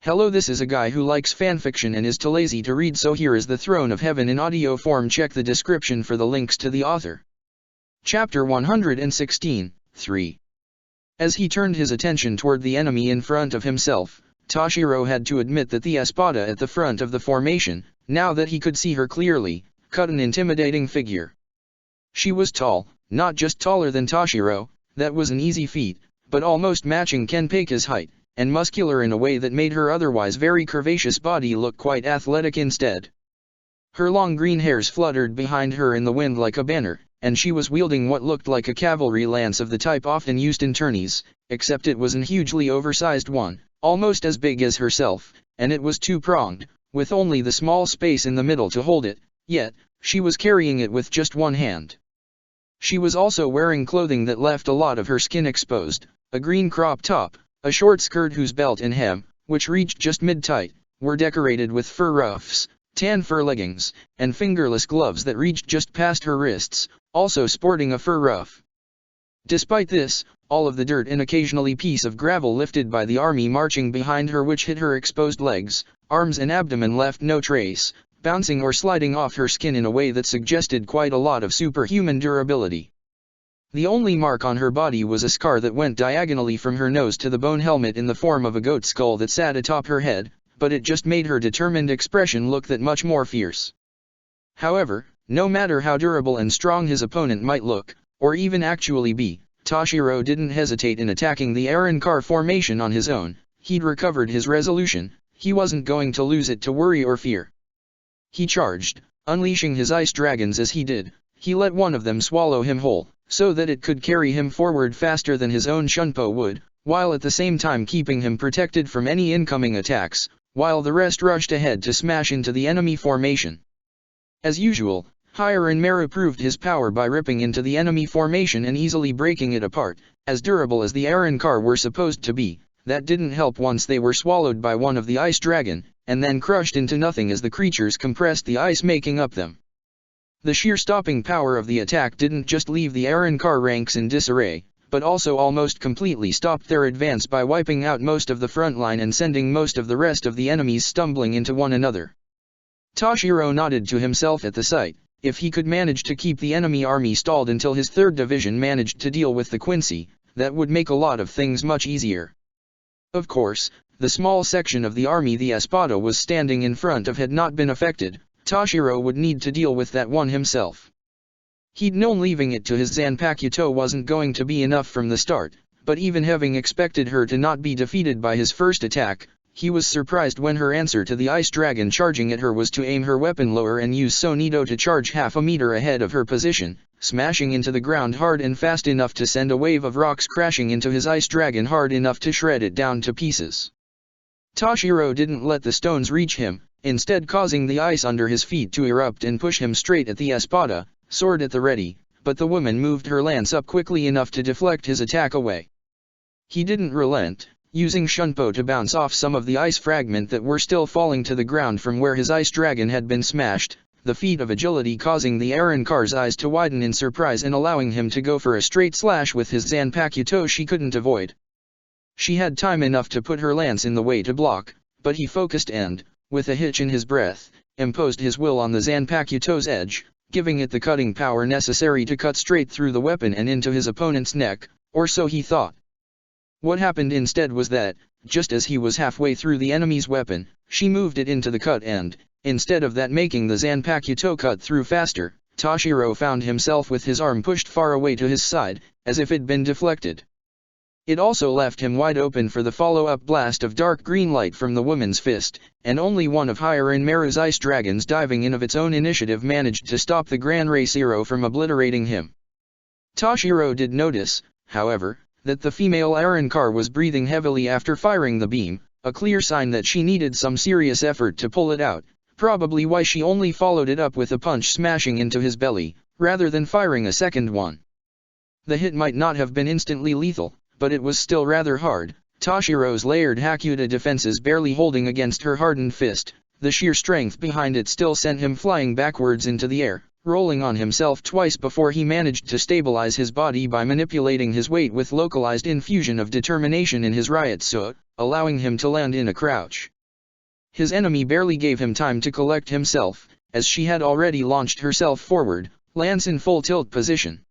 Hello, this is a guy who likes fanfiction and is too lazy to read, so here is the Throne of Heaven in audio form. Check the description for the links to the author. Chapter 116, 3. As he turned his attention toward the enemy in front of himself, Toshiro had to admit that the espada at the front of the formation, now that he could see her clearly, cut an intimidating figure. She was tall, not just taller than Toshiro, that was an easy feat, but almost matching Kenpaku's height, and muscular in a way that made her otherwise very curvaceous body look quite athletic instead. Her long green hairs fluttered behind her in the wind like a banner, and she was wielding what looked like a cavalry lance of the type often used in tourneys, except it was an hugely oversized one, almost as big as herself, and it was two-pronged, with only the small space in the middle to hold it, yet, she was carrying it with just one hand. She was also wearing clothing that left a lot of her skin exposed, a green crop top, a short skirt whose belt and hem, which reached just mid-tight, were decorated with fur ruffs, tan fur leggings, and fingerless gloves that reached just past her wrists, also sporting a fur ruff. Despite this, all of the dirt and occasionally piece of gravel lifted by the army marching behind her which hit her exposed legs, arms and abdomen left no trace, bouncing or sliding off her skin in a way that suggested quite a lot of superhuman durability. The only mark on her body was a scar that went diagonally from her nose to the bone helmet in the form of a goat skull that sat atop her head, but it just made her determined expression look that much more fierce. However, no matter how durable and strong his opponent might look, or even actually be, Toshiro didn't hesitate in attacking the Arrancar formation on his own. He'd recovered his resolution, he wasn't going to lose it to worry or fear. He charged, unleashing his ice dragons as he did. He let one of them swallow him whole, so that it could carry him forward faster than his own Shunpo would, while at the same time keeping him protected from any incoming attacks, while the rest rushed ahead to smash into the enemy formation. As usual, Hiranmaru proved his power by ripping into the enemy formation and easily breaking it apart. As durable as the Arrancar were supposed to be, that didn't help once they were swallowed by one of the ice dragon, and then crushed into nothing as the creatures compressed the ice making up them. The sheer stopping power of the attack didn't just leave the Arrancar ranks in disarray, but also almost completely stopped their advance by wiping out most of the front line and sending most of the rest of the enemies stumbling into one another. Toshiro nodded to himself at the sight. If he could manage to keep the enemy army stalled until his 3rd division managed to deal with the Quincy, that would make a lot of things much easier. Of course, the small section of the army the Espada was standing in front of had not been affected. Toshiro would need to deal with that one himself. He'd known leaving it to his Zanpakuto wasn't going to be enough from the start, but even having expected her to not be defeated by his first attack, he was surprised when her answer to the ice dragon charging at her was to aim her weapon lower and use Sonido to charge half a meter ahead of her position, smashing into the ground hard and fast enough to send a wave of rocks crashing into his ice dragon hard enough to shred it down to pieces. Toshiro didn't let the stones reach him, instead causing the ice under his feet to erupt and push him straight at the Espada, sword at the ready, but the woman moved her lance up quickly enough to deflect his attack away. He didn't relent, using Shunpo to bounce off some of the ice fragment that were still falling to the ground from where his ice dragon had been smashed, the feat of agility causing the Arrancar's eyes to widen in surprise and allowing him to go for a straight slash with his Zanpakuto she couldn't avoid. She had time enough to put her lance in the way to block, but he focused and, with a hitch in his breath, imposed his will on the Zanpakuto's edge, giving it the cutting power necessary to cut straight through the weapon and into his opponent's neck, or so he thought. What happened instead was that, just as he was halfway through the enemy's weapon, she moved it into the cut and, instead of that making the Zanpakuto cut through faster, Toshiro found himself with his arm pushed far away to his side, as if it'd been deflected. It also left him wide open for the follow-up blast of dark green light from the woman's fist, and only one of Hiranmaru's ice dragons diving in of its own initiative managed to stop the Gran Rey Zero from obliterating him. Toshiro did notice, however, that the female Arrancar was breathing heavily after firing the beam, a clear sign that she needed some serious effort to pull it out, probably why she only followed it up with a punch smashing into his belly, rather than firing a second one. The hit might not have been instantly lethal, but it was still rather hard. Toshiro's layered Hakuta defenses barely holding against her hardened fist, the sheer strength behind it still sent him flying backwards into the air, rolling on himself twice before he managed to stabilize his body by manipulating his weight with localized infusion of determination in his riot suit, allowing him to land in a crouch. His enemy barely gave him time to collect himself, as she had already launched herself forward, lance in full tilt position.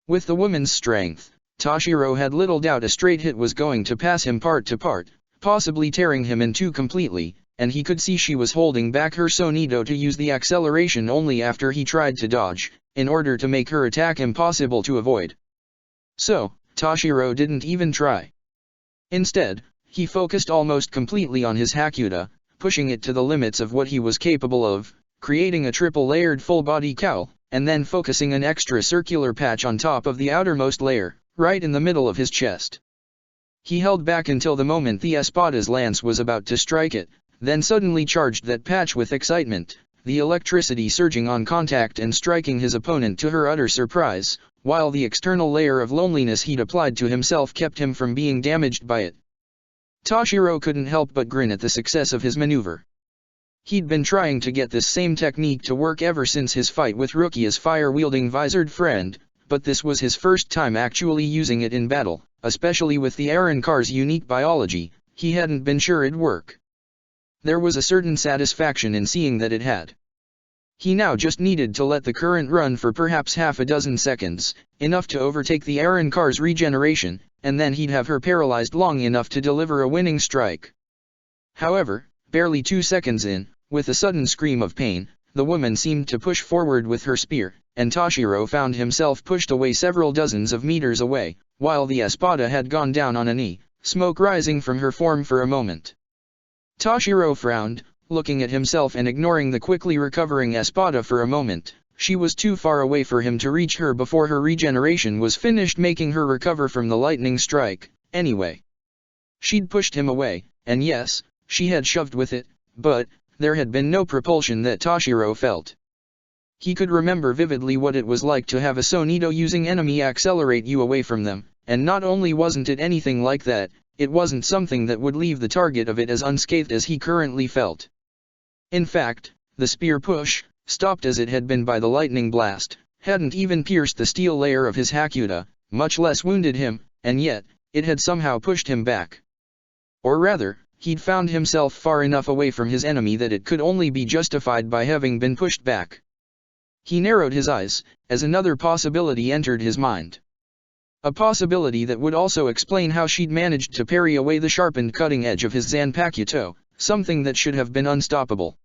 With the woman's strength, Toshiro had little doubt a straight hit was going to pass him part to part, possibly tearing him in two completely, and he could see she was holding back her Sonido to use the acceleration only after he tried to dodge, in order to make her attack impossible to avoid. So, Toshiro didn't even try. Instead, he focused almost completely on his Hakuda, pushing it to the limits of what he was capable of, creating a triple-layered full-body cowl, and then focusing an extra circular patch on top of the outermost layer, right in the middle of his chest. He held back until the moment the Espada's lance was about to strike it, then suddenly charged that patch with excitement, the electricity surging on contact and striking his opponent to her utter surprise, while the external layer of loneliness he'd applied to himself kept him from being damaged by it. Toshiro couldn't help but grin at the success of his maneuver. He'd been trying to get this same technique to work ever since his fight with Rukia's fire-wielding visored friend, but this was his first time actually using it in battle, especially with the Arrancar's unique biology. He hadn't been sure it'd work. There was a certain satisfaction in seeing that it had. He now just needed to let the current run for perhaps half a dozen seconds, enough to overtake the Arrancar's regeneration, and then he'd have her paralyzed long enough to deliver a winning strike. However, barely 2 seconds in, with a sudden scream of pain, the woman seemed to push forward with her spear, and Toshiro found himself pushed away several dozens of meters away, while the Espada had gone down on a knee, smoke rising from her form for a moment. Toshiro frowned, looking at himself and ignoring the quickly recovering Espada for a moment. She was too far away for him to reach her before her regeneration was finished, making her recover from the lightning strike. Anyway, she'd pushed him away, and yes, she had shoved with it, but there had been no propulsion that Toshiro felt. He could remember vividly what it was like to have a Sonido using enemy accelerate you away from them, and not only wasn't it anything like that, it wasn't something that would leave the target of it as unscathed as he currently felt. In fact, the spear push, stopped as it had been by the lightning blast, hadn't even pierced the steel layer of his Hakuda, much less wounded him, and yet, it had somehow pushed him back. Or rather, he'd found himself far enough away from his enemy that it could only be justified by having been pushed back. He narrowed his eyes, as another possibility entered his mind. A possibility that would also explain how she'd managed to parry away the sharpened cutting edge of his Zanpakuto, something that should have been unstoppable.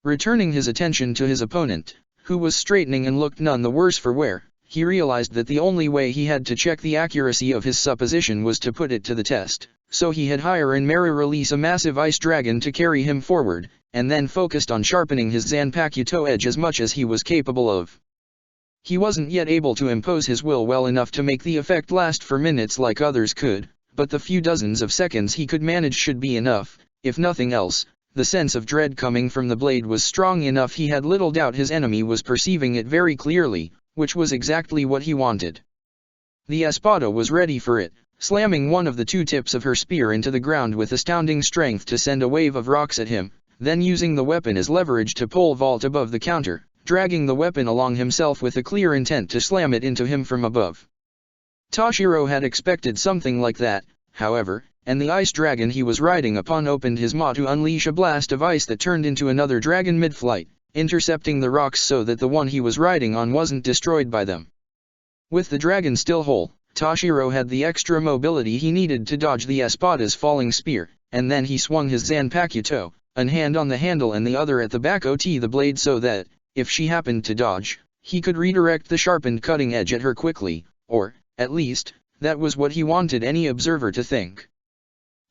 Returning his attention to his opponent, who was straightening and looked none the worse for wear, he realized that the only way he had to check the accuracy of his supposition was to put it to the test, so he had hire and Mera release a massive ice dragon to carry him forward, and then focused on sharpening his Zanpakuto edge as much as he was capable of. He wasn't yet able to impose his will well enough to make the effect last for minutes like others could, but the few dozens of seconds he could manage should be enough. If nothing else, the sense of dread coming from the blade was strong enough. He had little doubt his enemy was perceiving it very clearly, which was exactly what he wanted. The Espada was ready for it, slamming one of the two tips of her spear into the ground with astounding strength to send a wave of rocks at him, then using the weapon as leverage to pole vault above the counter, dragging the weapon along himself with a clear intent to slam it into him from above. Toshiro had expected something like that, however, and the ice dragon he was riding upon opened his maw to unleash a blast of ice that turned into another dragon mid-flight, intercepting the rocks so that the one he was riding on wasn't destroyed by them. With the dragon still whole, Toshiro had the extra mobility he needed to dodge the Espada's falling spear, and then he swung his Zanpakuto, one hand on the handle and the other at the back of the blade so that, if she happened to dodge, he could redirect the sharpened cutting edge at her quickly, or, at least, that was what he wanted any observer to think.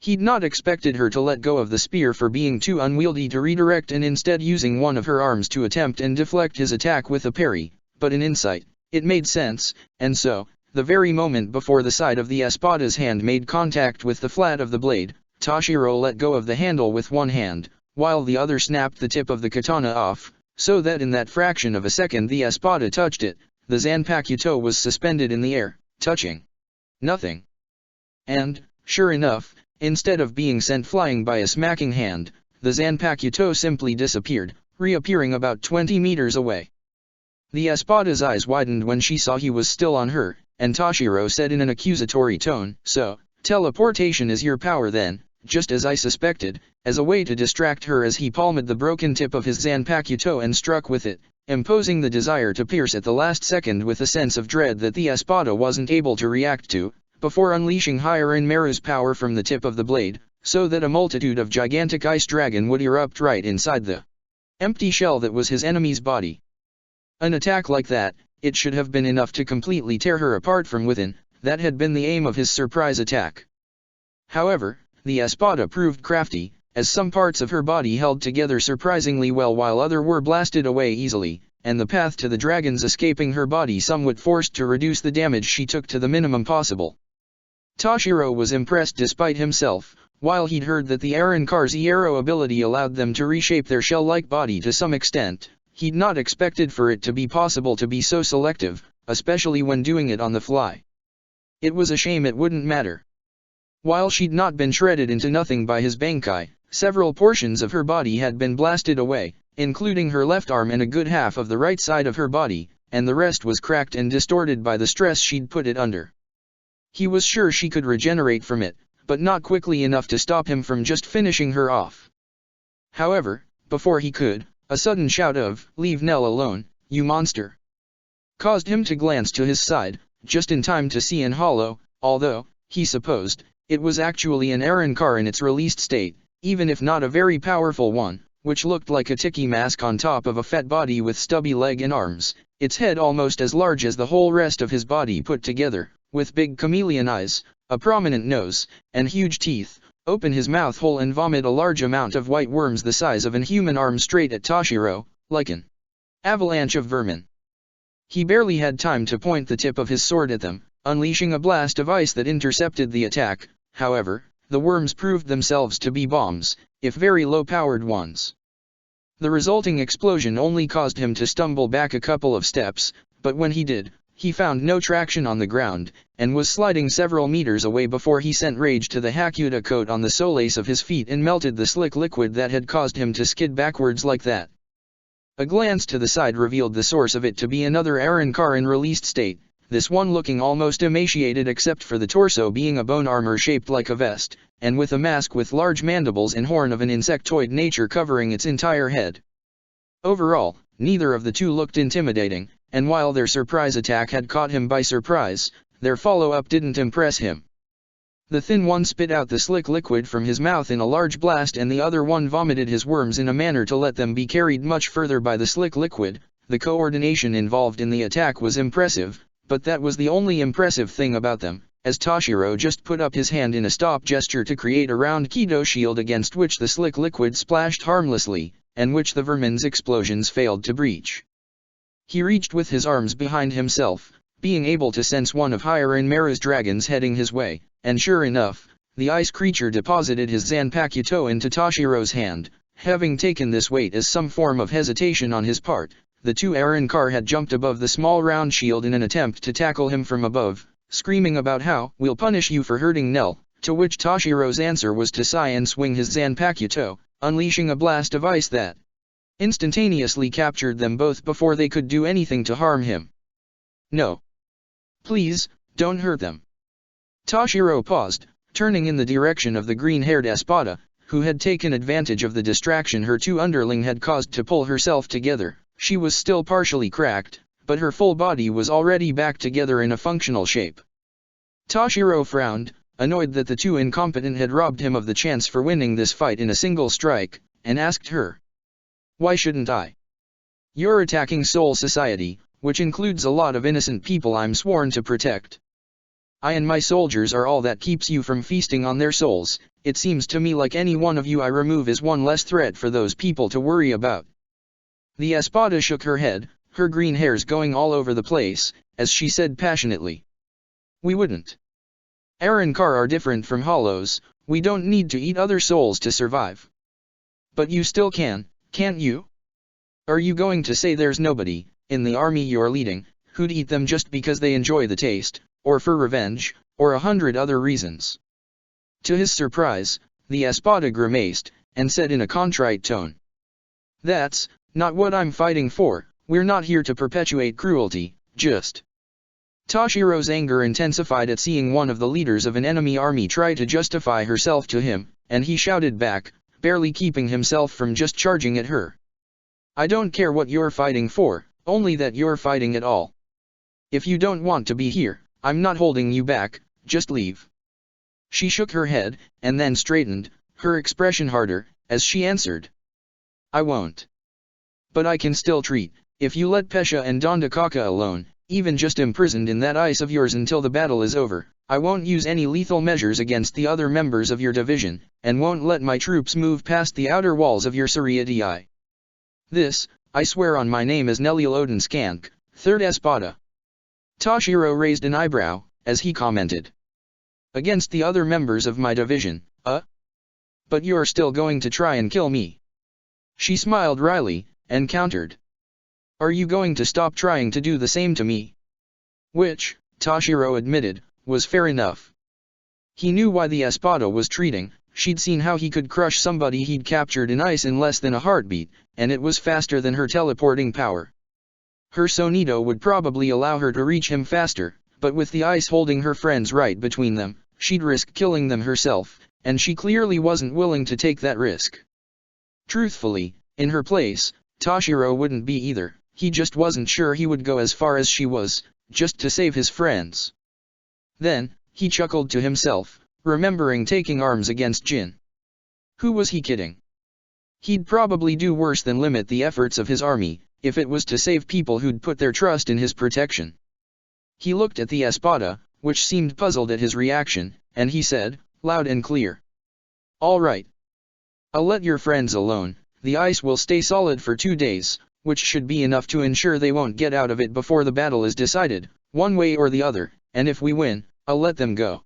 He'd not expected her to let go of the spear for being too unwieldy to redirect and instead using one of her arms to attempt and deflect his attack with a parry, but in insight, it made sense, and so, the very moment before the side of the Espada's hand made contact with the flat of the blade, Toshiro let go of the handle with one hand, while the other snapped the tip of the katana off, so that in that fraction of a second the Espada touched it. The Zanpakuto was suspended in the air, touching nothing. And, sure enough, instead of being sent flying by a smacking hand, the Zanpakuto simply disappeared, reappearing about 20 meters away. The Espada's eyes widened when she saw he was still on her, and Toshiro said in an accusatory tone, "So, teleportation is your power then?" "Just as I suspected," as a way to distract her as he palmed the broken tip of his Zanpakuto and struck with it, imposing the desire to pierce at the last second with a sense of dread that the espada wasn't able to react to, before unleashing Hirin Meru's power from the tip of the blade, so that a multitude of gigantic ice dragon would erupt right inside the empty shell that was his enemy's body. An attack like that, it should have been enough to completely tear her apart from within. That had been the aim of his surprise attack. However, the espada proved crafty, as some parts of her body held together surprisingly well while others were blasted away easily, and the path to the dragons escaping her body somewhat forced to reduce the damage she took to the minimum possible. Toshiro was impressed despite himself. While he'd heard that the Arrancar's arrow ability allowed them to reshape their shell-like body to some extent, he'd not expected for it to be possible to be so selective, especially when doing it on the fly. It was a shame it wouldn't matter. While she'd not been shredded into nothing by his Bankai, several portions of her body had been blasted away, including her left arm and a good half of the right side of her body, and the rest was cracked and distorted by the stress she'd put it under. He was sure she could regenerate from it, but not quickly enough to stop him from just finishing her off. However, before he could, a sudden shout of, "Leave Nell alone, you monster!" caused him to glance to his side, just in time to see an hollow, although, he supposed, it was actually an Arrancar in its released state, even if not a very powerful one, which looked like a tiki mask on top of a fat body with stubby leg and arms, its head almost as large as the whole rest of his body put together, with big chameleon eyes, a prominent nose, and huge teeth, open his mouth hole and vomit a large amount of white worms the size of an human arm straight at Toshiro, like an avalanche of vermin. He barely had time to point the tip of his sword at them, unleashing a blast of ice that intercepted the attack. However, the worms proved themselves to be bombs, if very low-powered ones. The resulting explosion only caused him to stumble back a couple of steps, but when he did, he found no traction on the ground, and was sliding several meters away before he sent rage to the Hakuta coat on the solace of his feet and melted the slick liquid that had caused him to skid backwards like that. A glance to the side revealed the source of it to be another Arrancar in released state, this one looking almost emaciated except for the torso being a bone armor shaped like a vest, and with a mask with large mandibles and horn of an insectoid nature covering its entire head. Overall, neither of the two looked intimidating, and while their surprise attack had caught him by surprise, their follow-up didn't impress him. The thin one spit out the slick liquid from his mouth in a large blast and the other one vomited his worms in a manner to let them be carried much further by the slick liquid. The coordination involved in the attack was impressive, but that was the only impressive thing about them, as Toshiro just put up his hand in a stop gesture to create a round Kido shield against which the slick liquid splashed harmlessly, and which the vermin's explosions failed to breach. He reached with his arms behind himself, being able to sense one of Hirin Meru's dragons heading his way, and sure enough, the ice creature deposited his Zanpakuto into Toshiro's hand. Having taken this weight as some form of hesitation on his part, the two Arrancar had jumped above the small round shield in an attempt to tackle him from above, screaming about how, "We'll punish you for hurting Nell," to which Toshiro's answer was to sigh and swing his Zanpakuto, unleashing a blast of ice that instantaneously captured them both before they could do anything to harm him. "No. Please, don't hurt them." Toshiro paused, turning in the direction of the green-haired Espada, who had taken advantage of the distraction her two underling had caused to pull herself together. She was still partially cracked, but her full body was already back together in a functional shape. Toshiro frowned, annoyed that the two incompetent had robbed him of the chance for winning this fight in a single strike, and asked her, "Why shouldn't I? You're attacking Soul Society, which includes a lot of innocent people I'm sworn to protect. I and my soldiers are all that keeps you from feasting on their souls. It seems to me like any one of you I remove is one less threat for those people to worry about." The Espada shook her head, her green hairs going all over the place, as she said passionately, "We wouldn't. Arrancar are different from hollows, we don't need to eat other souls to survive." "But you still can, can't you? Are you going to say there's nobody, in the army you're leading, who'd eat them just because they enjoy the taste, or for revenge, or 100 other reasons?" To his surprise, the Espada grimaced, and said in a contrite tone, "That's not what I'm fighting for. We're not here to perpetuate cruelty, just..." Toshiro's anger intensified at seeing one of the leaders of an enemy army try to justify herself to him, and he shouted back, barely keeping himself from just charging at her. I don't care what you're fighting for, only that you're fighting at all. If you don't want to be here, I'm not holding you back, just leave. She shook her head, and then straightened, her expression harder, as she answered. I won't. But I can still treat, if you let Pesha and Dondakaka alone, even just imprisoned in that ice of yours until the battle is over, I won't use any lethal measures against the other members of your division, and won't let my troops move past the outer walls of your Suriati. This, I swear on my name as Nelil Odin-Skank, 3rd Espada. Toshiro raised an eyebrow, as he commented. Against the other members of my division, But you're still going to try and kill me. She smiled wryly, and countered. Are you going to stop trying to do the same to me? Which, Toshiro admitted, was fair enough. He knew why the Espada was treating, she'd seen how he could crush somebody he'd captured in ice in less than a heartbeat, and it was faster than her teleporting power. Her Sonido would probably allow her to reach him faster, but with the ice holding her friends right between them, she'd risk killing them herself, and she clearly wasn't willing to take that risk. Truthfully, in her place, Toshiro wouldn't be either, he just wasn't sure he would go as far as she was, just to save his friends. Then, he chuckled to himself, remembering taking arms against Jin. Who was he kidding? He'd probably do worse than limit the efforts of his army, if it was to save people who'd put their trust in his protection. He looked at the Espada, which seemed puzzled at his reaction, and he said, loud and clear. All right. I'll let your friends alone, the ice will stay solid for 2 days, which should be enough to ensure they won't get out of it before the battle is decided, one way or the other, and if we win, I'll let them go.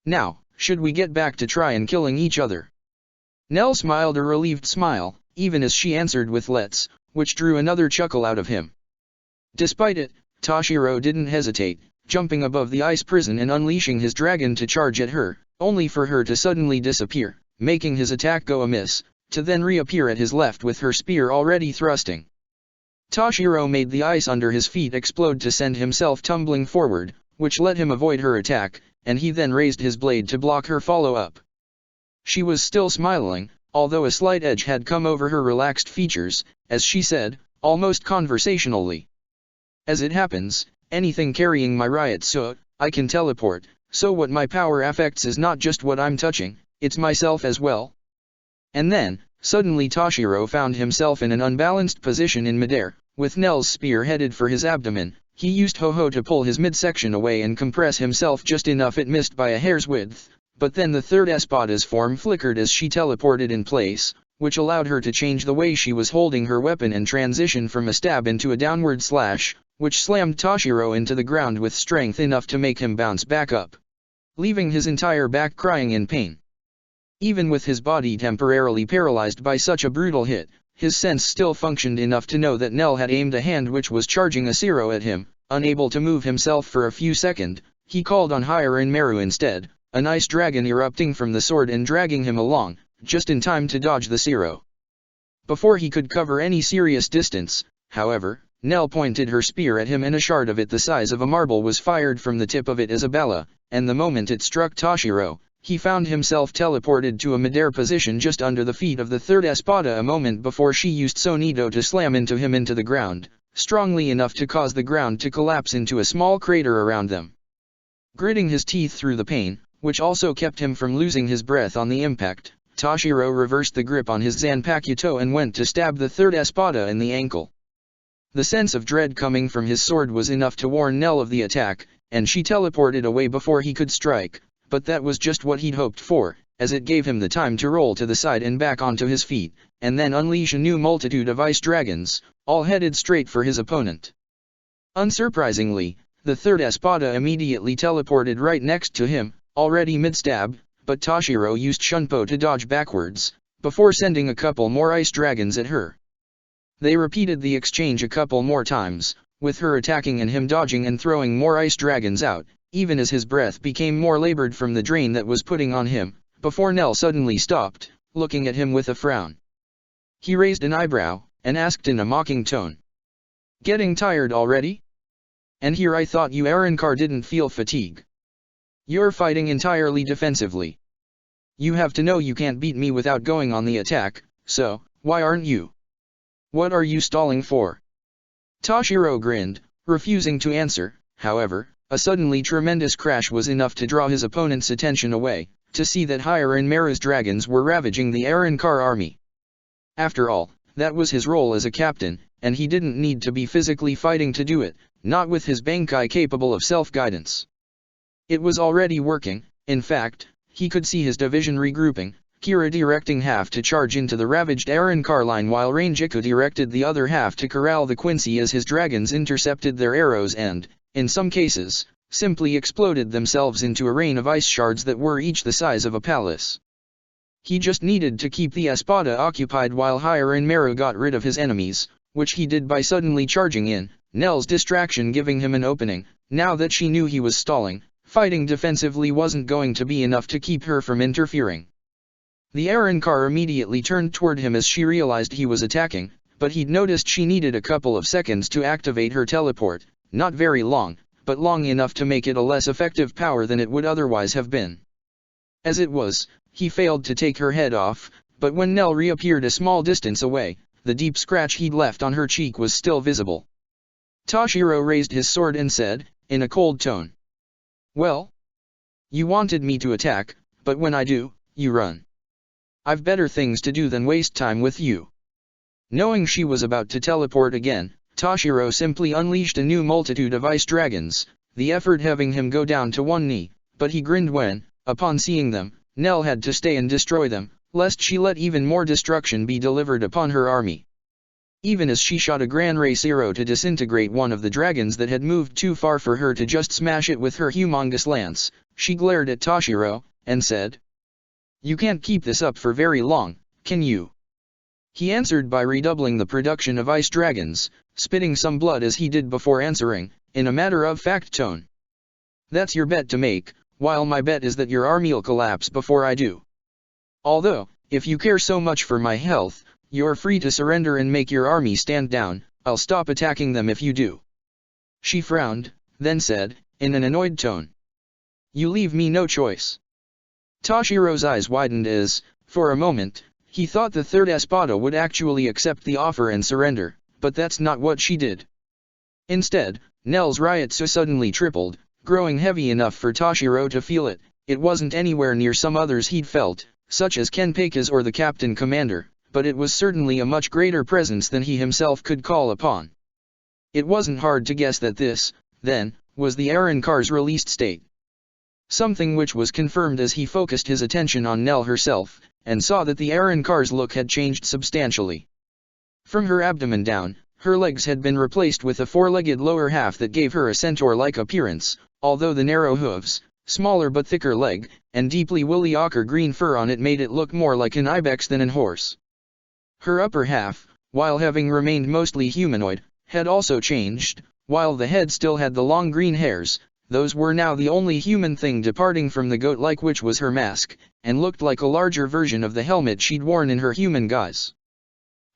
Now, should we get back to try and killing each other? Nell smiled a relieved smile, even as she answered with let's, which drew another chuckle out of him. Despite it, Toshiro didn't hesitate, jumping above the ice prison and unleashing his dragon to charge at her, only for her to suddenly disappear, making his attack go amiss, to then reappear at his left with her spear already thrusting. Toshiro made the ice under his feet explode to send himself tumbling forward, which let him avoid her attack, and he then raised his blade to block her follow-up. She was still smiling, although a slight edge had come over her relaxed features, as she said, almost conversationally. As it happens, anything carrying my riot suit, I can teleport, so what my power affects is not just what I'm touching, it's myself as well. And then, suddenly Toshiro found himself in an unbalanced position in midair, with Nell's spear headed for his abdomen. He used Ho-Ho to pull his midsection away and compress himself just enough it missed by a hair's width, but then the 3rd Espada's form flickered as she teleported in place, which allowed her to change the way she was holding her weapon and transition from a stab into a downward slash, which slammed Toshiro into the ground with strength enough to make him bounce back up, leaving his entire back crying in pain. Even with his body temporarily paralyzed by such a brutal hit, his sense still functioned enough to know that Nell had aimed a hand which was charging a Zero at him. Unable to move himself for a few seconds, he called on Hirin Meru instead, a nice dragon erupting from the sword and dragging him along, just in time to dodge the Zero. Before he could cover any serious distance, however, Nell pointed her spear at him and a shard of it the size of a marble was fired from the tip of it as a bala, and the moment it struck Toshiro, he found himself teleported to a midair position just under the feet of the 3rd Espada a moment before she used Sonido to slam into the ground, strongly enough to cause the ground to collapse into a small crater around them. Gritting his teeth through the pain, which also kept him from losing his breath on the impact, Toshiro reversed the grip on his Zanpakuto and went to stab the 3rd Espada in the ankle. The sense of dread coming from his sword was enough to warn Nell of the attack, and she teleported away before he could strike, but that was just what he'd hoped for, as it gave him the time to roll to the side and back onto his feet, and then unleash a new multitude of ice dragons, all headed straight for his opponent. Unsurprisingly, the 3rd Espada immediately teleported right next to him, already mid-stab, but Toshiro used Shunpo to dodge backwards, before sending a couple more ice dragons at her. They repeated the exchange a couple more times, with her attacking and him dodging and throwing more ice dragons out, even as his breath became more labored from the drain that was putting on him, before Nell suddenly stopped, looking at him with a frown. He raised an eyebrow, and asked in a mocking tone. Getting tired already? And here I thought you Arrancar didn't feel fatigue. You're fighting entirely defensively. You have to know you can't beat me without going on the attack, so, why aren't you? What are you stalling for? Toshiro grinned, refusing to answer. However, a suddenly tremendous crash was enough to draw his opponent's attention away, to see that Hiren Maru's dragons were ravaging the Arrancar army. After all, that was his role as a captain, and he didn't need to be physically fighting to do it, not with his Bankai capable of self-guidance. It was already working. In fact, he could see his division regrouping, Kira directing half to charge into the ravaged Arrancar line while Rangiku directed the other half to corral the Quincy as his dragons intercepted their arrows and, in some cases, simply exploded themselves into a rain of ice shards that were each the size of a palace. He just needed to keep the Espada occupied while Hiren Maru got rid of his enemies, which he did by suddenly charging in, Nell's distraction giving him an opening. Now that she knew he was stalling, fighting defensively wasn't going to be enough to keep her from interfering. The Arrancar immediately turned toward him as she realized he was attacking, but he'd noticed she needed a couple of seconds to activate her teleport, not very long, but long enough to make it a less effective power than it would otherwise have been. As it was, he failed to take her head off, but when Nell reappeared a small distance away, the deep scratch he'd left on her cheek was still visible. Toshiro raised his sword and said, in a cold tone, "Well? You wanted me to attack, but when I do, you run. I've better things to do than waste time with you." Knowing she was about to teleport again, Toshiro simply unleashed a new multitude of ice dragons, the effort having him go down to one knee, but he grinned when, upon seeing them, Nell had to stay and destroy them, lest she let even more destruction be delivered upon her army. Even as she shot a Gran Ray Zero to disintegrate one of the dragons that had moved too far for her to just smash it with her humongous lance, she glared at Toshiro, and said, "You can't keep this up for very long, can you?" He answered by redoubling the production of ice dragons, spitting some blood as he did before answering, in a matter-of-fact tone. "That's your bet to make, while my bet is that your army'll collapse before I do. Although, if you care so much for my health, you're free to surrender and make your army stand down. I'll stop attacking them if you do." She frowned, then said, in an annoyed tone, "You leave me no choice." Toshiro's eyes widened as, for a moment, he thought the third Espada would actually accept the offer and surrender, but that's not what she did. Instead, Nell's Ryutsu suddenly tripled, growing heavy enough for Toshiro to feel it. It wasn't anywhere near some others he'd felt, such as Kenpei's or the Captain Commander, but it was certainly a much greater presence than he himself could call upon. It wasn't hard to guess that this, then, was the Arrancar's released state. Something which was confirmed as he focused his attention on Nell herself, and saw that the Arrancar's look had changed substantially. From her abdomen down, her legs had been replaced with a four-legged lower half that gave her a centaur-like appearance, although the narrow hooves, smaller but thicker leg, and deeply woolly ochre-green fur on it made it look more like an ibex than an horse. Her upper half, while having remained mostly humanoid, had also changed. While the head still had the long green hairs, those were now the only human thing departing from the goat-like, which was her mask, and looked like a larger version of the helmet she'd worn in her human guise.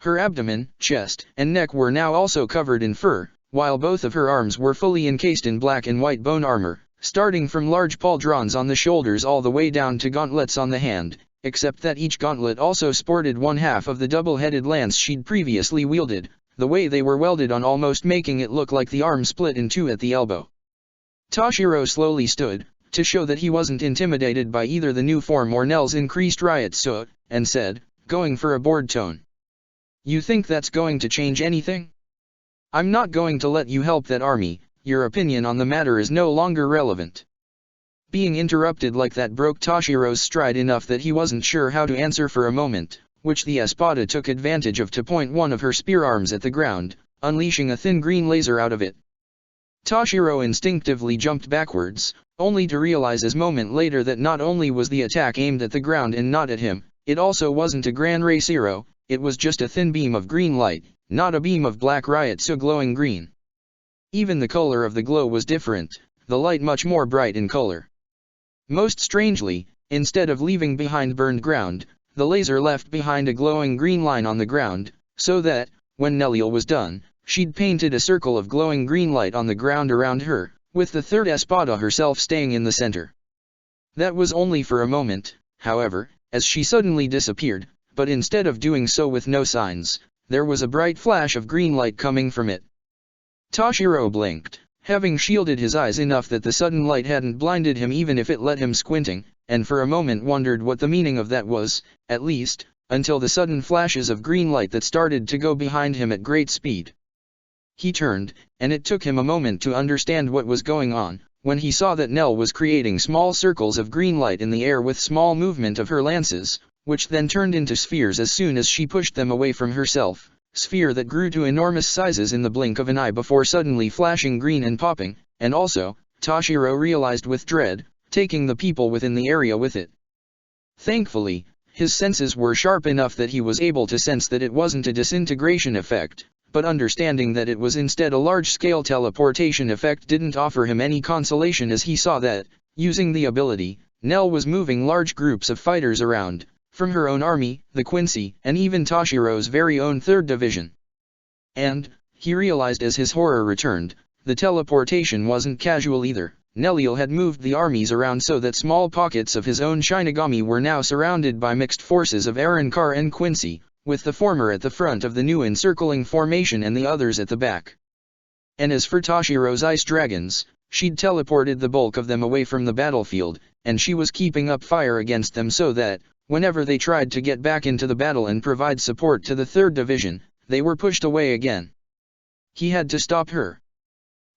Her abdomen, chest, and neck were now also covered in fur, while both of her arms were fully encased in black and white bone armor, starting from large pauldrons on the shoulders all the way down to gauntlets on the hand, except that each gauntlet also sported one half of the double-headed lance she'd previously wielded, the way they were welded on almost making it look like the arm split in two at the elbow. Toshiro slowly stood, to show that he wasn't intimidated by either the new form or Nell's increased Ryutsu, and said, going for a bored tone, "You think that's going to change anything? I'm not going to let you help that army. Your opinion on the matter is no longer relevant." Being interrupted like that broke Toshiro's stride enough that he wasn't sure how to answer for a moment, which the Espada took advantage of to point one of her spear arms at the ground, unleashing a thin green laser out of it. Toshiro instinctively jumped backwards, only to realize a moment later that not only was the attack aimed at the ground and not at him, it also wasn't a Gran Ray Zero, it was just a thin beam of green light, not a beam of black Ryutsu glowing green. Even the color of the glow was different, the light much more bright in color. Most strangely, instead of leaving behind burned ground, the laser left behind a glowing green line on the ground, so that, when Nellil was done, she'd painted a circle of glowing green light on the ground around her, with the third Espada herself staying in the center. That was only for a moment, however, as she suddenly disappeared, but instead of doing so with no signs, there was a bright flash of green light coming from it. Toshiro blinked, having shielded his eyes enough that the sudden light hadn't blinded him even if it let him squinting, and for a moment wondered what the meaning of that was, at least, until the sudden flashes of green light that started to go behind him at great speed. He turned, and it took him a moment to understand what was going on, when he saw that Nell was creating small circles of green light in the air with small movement of her lances, which then turned into spheres as soon as she pushed them away from herself, sphere that grew to enormous sizes in the blink of an eye before suddenly flashing green and popping, and also, Toshiro realized with dread, taking the people within the area with it. Thankfully, his senses were sharp enough that he was able to sense that it wasn't a disintegration effect, but understanding that it was instead a large-scale teleportation effect didn't offer him any consolation as he saw that, using the ability, Nell was moving large groups of fighters around, from her own army, the Quincy, and even Toshiro's very own 3rd Division. And, he realized as his horror returned, the teleportation wasn't casual either. Nellil had moved the armies around so that small pockets of his own Shinigami were now surrounded by mixed forces of Arrancar and Quincy, with the former at the front of the new encircling formation and the others at the back. And as for Toshiro's ice dragons, she'd teleported the bulk of them away from the battlefield, and she was keeping up fire against them so that, whenever they tried to get back into the battle and provide support to the 3rd Division, they were pushed away again. He had to stop her.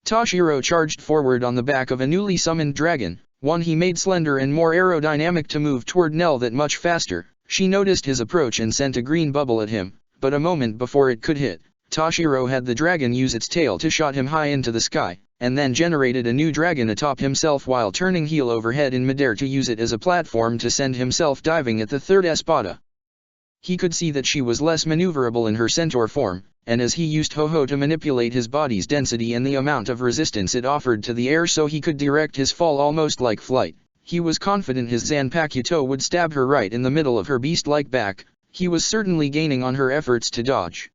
Toshiro charged forward on the back of a newly summoned dragon, one he made slender and more aerodynamic to move toward Nell that much faster. She noticed his approach and sent a green bubble at him, but a moment before it could hit, Toshiro had the dragon use its tail to shot him high into the sky, and then generated a new dragon atop himself while turning heel over head in midair to use it as a platform to send himself diving at the 3rd Espada. He could see that she was less maneuverable in her centaur form, and as he used Ho-Ho to manipulate his body's density and the amount of resistance it offered to the air so he could direct his fall almost like flight, he was confident his Zanpakuto would stab her right in the middle of her beast-like back. He was certainly gaining on her efforts to dodge.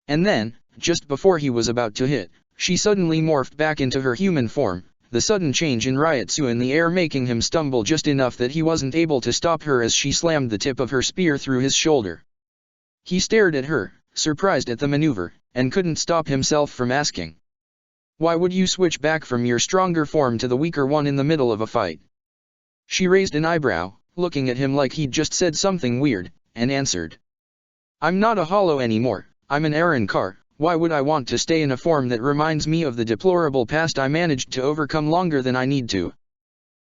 And then, just before he was about to hit, she suddenly morphed back into her human form, the sudden change in Ryutsu in the air making him stumble just enough that he wasn't able to stop her as she slammed the tip of her spear through his shoulder. He stared at her, surprised at the maneuver, and couldn't stop himself from asking, "Why would you switch back from your stronger form to the weaker one in the middle of a fight?" She raised an eyebrow, looking at him like he'd just said something weird, and answered, "I'm not a hollow anymore, I'm an Arrancar. Why would I want to stay in a form that reminds me of the deplorable past I managed to overcome longer than I need to?"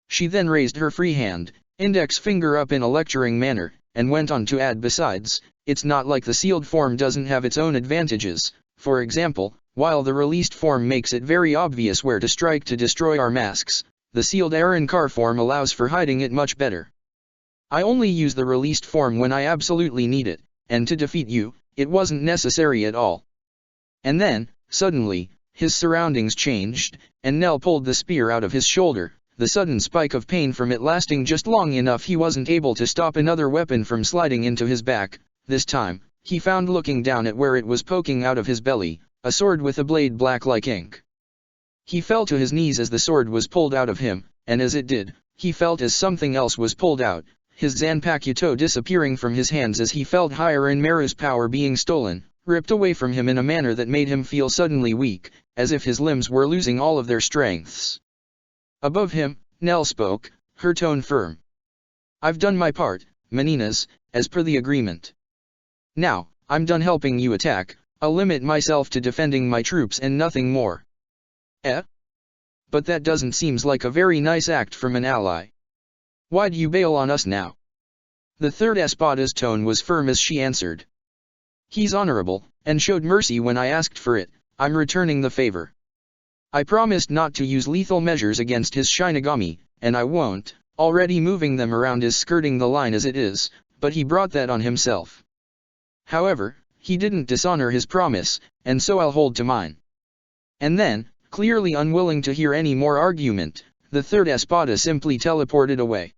She then raised her free hand, index finger up in a lecturing manner, and went on to add, "Besides, it's not like the sealed form doesn't have its own advantages. For example, while the released form makes it very obvious where to strike to destroy our masks, the sealed Arrancar form allows for hiding it much better. I only use the released form when I absolutely need it, and to defeat you, it wasn't necessary at all." And then, suddenly, his surroundings changed, and Nell pulled the spear out of his shoulder, the sudden spike of pain from it lasting just long enough he wasn't able to stop another weapon from sliding into his back. This time, he found looking down at where it was poking out of his belly, a sword with a blade black like ink. He fell to his knees as the sword was pulled out of him, and as it did, he felt as something else was pulled out, his Zanpakuto disappearing from his hands as he felt Hierin Maru's power being stolen, ripped away from him in a manner that made him feel suddenly weak, as if his limbs were losing all of their strengths. Above him, Nell spoke, her tone firm. "I've done my part, Meninas, as per the agreement. Now, I'm done helping you attack, I'll limit myself to defending my troops and nothing more." But that doesn't seems like a very nice act from an ally. Why'd you bail on us now?" The 3rd Espada's tone was firm as she answered. "He's honorable, and showed mercy when I asked for it, I'm returning the favor. I promised not to use lethal measures against his Shinigami, and I won't. Already moving them around is skirting the line as it is, but he brought that on himself. However, he didn't dishonor his promise, and so I'll hold to mine." And then, clearly unwilling to hear any more argument, the 3rd Espada simply teleported away.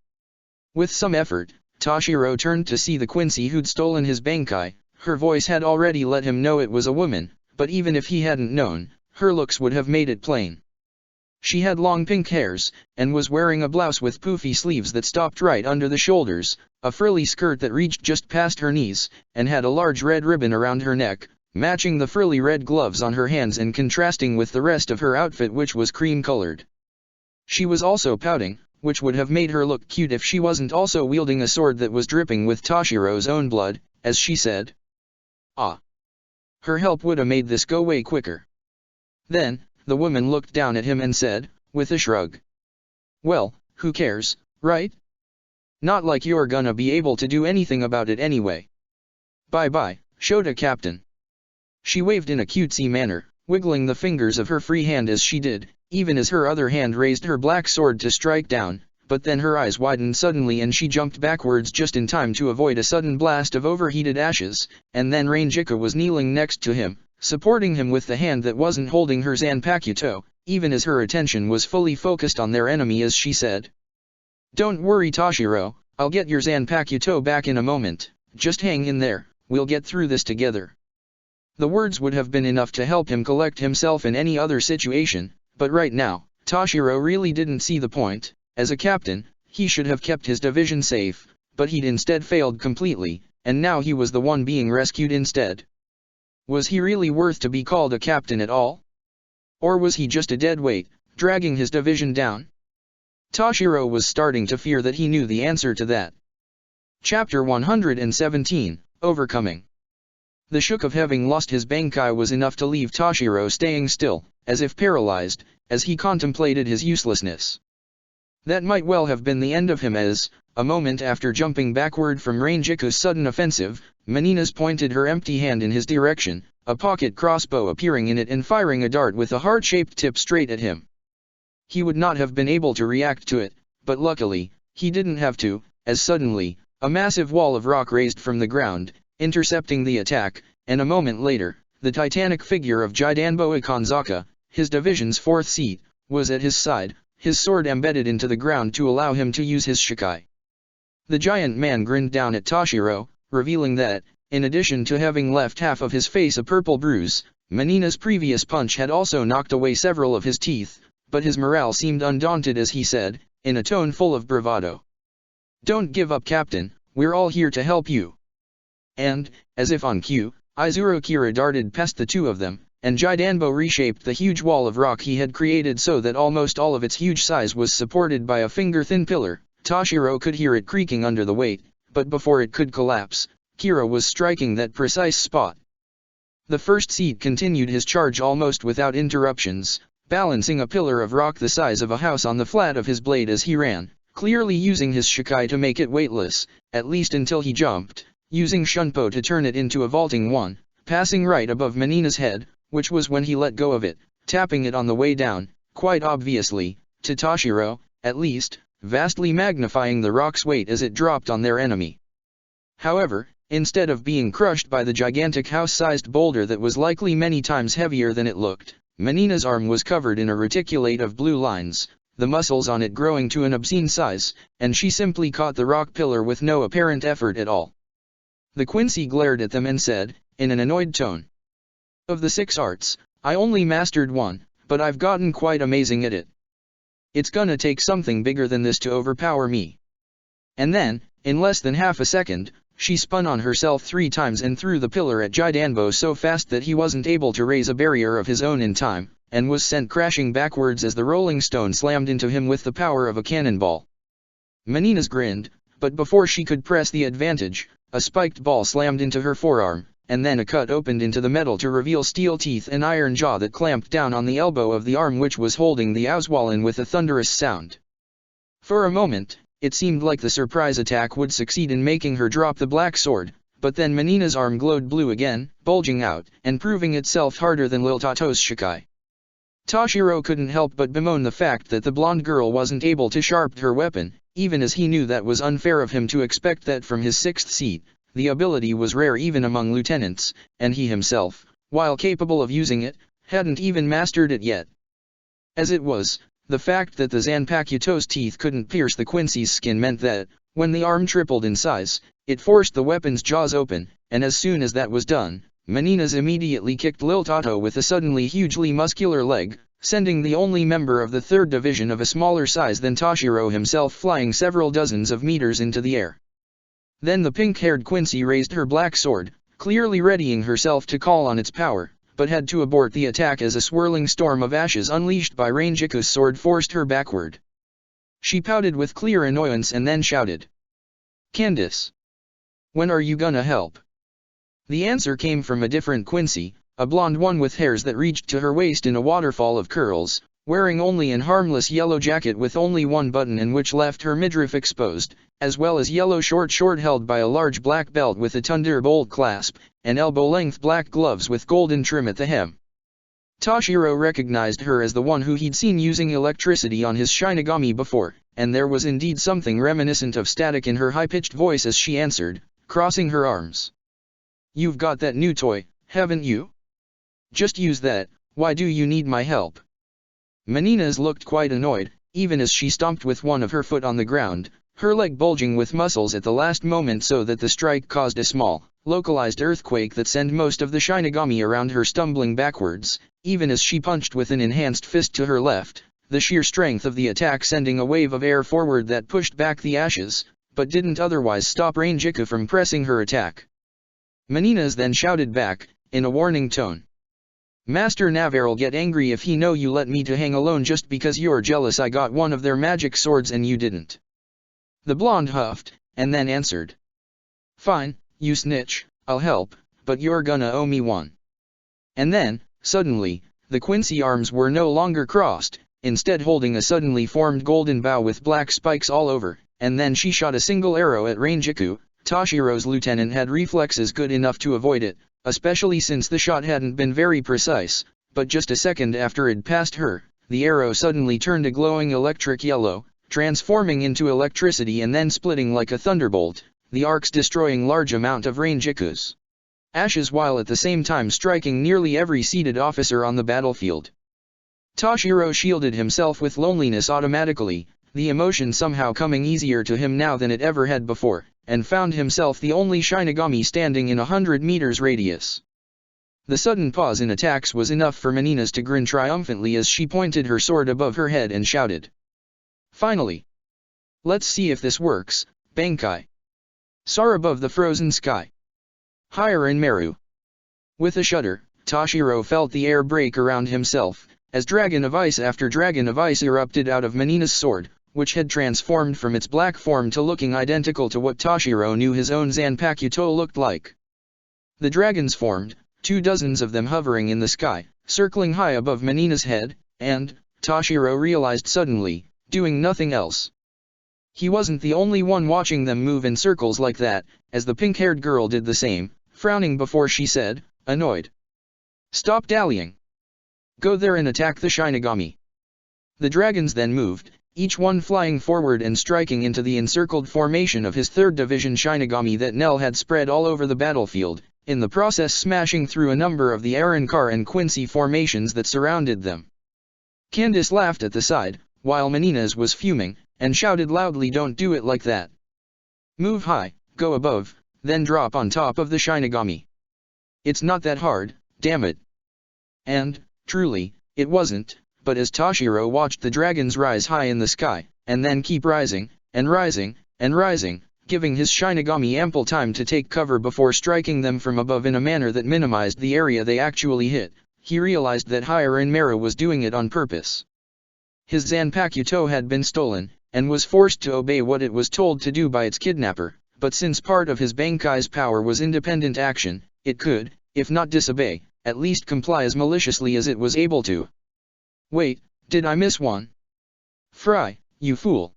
With some effort, Toshiro turned to see the Quincy who'd stolen his Bankai. Her voice had already let him know it was a woman, but even if he hadn't known, her looks would have made it plain. She had long pink hairs, and was wearing a blouse with poofy sleeves that stopped right under the shoulders, a frilly skirt that reached just past her knees, and had a large red ribbon around her neck, matching the frilly red gloves on her hands and contrasting with the rest of her outfit, which was cream-colored. She was also pouting, which would have made her look cute if she wasn't also wielding a sword that was dripping with Toshiro's own blood, as she said. Ah. Her help would have made this go way quicker. Then, the woman looked down at him and said, with a shrug. Well, who cares, right? Not like you're gonna be able to do anything about it anyway. Bye-bye, Shota Captain. She waved in a cutesy manner, wiggling the fingers of her free hand as she did, even as her other hand raised her black sword to strike down, but then her eyes widened suddenly and she jumped backwards just in time to avoid a sudden blast of overheated ashes, and then Ranjika was kneeling next to him, supporting him with the hand that wasn't holding her Zanpakuto, even as her attention was fully focused on their enemy as she said. Don't worry Toshiro, I'll get your Zanpakuto back in a moment, just hang in there, we'll get through this together. The words would have been enough to help him collect himself in any other situation, but right now, Toshiro really didn't see the point. As a captain, he should have kept his division safe, but he'd instead failed completely, and now he was the one being rescued instead. Was he really worth to be called a captain at all? Or was he just a dead weight, dragging his division down? Toshiro was starting to fear that he knew the answer to that. Chapter 117, Overcoming. The shock of having lost his Bankai was enough to leave Toshiro staying still, as if paralyzed, as he contemplated his uselessness. That might well have been the end of him as, a moment after jumping backward from Ranjiku's sudden offensive, Menina's pointed her empty hand in his direction, a pocket crossbow appearing in it and firing a dart with a heart-shaped tip straight at him. He would not have been able to react to it, but luckily, he didn't have to, as suddenly, a massive wall of rock raised from the ground, intercepting the attack, and a moment later, the titanic figure of Jidanbo Ikanzaka, his division's fourth seat, was at his side, his sword embedded into the ground to allow him to use his shikai. The giant man grinned down at Toshiro, revealing that, in addition to having left half of his face a purple bruise, Menina's previous punch had also knocked away several of his teeth, but his morale seemed undaunted as he said, in a tone full of bravado. Don't give up, Captain, we're all here to help you. And, as if on cue, Izuru Kira darted past the two of them, and Jidanbo reshaped the huge wall of rock he had created so that almost all of its huge size was supported by a finger-thin pillar. Toshiro could hear it creaking under the weight, but before it could collapse, Kira was striking that precise spot. The first seat continued his charge almost without interruptions, balancing a pillar of rock the size of a house on the flat of his blade as he ran, clearly using his shikai to make it weightless, at least until he jumped, using Shunpo to turn it into a vaulting one, passing right above Menina's head, which was when he let go of it, tapping it on the way down, quite obviously, to Toshiro, at least, vastly magnifying the rock's weight as it dropped on their enemy. However, instead of being crushed by the gigantic house-sized boulder that was likely many times heavier than it looked, Menina's arm was covered in a reticulate of blue lines, the muscles on it growing to an obscene size, and she simply caught the rock pillar with no apparent effort at all. The Quincy glared at them and said, in an annoyed tone, "Of the 6 arts, I only mastered 1, but I've gotten quite amazing at it. It's gonna take something bigger than this to overpower me." And then, in less than half a second, she spun on herself 3 times and threw the pillar at Jidanbo so fast that he wasn't able to raise a barrier of his own in time, and was sent crashing backwards as the rolling stone slammed into him with the power of a cannonball. Menina's grinned, but before she could press the advantage, a spiked ball slammed into her forearm, and then a cut opened into the metal to reveal steel teeth and iron jaw that clamped down on the elbow of the arm which was holding the Auswallen with a thunderous sound. For a moment, it seemed like the surprise attack would succeed in making her drop the black sword, but then Menina's arm glowed blue again, bulging out, and proving itself harder than Lil Tato's shikai. Toshiro couldn't help but bemoan the fact that the blonde girl wasn't able to sharpen her weapon, even as he knew that was unfair of him to expect that from his 6th seat. The ability was rare even among lieutenants, and he himself, while capable of using it, hadn't even mastered it yet. As it was, the fact that the Zanpakuto's teeth couldn't pierce the Quincy's skin meant that, when the arm tripled in size, it forced the weapon's jaws open, and as soon as that was done, Menina's immediately kicked Lil Tato with a suddenly hugely muscular leg, sending the only member of the 3rd Division of a smaller size than Toshiro himself flying several dozens of meters into the air. Then the pink-haired Quincy raised her black sword, clearly readying herself to call on its power, but had to abort the attack as a swirling storm of ashes unleashed by Ranjiku's sword forced her backward. She pouted with clear annoyance and then shouted, "Candace! When are you gonna help?" The answer came from a different Quincy, a blonde one with hairs that reached to her waist in a waterfall of curls, wearing only an harmless yellow jacket with only one button and which left her midriff exposed, as well as yellow short held by a large black belt with a thunderbolt clasp, and elbow-length black gloves with golden trim at the hem. Toshiro recognized her as the one who he'd seen using electricity on his Shinigami before, and there was indeed something reminiscent of static in her high-pitched voice as she answered, crossing her arms. "You've got that new toy, haven't you? Just use that. Why do you need my help?" Menina's looked quite annoyed, even as she stomped with one of her foot on the ground, her leg bulging with muscles at the last moment so that the strike caused a small, localized earthquake that sent most of the Shinigami around her stumbling backwards, even as she punched with an enhanced fist to her left, the sheer strength of the attack sending a wave of air forward that pushed back the ashes, but didn't otherwise stop Ranjiku from pressing her attack. Menina's then shouted back, in a warning tone. "Master Navarre'll get angry if he know you let me to hang alone just because you're jealous I got one of their magic swords and you didn't." The blonde huffed, and then answered. "Fine, you snitch, I'll help, but you're gonna owe me one." And then, suddenly, the Quincy arms were no longer crossed, instead holding a suddenly formed golden bow with black spikes all over, and then she shot a single arrow at Ranjiku. Toshiro's lieutenant had reflexes good enough to avoid it, especially since the shot hadn't been very precise, but just a second after it passed her, the arrow suddenly turned a glowing electric yellow, transforming into electricity and then splitting like a thunderbolt, the arcs destroying large amount of Ranjiku's ashes while at the same time striking nearly every seated officer on the battlefield. Toshiro shielded himself with loneliness automatically, the emotion somehow coming easier to him now than it ever had before, and found himself the only Shinigami standing in 100 meters radius. The sudden pause in attacks was enough for Menina's to grin triumphantly as she pointed her sword above her head and shouted. "Finally! Let's see if this works, Bankai!" Soar above the frozen sky. Higher in Meru. With a shudder, Toshiro felt the air break around himself, as dragon of ice after dragon of ice erupted out of Menina's sword, which had transformed from its black form to looking identical to what Toshiro knew his own Zanpakuto looked like. The dragons formed, 24 of them hovering in the sky, circling high above Menina's head, and, Toshiro realized suddenly, doing nothing else. He wasn't the only one watching them move in circles like that, as the pink-haired girl did the same, frowning before she said, annoyed. "Stop dallying. Go there and attack the Shinigami." The dragons then moved, each one flying forward and striking into the encircled formation of his 3rd Division Shinigami that Nell had spread all over the battlefield, in the process smashing through a number of the Arrancar and Quincy formations that surrounded them. Candace laughed at the side, while Menina's was fuming, and shouted loudly, "Don't do it like that. Move high, go above, then drop on top of the Shinigami. It's not that hard, damn it." And, truly, it wasn't. But as Toshiro watched the dragons rise high in the sky, and then keep rising, and rising, and rising, giving his Shinigami ample time to take cover before striking them from above in a manner that minimized the area they actually hit, he realized that Hirin Meru was doing it on purpose. His Zanpakuto had been stolen, and was forced to obey what it was told to do by its kidnapper, but since part of his Bankai's power was independent action, it could, if not disobey, at least comply as maliciously as it was able to. "Wait, did I miss one? Fry, you fool."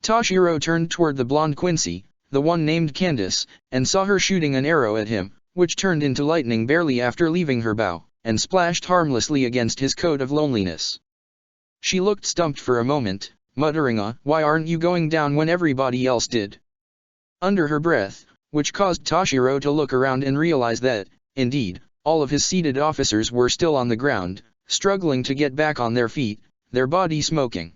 Toshiro turned toward the blonde Quincy, the one named Candace, and saw her shooting an arrow at him, which turned into lightning barely after leaving her bow, and splashed harmlessly against his coat of loneliness. She looked stumped for a moment, muttering "Why aren't you going down when everybody else did?" under her breath, which caused Toshiro to look around and realize that, indeed, all of his seated officers were still on the ground, struggling to get back on their feet, their body smoking.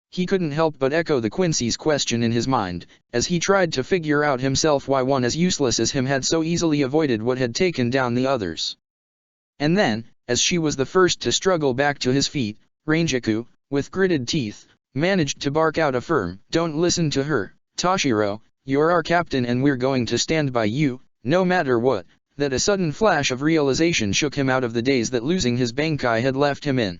He couldn't help but echo the Quincy's question in his mind, as he tried to figure out himself why one as useless as him had so easily avoided what had taken down the others. And then, as she was the first to struggle back to his feet, Ranjaku, with gritted teeth, managed to bark out a firm, "Don't listen to her, Toshiro, you're our captain and we're going to stand by you, no matter what." That a sudden flash of realization shook him out of the daze that losing his Bankai had left him in.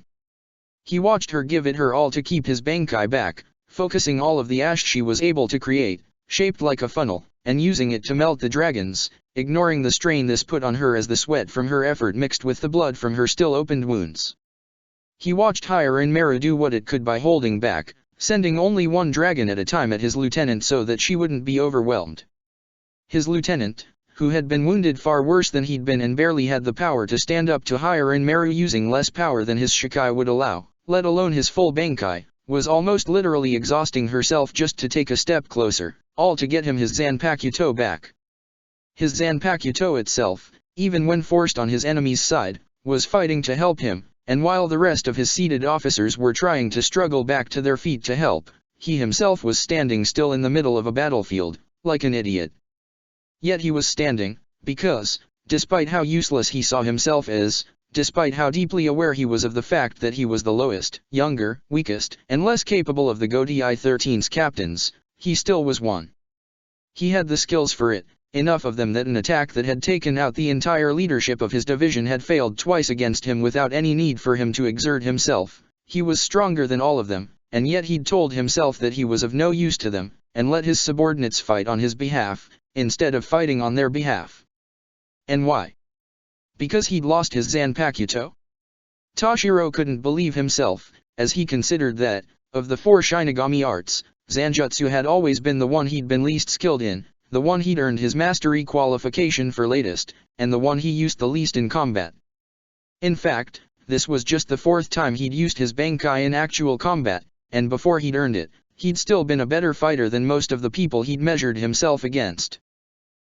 He watched her give it her all to keep his Bankai back, focusing all of the ash she was able to create, shaped like a funnel, and using it to melt the dragons, ignoring the strain this put on her as the sweat from her effort mixed with the blood from her still opened wounds. He watched Hiranmaru do what it could by holding back, sending only one dragon at a time at his lieutenant so that she wouldn't be overwhelmed. His lieutenant, who had been wounded far worse than he'd been and barely had the power to stand up to Hiranmaru using less power than his Shikai would allow, let alone his full Bankai, was almost literally exhausting herself just to take a step closer, all to get him his Zanpakuto back. His Zanpakuto itself, even when forced on his enemy's side, was fighting to help him, and while the rest of his seated officers were trying to struggle back to their feet to help, he himself was standing still in the middle of a battlefield, like an idiot. Yet he was standing, because, despite how useless he saw himself as, despite how deeply aware he was of the fact that he was the lowest, younger, weakest, and less capable of the Godi 13's captains, he still was one. He had the skills for it, enough of them that an attack that had taken out the entire leadership of his division had failed twice against him without any need for him to exert himself. He was stronger than all of them, and yet he'd told himself that he was of no use to them, and let his subordinates fight on his behalf, instead of fighting on their behalf. And why? Because he'd lost his Zanpakuto? Toshiro couldn't believe himself, as he considered that, of the 4 Shinigami arts, Zanjutsu had always been the one he'd been least skilled in, the one he'd earned his mastery qualification for latest, and the one he used the least in combat. In fact, this was just the 4th time he'd used his Bankai in actual combat, and before he'd earned it, he'd still been a better fighter than most of the people he'd measured himself against.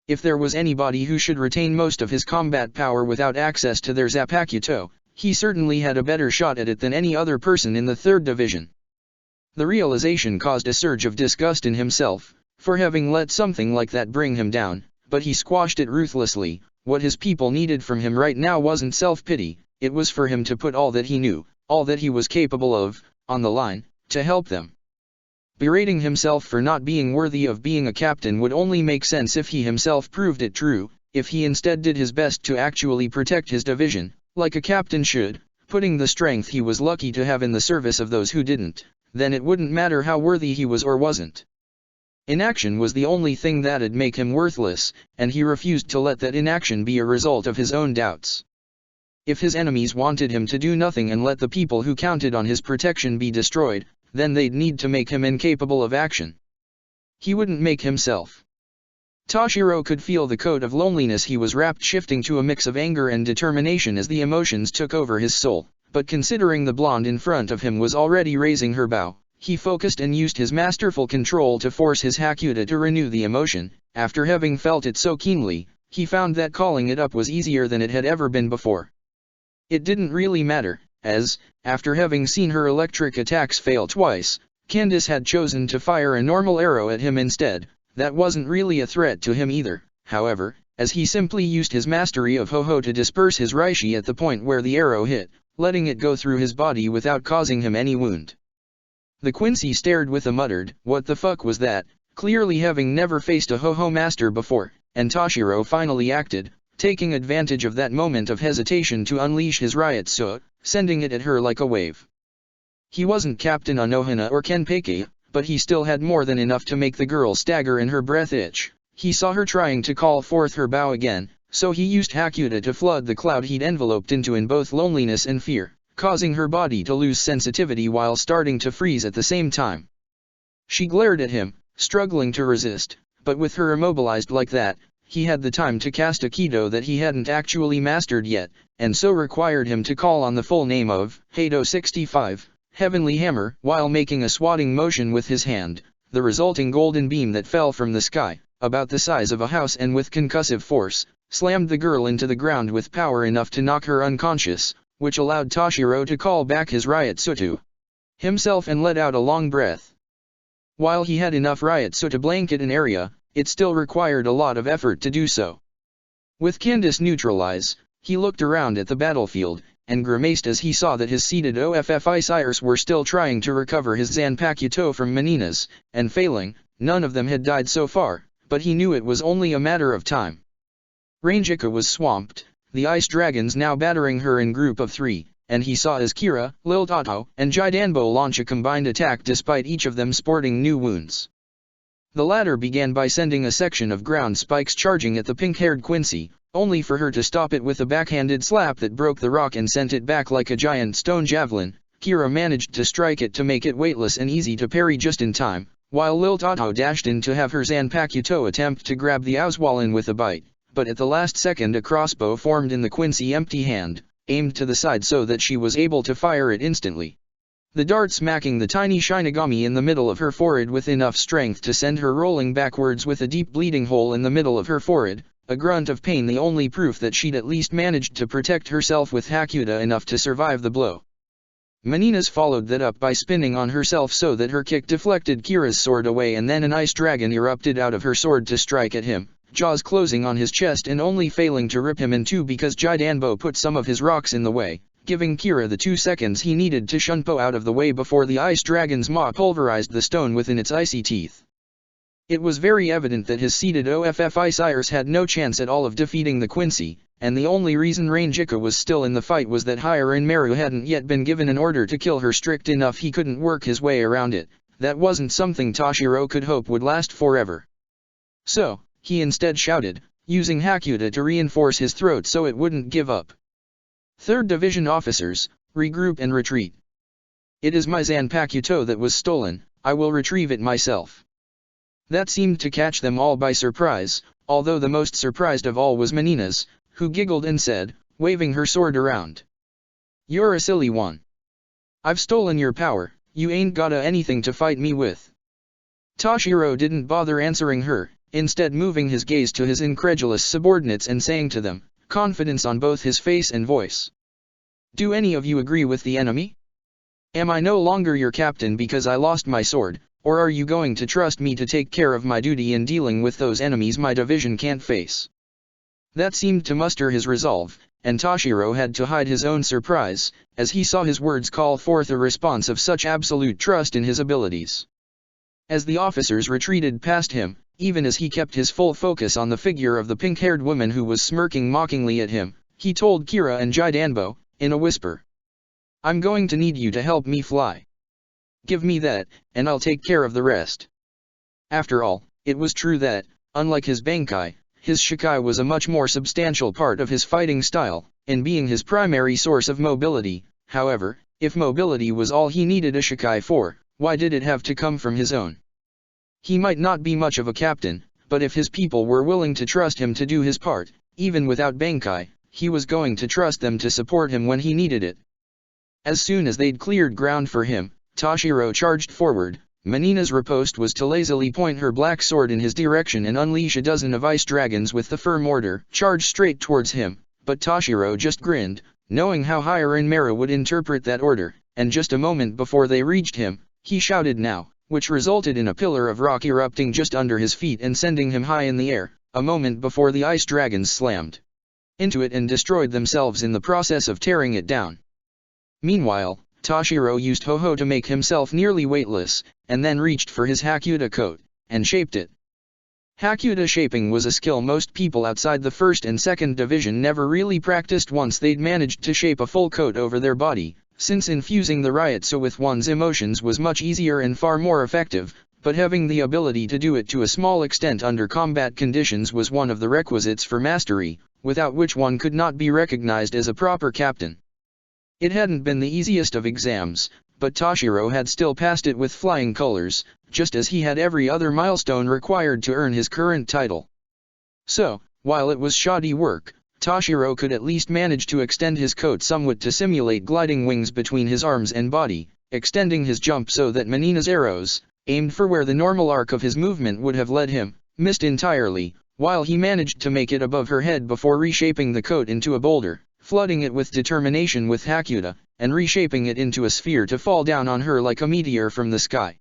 If there was anybody who should retain most of his combat power without access to their Zanpakuto, he certainly had a better shot at it than any other person in the 3rd division. The realization caused a surge of disgust in himself, for having let something like that bring him down, but he squashed it ruthlessly. What his people needed from him right now wasn't self-pity, it was for him to put all that he knew, all that he was capable of, on the line, to help them. Berating himself for not being worthy of being a captain would only make sense if he himself proved it true, if he instead did his best to actually protect his division, like a captain should, putting the strength he was lucky to have in the service of those who didn't, then it wouldn't matter how worthy he was or wasn't. Inaction was the only thing that'd make him worthless, and he refused to let that inaction be a result of his own doubts. If his enemies wanted him to do nothing and let the people who counted on his protection be destroyed, then they'd need to make him incapable of action. He wouldn't make himself. Toshiro could feel the coat of loneliness he was wrapped shifting to a mix of anger and determination as the emotions took over his soul, but considering the blonde in front of him was already raising her bow, he focused and used his masterful control to force his Hakuta to renew the emotion. After having felt it so keenly, he found that calling it up was easier than it had ever been before. It didn't really matter, as, after having seen her electric attacks fail twice, Candace had chosen to fire a normal arrow at him instead. That wasn't really a threat to him either, however, as he simply used his mastery of Ho-Ho to disperse his Reishi at the point where the arrow hit, letting it go through his body without causing him any wound. The Quincy stared with a muttered, "What the fuck was that?" clearly having never faced a Ho-Ho master before, and Toshiro finally acted, taking advantage of that moment of hesitation to unleash his Ryutsu, sending it at her like a wave. He wasn't Captain Anohana or Kenpeki, but he still had more than enough to make the girl stagger and her breath itch. He saw her trying to call forth her bow again, so he used Hakuta to flood the cloud he'd enveloped into in both loneliness and fear, causing her body to lose sensitivity while starting to freeze at the same time. She glared at him, struggling to resist, but with her immobilized like that, he had the time to cast a Kido that he hadn't actually mastered yet, and so required him to call on the full name of Hado 65, Heavenly Hammer, while making a swatting motion with his hand. The resulting golden beam that fell from the sky, about the size of a house and with concussive force, slammed the girl into the ground with power enough to knock her unconscious, which allowed Toshiro to call back his Ryutsu to himself and let out a long breath. While he had enough Ryutsu to blanket an area, it still required a lot of effort to do so. With Candace neutralized, he looked around at the battlefield, and grimaced as he saw that his seated Officers were still trying to recover his Zanpakuto from Menina's, and failing. None of them had died so far, but he knew it was only a matter of time. Rangeka was swamped, the ice dragons now battering her in group of 3, and he saw as Kira, Lil Tato, and Jidanbo launch a combined attack despite each of them sporting new wounds. The latter began by sending a section of ground spikes charging at the pink-haired Quincy, only for her to stop it with a backhanded slap that broke the rock and sent it back like a giant stone javelin. Kira managed to strike it to make it weightless and easy to parry just in time, while Lil Tato dashed in to have her Zanpakuto attempt to grab the Auswallen with a bite, but at the last second a crossbow formed in the Quincy empty hand, aimed to the side so that she was able to fire it instantly. The dart smacking the tiny Shinigami in the middle of her forehead with enough strength to send her rolling backwards with a deep bleeding hole in the middle of her forehead, a grunt of pain, the only proof that she'd at least managed to protect herself with Hakuta enough to survive the blow. Menina's followed that up by spinning on herself so that her kick deflected Kira's sword away, and then an ice dragon erupted out of her sword to strike at him, jaws closing on his chest and only failing to rip him in two because Jidanbo put some of his rocks in the way, giving Kira the 2 seconds he needed to shunpo out of the way before the ice dragon's maw pulverized the stone within its icy teeth. It was very evident that his seated Officers had no chance at all of defeating the Quincy, and the only reason Rangeka was still in the fight was that Hiranmaru hadn't yet been given an order to kill her strict enough he couldn't work his way around it. That wasn't something Toshiro could hope would last forever. So, he instead shouted, using Hakuta to reinforce his throat so it wouldn't give up. 3rd Division officers, regroup and retreat. It is my Zanpakuto that was stolen, I will retrieve it myself. That seemed to catch them all by surprise, although the most surprised of all was Menina's, who giggled and said, waving her sword around. You're a silly one. I've stolen your power, you ain't gotta anything to fight me with. Toshiro didn't bother answering her, instead moving his gaze to his incredulous subordinates and saying to them, confidence on both his face and voice. Do any of you agree with the enemy? Am I no longer your captain because I lost my sword, or are you going to trust me to take care of my duty in dealing with those enemies my division can't face? That seemed to muster his resolve, and Toshiro had to hide his own surprise, as he saw his words call forth a response of such absolute trust in his abilities. As the officers retreated past him, even as he kept his full focus on the figure of the pink-haired woman who was smirking mockingly at him, he told Kira and Jidanbo, in a whisper. I'm going to need you to help me fly. Give me that, and I'll take care of the rest. After all, it was true that, unlike his Bankai, his Shikai was a much more substantial part of his fighting style, in being his primary source of mobility. However, if mobility was all he needed a Shikai for, why did it have to come from his own? He might not be much of a captain, but if his people were willing to trust him to do his part, even without Bankai, he was going to trust them to support him when he needed it. As soon as they'd cleared ground for him, Toshiro charged forward. Menina's riposte was to lazily point her black sword in his direction and unleash a dozen of ice dragons with the firm order, charge straight towards him, but Toshiro just grinned, knowing how Hiranmaru would interpret that order, and just a moment before they reached him, he shouted now, which resulted in a pillar of rock erupting just under his feet and sending him high in the air, a moment before the ice dragons slammed into it and destroyed themselves in the process of tearing it down. Meanwhile, Toshiro used Ho-Ho to make himself nearly weightless, and then reached for his Hakuta coat, and shaped it. Hakuta shaping was a skill most people outside the 1st and 2nd Division never really practiced once they'd managed to shape a full coat over their body, since infusing the Ryotsu with one's emotions was much easier and far more effective, but having the ability to do it to a small extent under combat conditions was one of the requisites for mastery, without which one could not be recognized as a proper captain. It hadn't been the easiest of exams, but Toshiro had still passed it with flying colors, just as he had every other milestone required to earn his current title. So, while it was shoddy work, Toshiro could at least manage to extend his coat somewhat to simulate gliding wings between his arms and body, extending his jump so that Menina's arrows, aimed for where the normal arc of his movement would have led him, missed entirely, while he managed to make it above her head before reshaping the coat into a boulder, flooding it with determination with Hakuta, and reshaping it into a sphere to fall down on her like a meteor from the sky.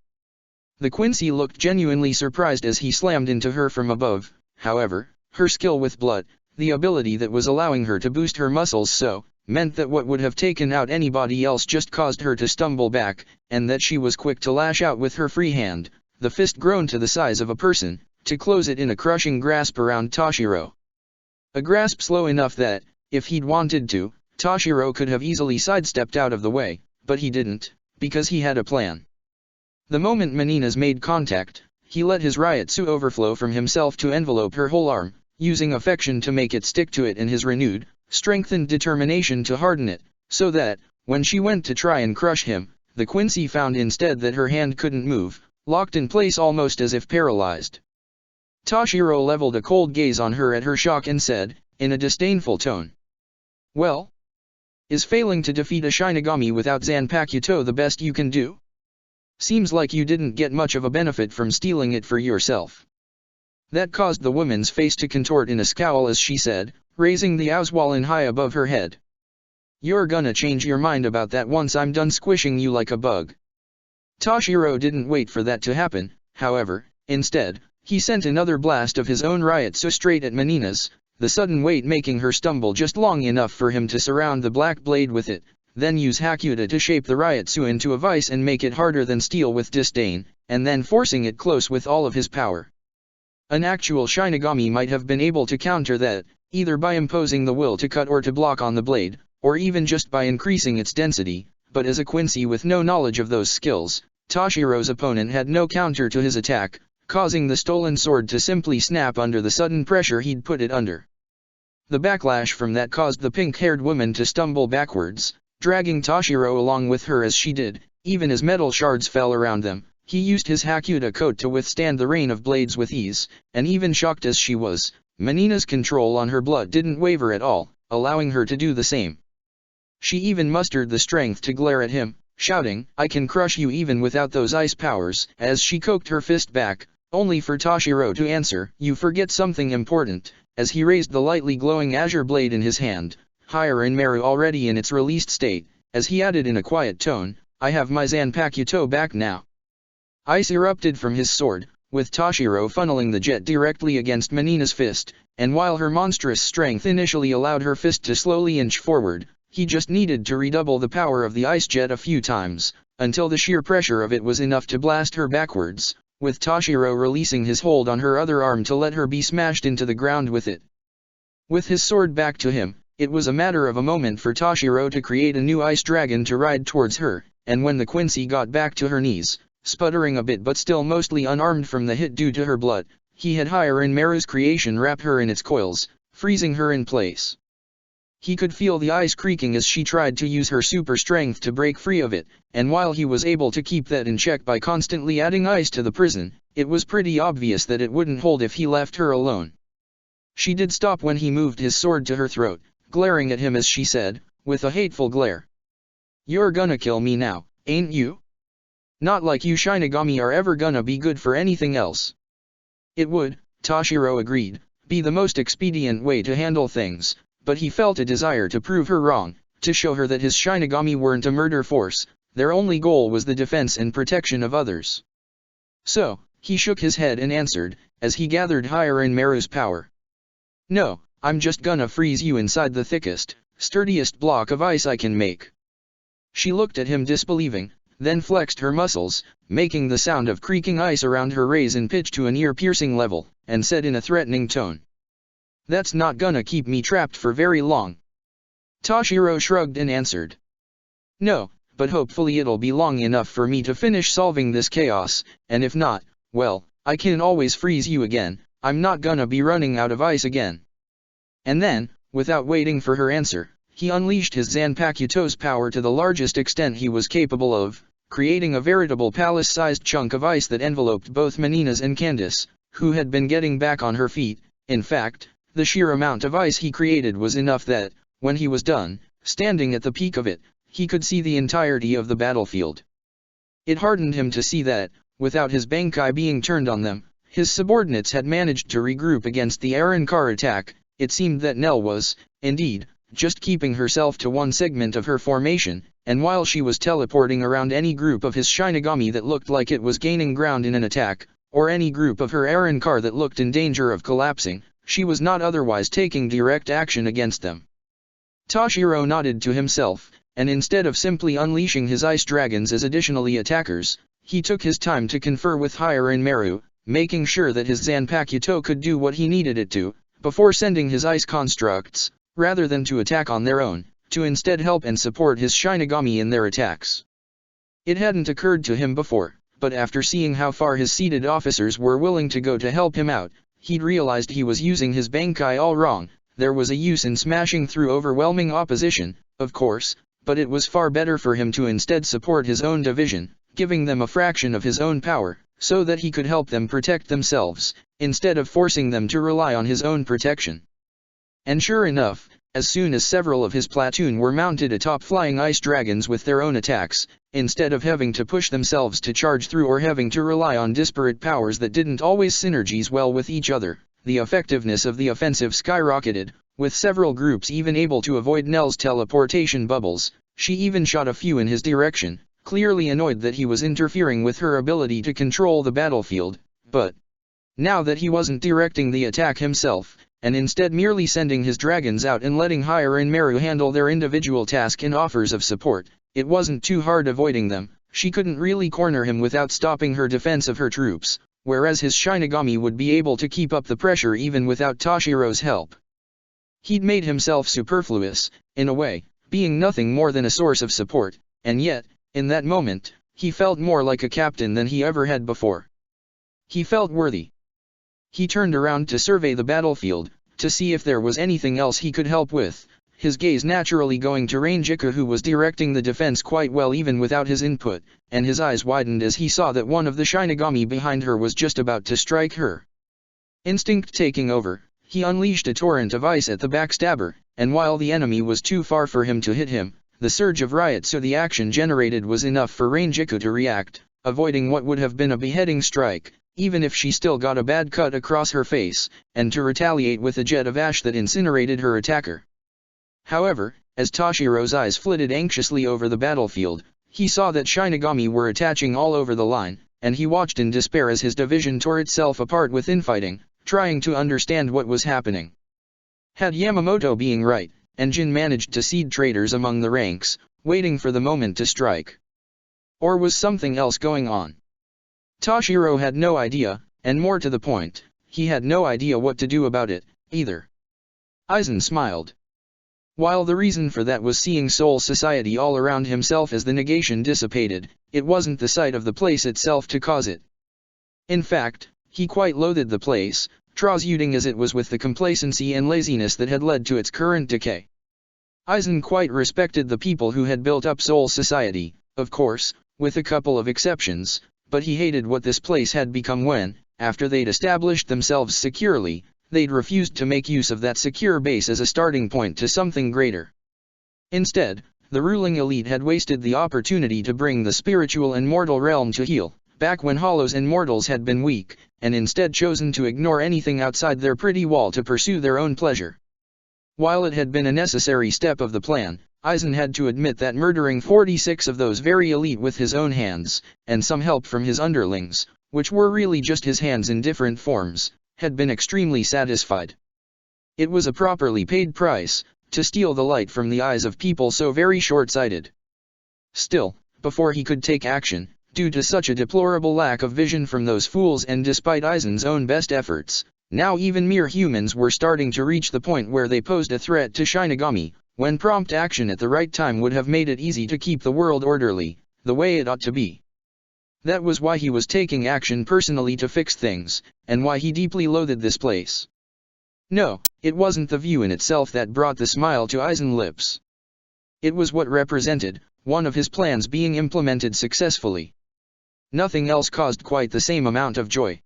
The Quincy looked genuinely surprised as he slammed into her from above. However, her skill with blood, the ability that was allowing her to boost her muscles so meant that what would have taken out anybody else just caused her to stumble back, and that she was quick to lash out with her free hand, the fist grown to the size of a person, to close it in a crushing grasp around Toshiro. A grasp slow enough that, if he'd wanted to, Toshiro could have easily sidestepped out of the way, but he didn't, because he had a plan. The moment Menina's made contact, he let his Ryotsu overflow from himself to envelope her whole arm, using affection to make it stick to it and his renewed, strengthened determination to harden it, so that, when she went to try and crush him, the Quincy found instead that her hand couldn't move, locked in place almost as if paralyzed. Toshiro leveled a cold gaze on her at her shock and said, in a disdainful tone, "Well? Is failing to defeat a Shinigami without Zanpakuto the best you can do? Seems like you didn't get much of a benefit from stealing it for yourself." That caused the woman's face to contort in a scowl as she said, raising the Auswallen high above her head. "You're gonna change your mind about that once I'm done squishing you like a bug." Toshiro didn't wait for that to happen, however. Instead, he sent another blast of his own Ryotsu straight at Menina's, the sudden weight making her stumble just long enough for him to surround the black blade with it, then use Hakuta to shape the Ryotsu into a vice and make it harder than steel with disdain, and then forcing it close with all of his power. An actual Shinigami might have been able to counter that, either by imposing the will to cut or to block on the blade, or even just by increasing its density, but as a Quincy with no knowledge of those skills, Toshiro's opponent had no counter to his attack, causing the stolen sword to simply snap under the sudden pressure he'd put it under. The backlash from that caused the pink-haired woman to stumble backwards, dragging Toshiro along with her as she did. Even as metal shards fell around them, he used his Hakuta coat to withstand the rain of blades with ease, and even shocked as she was, Menina's control on her blood didn't waver at all, allowing her to do the same. She even mustered the strength to glare at him, shouting, "I can crush you even without those ice powers," as she cocked her fist back, only for Toshiro to answer, "You forget something important," as he raised the lightly glowing azure blade in his hand, Hyrin Meru already in its released state, as he added in a quiet tone, "I have my Zanpakuto back now." Ice erupted from his sword, with Toshiro funneling the jet directly against Menina's fist, and while her monstrous strength initially allowed her fist to slowly inch forward, he just needed to redouble the power of the ice jet a few times, until the sheer pressure of it was enough to blast her backwards, with Toshiro releasing his hold on her other arm to let her be smashed into the ground with it. With his sword back to him, it was a matter of a moment for Toshiro to create a new ice dragon to ride towards her, and when the Quincy got back to her knees, sputtering a bit but still mostly unarmed from the hit due to her blood, he had Hyrin Meru's creation wrap her in its coils, freezing her in place. He could feel the ice creaking as she tried to use her super strength to break free of it, and while he was able to keep that in check by constantly adding ice to the prison, it was pretty obvious that it wouldn't hold if he left her alone. She did stop when he moved his sword to her throat, glaring at him as she said, with a hateful glare, "You're gonna kill me now, ain't you? Not like you Shinigami are ever gonna be good for anything else." It would, Toshiro agreed, be the most expedient way to handle things, but he felt a desire to prove her wrong, to show her that his Shinigami weren't a murder force, their only goal was the defense and protection of others. So, he shook his head and answered, as he gathered Hyrin Meru's power, "No, I'm just gonna freeze you inside the thickest, sturdiest block of ice I can make." She looked at him disbelieving, then flexed her muscles, making the sound of creaking ice around her raise in pitch to an ear-piercing level, and said in a threatening tone, "That's not gonna keep me trapped for very long." Toshiro shrugged and answered, "No, but hopefully it'll be long enough for me to finish solving this chaos, and if not, well, I can always freeze you again, I'm not gonna be running out of ice again." And then, without waiting for her answer, he unleashed his Zanpakuto's power to the largest extent he was capable of, creating a veritable palace-sized chunk of ice that enveloped both Menina's and Candace, who had been getting back on her feet. In fact, the sheer amount of ice he created was enough that, when he was done, standing at the peak of it, he could see the entirety of the battlefield. It hardened him to see that, without his Bankai being turned on them, his subordinates had managed to regroup against the Arrancar attack. It seemed that Nell was, indeed, just keeping herself to one segment of her formation, and while she was teleporting around any group of his Shinigami that looked like it was gaining ground in an attack, or any group of her Arrancar that looked in danger of collapsing, she was not otherwise taking direct action against them. Toshiro nodded to himself, and instead of simply unleashing his ice dragons as additionally attackers, he took his time to confer with Hirin Meru, making sure that his Zanpakuto could do what he needed it to, before sending his ice constructs, rather than to attack on their own, to instead help and support his Shinigami in their attacks. It hadn't occurred to him before, but after seeing how far his seated officers were willing to go to help him out, he'd realized he was using his Bankai all wrong. There was a use in smashing through overwhelming opposition, of course, but it was far better for him to instead support his own division, giving them a fraction of his own power, so that he could help them protect themselves, instead of forcing them to rely on his own protection. And sure enough, as soon as several of his platoon were mounted atop flying ice dragons with their own attacks, instead of having to push themselves to charge through or having to rely on disparate powers that didn't always synergize well with each other, the effectiveness of the offensive skyrocketed, with several groups even able to avoid Nell's teleportation bubbles. She even shot a few in his direction, clearly annoyed that he was interfering with her ability to control the battlefield, but now that he wasn't directing the attack himself, and instead merely sending his dragons out and letting Hirin Meru handle their individual task and offers of support, it wasn't too hard avoiding them. She couldn't really corner him without stopping her defense of her troops, whereas his Shinigami would be able to keep up the pressure even without Toshiro's help. He'd made himself superfluous, in a way, being nothing more than a source of support, and yet, in that moment, he felt more like a captain than he ever had before. He felt worthy. He turned around to survey the battlefield, to see if there was anything else he could help with, his gaze naturally going to Rangiku, who was directing the defense quite well even without his input, and his eyes widened as he saw that one of the Shinigami behind her was just about to strike her. Instinct taking over, he unleashed a torrent of ice at the backstabber, and while the enemy was too far for him to hit him, the surge of riot so the action generated was enough for Rangiku to react, avoiding what would have been a beheading strike, even if she still got a bad cut across her face, and to retaliate with a jet of ash that incinerated her attacker. However, as Toshiro's eyes flitted anxiously over the battlefield, he saw that Shinigami were attaching all over the line, and he watched in despair as his division tore itself apart with infighting, trying to understand what was happening. Had Yamamoto being right, and Jin managed to seed traitors among the ranks, waiting for the moment to strike? Or was something else going on? Toshiro had no idea, and more to the point, he had no idea what to do about it, either. Aizen smiled. While the reason for that was seeing Soul Society all around himself as the negation dissipated, it wasn't the sight of the place itself to cause it. In fact, he quite loathed the place, transmuting as it was with the complacency and laziness that had led to its current decay. Aizen quite respected the people who had built up Soul Society, of course, with a couple of exceptions, but he hated what this place had become when, after they'd established themselves securely, they'd refused to make use of that secure base as a starting point to something greater. Instead, the ruling elite had wasted the opportunity to bring the spiritual and mortal realm to heel, back when hollows and mortals had been weak, and instead chosen to ignore anything outside their pretty wall to pursue their own pleasure. While it had been a necessary step of the plan, Aizen had to admit that murdering 46 of those very elite with his own hands, and some help from his underlings, which were really just his hands in different forms, had been extremely satisfied. It was a properly paid price, to steal the light from the eyes of people so very short-sighted. Still, before he could take action, due to such a deplorable lack of vision from those fools and despite Aizen's own best efforts, now even mere humans were starting to reach the point where they posed a threat to Shinigami, when prompt action at the right time would have made it easy to keep the world orderly, the way it ought to be. That was why he was taking action personally to fix things, and why he deeply loathed this place. No, it wasn't the view in itself that brought the smile to Aizen's lips. It was what represented, one of his plans being implemented successfully. Nothing else caused quite the same amount of joy.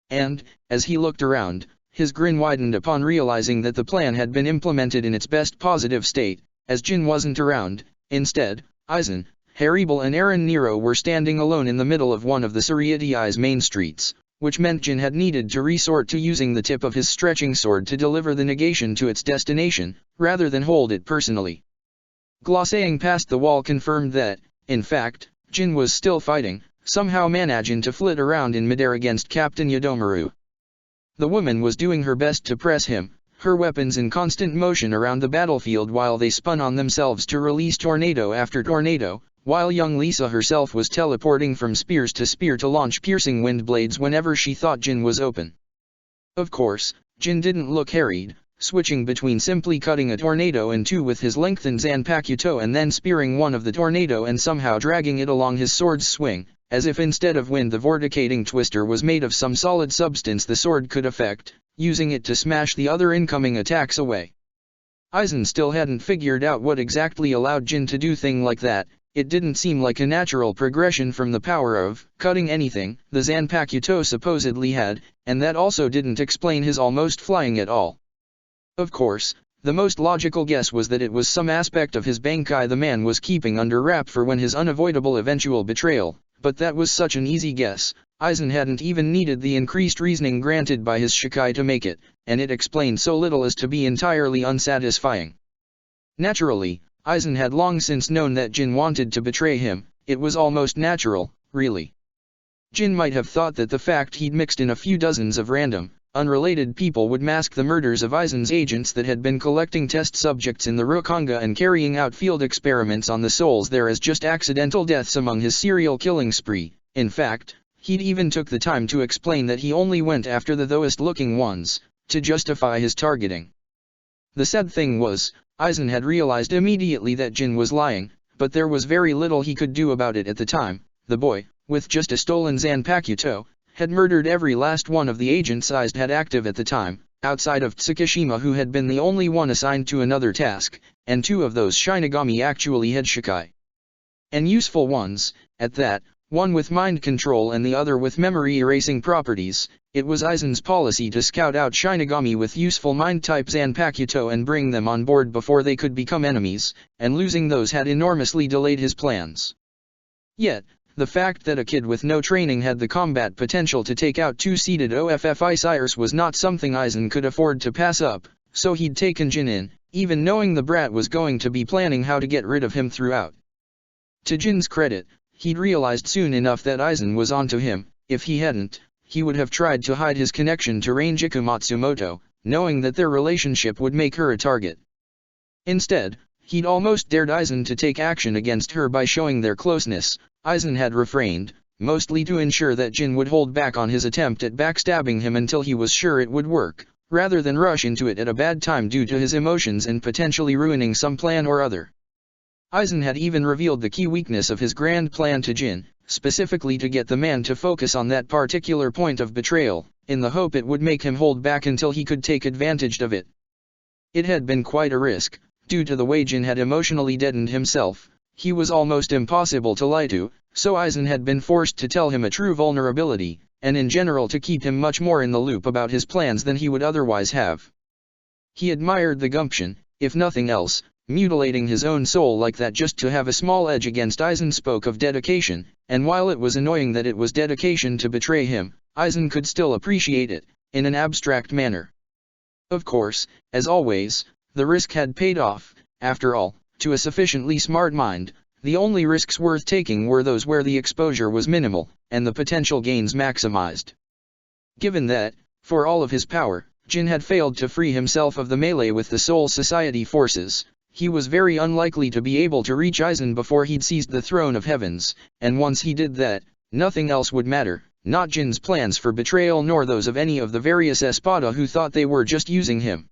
And, as he looked around, his grin widened upon realizing that the plan had been implemented in its best positive state, as Jin wasn't around. Instead, Aizen, Haribel and Eren Nero were standing alone in the middle of one of the Suriati's main streets, which meant Jin had needed to resort to using the tip of his stretching sword to deliver the negation to its destination, rather than hold it personally. Glossying past the wall confirmed that, in fact, Jin was still fighting, somehow managing to flit around in midair against Captain Yodomaru. The woman was doing her best to press him, her weapons in constant motion around the battlefield while they spun on themselves to release tornado after tornado, while young Lisa herself was teleporting from spears to spear to launch piercing wind blades whenever she thought Jin was open. Of course, Jin didn't look harried, switching between simply cutting a tornado in two with his lengthened Zanpakuto and then spearing one of the tornado and somehow dragging it along his sword's swing, as if instead of wind the vorticating twister was made of some solid substance the sword could affect, using it to smash the other incoming attacks away. Aizen still hadn't figured out what exactly allowed Jin to do thing like that. It didn't seem like a natural progression from the power of cutting anything the Zanpakuto supposedly had, and that also didn't explain his almost flying at all. Of course, the most logical guess was that it was some aspect of his Bankai the man was keeping under wrap for when his unavoidable eventual betrayal, but that was such an easy guess. Aizen hadn't even needed the increased reasoning granted by his Shikai to make it, and it explained so little as to be entirely unsatisfying. Naturally, Aizen had long since known that Jin wanted to betray him. It was almost natural, really. Jin might have thought that the fact he'd mixed in a few dozens of random, unrelated people would mask the murders of Aizen's agents that had been collecting test subjects in the Rukanga and carrying out field experiments on the souls there as just accidental deaths among his serial killing spree. In fact, he'd even took the time to explain that he only went after the lowest-looking ones, to justify his targeting. The sad thing was, Aizen had realized immediately that Jin was lying, but there was very little he could do about it at the time. The boy, with just a stolen Zanpakuto, had murdered every last one of the agents Aizen had active at the time, outside of Tsukishima who had been the only one assigned to another task, and two of those Shinigami actually had Shikai. And useful ones, at that, one with mind control and the other with memory erasing properties. It was Aizen's policy to scout out Shinigami with useful mind-type Zanpakuto and bring them on board before they could become enemies, and losing those had enormously delayed his plans. Yet, the fact that a kid with no training had the combat potential to take out two-seated OFFI sires was not something Aizen could afford to pass up, so he'd taken Jin in, even knowing the brat was going to be planning how to get rid of him throughout. To Jin's credit, he'd realized soon enough that Aizen was onto him. If he hadn't, he would have tried to hide his connection to Rangiku Matsumoto, knowing that their relationship would make her a target. Instead, he'd almost dared Aizen to take action against her by showing their closeness. Aizen had refrained, mostly to ensure that Jin would hold back on his attempt at backstabbing him until he was sure it would work, rather than rush into it at a bad time due to his emotions and potentially ruining some plan or other. Aizen had even revealed the key weakness of his grand plan to Jin, specifically to get the man to focus on that particular point of betrayal, in the hope it would make him hold back until he could take advantage of it. It had been quite a risk, due to the way Jin had emotionally deadened himself. He was almost impossible to lie to, so Aizen had been forced to tell him a true vulnerability, and in general to keep him much more in the loop about his plans than he would otherwise have. He admired the gumption, if nothing else. Mutilating his own soul like that just to have a small edge against Aizen spoke of dedication, and while it was annoying that it was dedication to betray him, Aizen could still appreciate it, in an abstract manner. Of course, as always, the risk had paid off. After all, to a sufficiently smart mind, the only risks worth taking were those where the exposure was minimal, and the potential gains maximized. Given that, for all of his power, Jin had failed to free himself of the melee with the Soul Society forces, he was very unlikely to be able to reach Aizen before he'd seized the throne of heavens, and once he did that, nothing else would matter, not Jin's plans for betrayal nor those of any of the various Espada who thought they were just using him.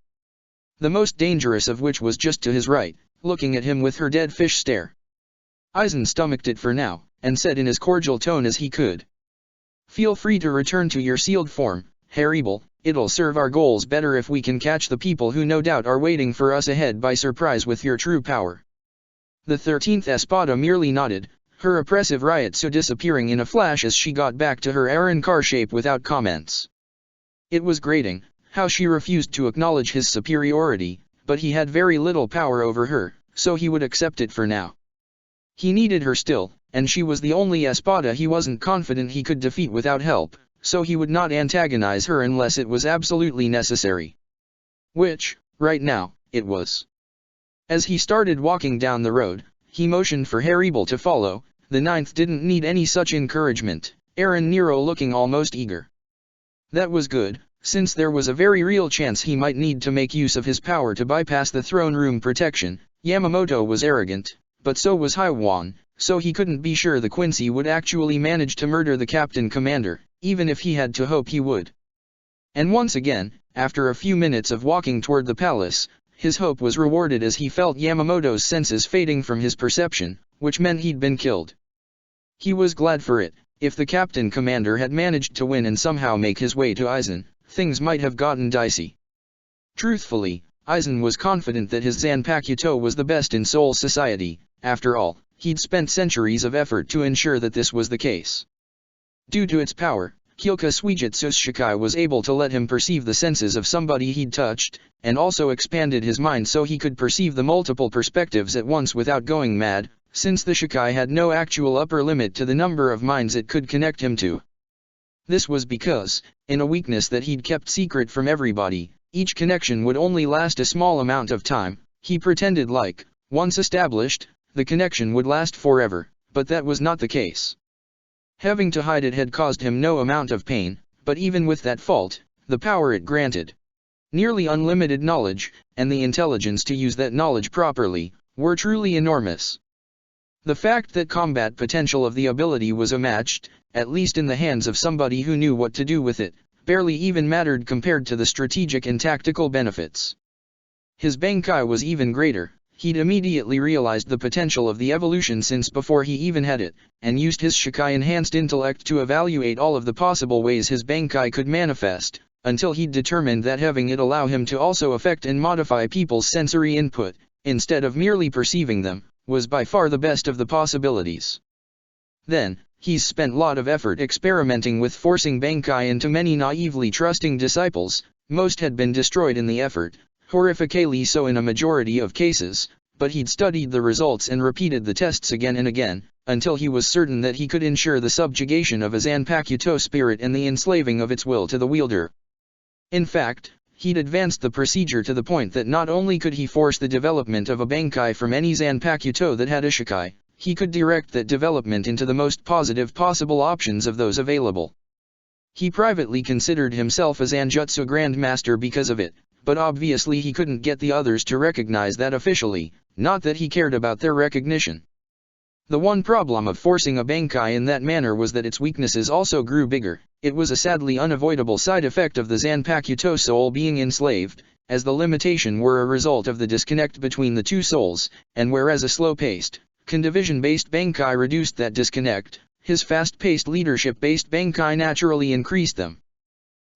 The most dangerous of which was just to his right, looking at him with her dead fish stare. Aizen stomached it for now, and said in as cordial tone as he could. "Feel free to return to your sealed form, Haribal. It'll serve our goals better if we can catch the people who no doubt are waiting for us ahead by surprise with your true power." The 13th Espada merely nodded, her oppressive Ryotsu disappearing in a flash as she got back to her Aaron car shape without comments. It was grating, how she refused to acknowledge his superiority, but he had very little power over her, so he would accept it for now. He needed her still, and she was the only Espada he wasn't confident he could defeat without help, so he would not antagonize her unless it was absolutely necessary. Which, right now, it was. As he started walking down the road, he motioned for Haribal to follow. The 9th didn't need any such encouragement, Aaron Nero looking almost eager. That was good, since there was a very real chance he might need to make use of his power to bypass the throne room protection. Yamamoto was arrogant, but so was Haiwan, so he couldn't be sure the Quincy would actually manage to murder the captain commander, even if he had to hope he would. And once again, after a few minutes of walking toward the palace, his hope was rewarded as he felt Yamamoto's senses fading from his perception, which meant he'd been killed. He was glad for it. If the captain commander had managed to win and somehow make his way to Aizen, things might have gotten dicey. Truthfully, Aizen was confident that his Zanpakuto was the best in Soul Society. After all, he'd spent centuries of effort to ensure that this was the case. Due to its power, Kyoka Suijutsu's Shikai was able to let him perceive the senses of somebody he'd touched, and also expanded his mind so he could perceive the multiple perspectives at once without going mad, since the Shikai had no actual upper limit to the number of minds it could connect him to. This was because, in a weakness that he'd kept secret from everybody, each connection would only last a small amount of time. He pretended like, once established, the connection would last forever, but that was not the case. Having to hide it had caused him no amount of pain, but even with that fault, the power it granted, nearly unlimited knowledge, and the intelligence to use that knowledge properly, were truly enormous. The fact that combat potential of the ability was unmatched, at least in the hands of somebody who knew what to do with it, barely even mattered compared to the strategic and tactical benefits. His Bankai was even greater. He'd immediately realized the potential of the evolution since before he even had it, and used his Shikai-enhanced intellect to evaluate all of the possible ways his Bankai could manifest, until he'd determined that having it allow him to also affect and modify people's sensory input, instead of merely perceiving them, was by far the best of the possibilities. Then, he's spent lot of effort experimenting with forcing Bankai into many naively trusting disciples. Most had been destroyed in the effort, horrifically so in a majority of cases, but he'd studied the results and repeated the tests again and again, until he was certain that he could ensure the subjugation of a Zanpakuto spirit and the enslaving of its will to the wielder. In fact, he'd advanced the procedure to the point that not only could he force the development of a Bankai from any Zanpakuto that had a Shikai, he could direct that development into the most positive possible options of those available. He privately considered himself a Zanjutsu Grandmaster because of it, but obviously he couldn't get the others to recognize that officially, not that he cared about their recognition. The one problem of forcing a Bankai in that manner was that its weaknesses also grew bigger. It was a sadly unavoidable side effect of the Zanpakuto soul being enslaved, as the limitation were a result of the disconnect between the two souls, and whereas a slow-paced, condivision-based Bankai reduced that disconnect, his fast-paced leadership-based Bankai naturally increased them.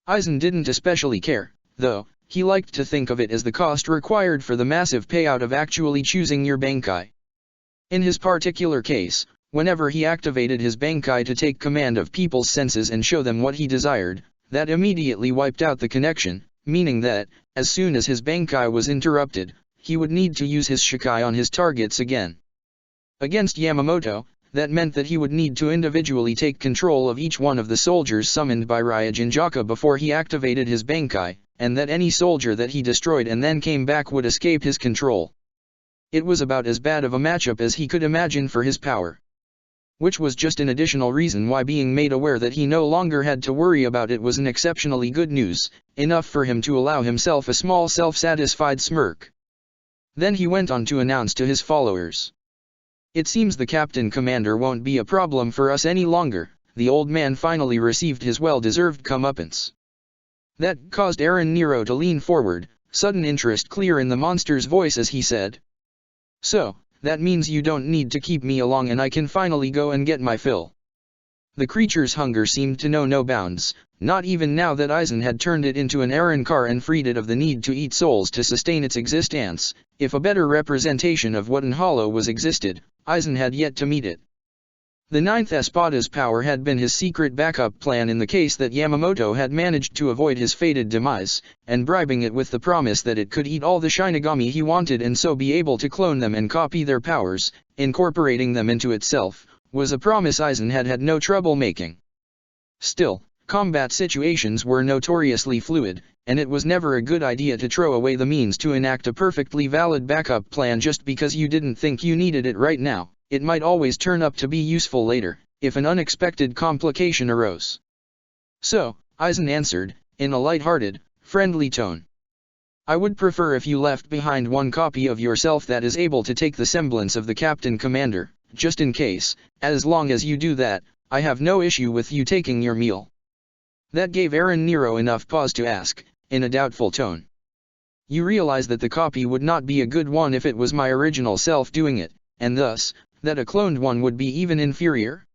Aizen didn't especially care, though. He liked to think of it as the cost required for the massive payout of actually choosing your Bankai. In his particular case, whenever he activated his Bankai to take command of people's senses and show them what he desired, that immediately wiped out the connection, meaning that, as soon as his Bankai was interrupted, he would need to use his Shikai on his targets again. Against Yamamoto, that meant that he would need to individually take control of each one of the soldiers summoned by Ryujinjaka before he activated his Bankai, and that any soldier that he destroyed and then came back would escape his control. It was about as bad of a matchup as he could imagine for his power. Which was just an additional reason why being made aware that he no longer had to worry about it was an exceptionally good news, enough for him to allow himself a small self-satisfied smirk. Then he went on to announce to his followers. It seems the captain commander won't be a problem for us any longer. The old man finally received his well-deserved comeuppance. That caused Eren Nero to lean forward, sudden interest clear in the monster's voice as he said. So, that means you don't need to keep me along and I can finally go and get my fill. The creature's hunger seemed to know no bounds, not even now that Aizen had turned it into an Arrancar and freed it of the need to eat souls to sustain its existence. If a better representation of what in Hollow was existed, Aizen had yet to meet it. The ninth Espada's power had been his secret backup plan in the case that Yamamoto had managed to avoid his fated demise, and bribing it with the promise that it could eat all the Shinigami he wanted and so be able to clone them and copy their powers, incorporating them into itself, was a promise Aizen had had no trouble making. Still, combat situations were notoriously fluid, and it was never a good idea to throw away the means to enact a perfectly valid backup plan just because you didn't think you needed it right now. It might always turn up to be useful later, if an unexpected complication arose. So, Aizen answered, in a light-hearted, friendly tone. I would prefer if you left behind one copy of yourself that is able to take the semblance of the Captain Commander, just in case. As long as you do that, I have no issue with you taking your meal. That gave Aaron Nero enough pause to ask, in a doubtful tone. You realize that the copy would not be a good one if it was my original self doing it, and thus, that a cloned one would be even inferior?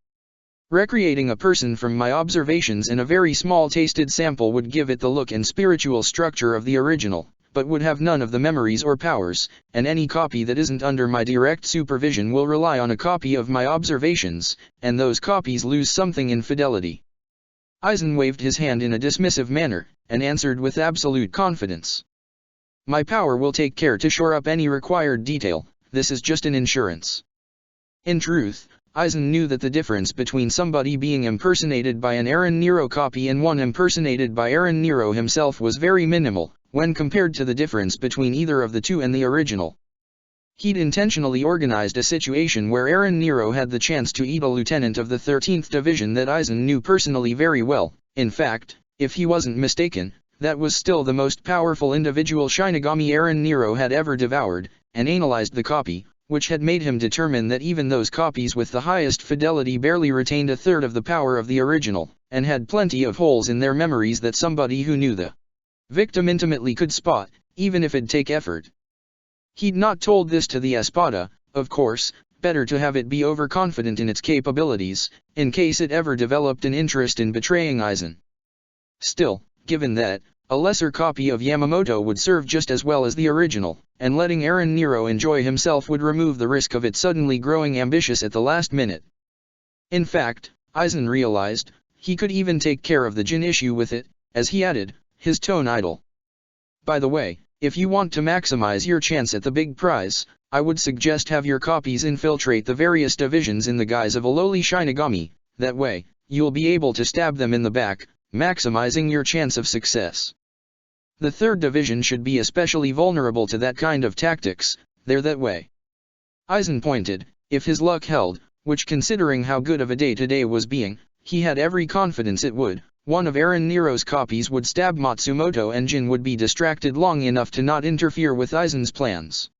Recreating a person from my observations in a very small tasted sample would give it the look and spiritual structure of the original, but would have none of the memories or powers, and any copy that isn't under my direct supervision will rely on a copy of my observations, and those copies lose something in fidelity. Eisen waved his hand in a dismissive manner, and answered with absolute confidence. My power will take care to shore up any required detail, this is just an insurance. In truth, Eisen knew that the difference between somebody being impersonated by an Aaron Nero copy and one impersonated by Aaron Nero himself was very minimal, when compared to the difference between either of the two and the original. He'd intentionally organized a situation where Aaron Nero had the chance to eat a lieutenant of the 13th Division that Eisen knew personally very well. In fact, if he wasn't mistaken, that was still the most powerful individual Shinigami Aaron Nero had ever devoured, and analyzed the copy, which had made him determine that even those copies with the highest fidelity barely retained a third of the power of the original, and had plenty of holes in their memories that somebody who knew the victim intimately could spot, even if it'd take effort. He'd not told this to the Espada, of course, better to have it be overconfident in its capabilities, in case it ever developed an interest in betraying Eisen. Still, given that, a lesser copy of Yamamoto would serve just as well as the original, and letting Aaron Nero enjoy himself would remove the risk of it suddenly growing ambitious at the last minute. In fact, Eisen realized, he could even take care of the Jin issue with it, as he added, his tone idle. By the way, if you want to maximize your chance at the big prize, I would suggest have your copies infiltrate the various divisions in the guise of a lowly Shinigami, that way, you'll be able to stab them in the back, maximizing your chance of success. The 3rd Division should be especially vulnerable to that kind of tactics, they're that way. Eisen pointed, if his luck held, which considering how good of a day today was being, he had every confidence it would, one of Aaron Nero's copies would stab Matsumoto and Jin would be distracted long enough to not interfere with Eisen's plans.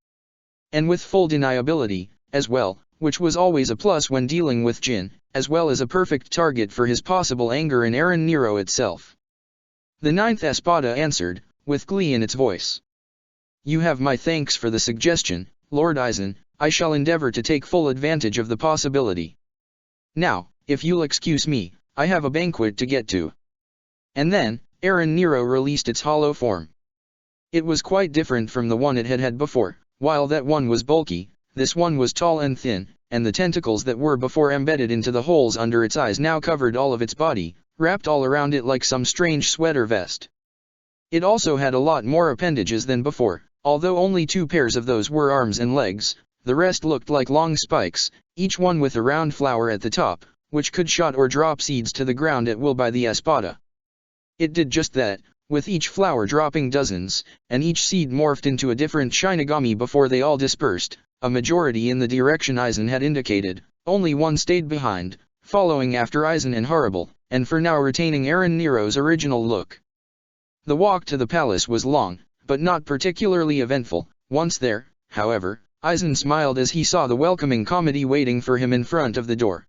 And with full deniability, as well, which was always a plus when dealing with Jin, as well as a perfect target for his possible anger in Aaron Nero itself. The 9th Espada answered, with glee in its voice. You have my thanks for the suggestion, Lord Eisen, I shall endeavor to take full advantage of the possibility. Now, if you'll excuse me, I have a banquet to get to. And then, Aaron Nero released its hollow form. It was quite different from the one it had had before. While that one was bulky, this one was tall and thin, and the tentacles that were before embedded into the holes under its eyes now covered all of its body, wrapped all around it like some strange sweater vest. It also had a lot more appendages than before, although only 2 pairs of those were arms and legs, the rest looked like long spikes, each one with a round flower at the top, which could shot or drop seeds to the ground at will by the Espada. It did just that, with each flower dropping dozens, and each seed morphed into a different Shinigami before they all dispersed, a majority in the direction Eisen had indicated, only one stayed behind, following after Eisen and Horrible, and for now retaining Aaron Nero's original look. The walk to the palace was long, but not particularly eventful. Once there, however, Eisen smiled as he saw the welcoming comedy waiting for him in front of the door.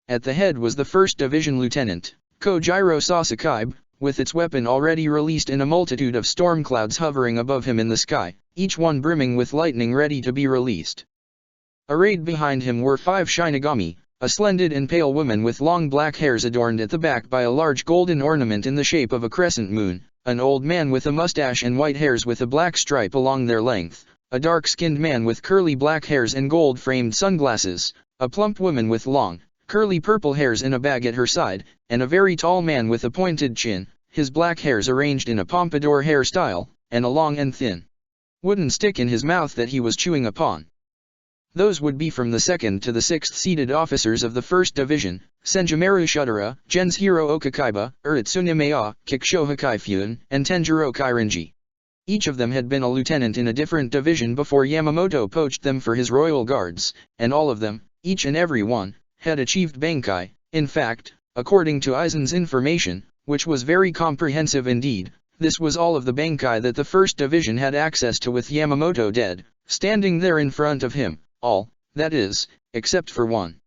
At the head was the 1st Division Lieutenant, Kojiro Sasaki, with its weapon already released in a multitude of storm clouds hovering above him in the sky, each one brimming with lightning ready to be released. Arrayed behind him were 5 Shinigami, a splendid and pale woman with long black hairs adorned at the back by a large golden ornament in the shape of a crescent moon, an old man with a mustache and white hairs with a black stripe along their length, a dark-skinned man with curly black hairs and gold-framed sunglasses, a plump woman with long, curly purple hairs in a bag at her side, and a very tall man with a pointed chin, his black hairs arranged in a pompadour hairstyle, and a long and thin wooden stick in his mouth that he was chewing upon. Those would be from the 2nd to the 6th seated officers of the 1st Division, Senjumaru Shudera, Genshiro Okakaiba, Uritsune Mea, Kikusho Hakaifun, and Tenjiro Kairinji. Each of them had been a lieutenant in a different division before Yamamoto poached them for his royal guards, and all of them, each and every one, had achieved Bankai. In fact, according to Eisen's information, which was very comprehensive indeed. This was all of the Bankai that the 1st Division had access to, with Yamamoto dead, standing there in front of him, all, that is, except for one.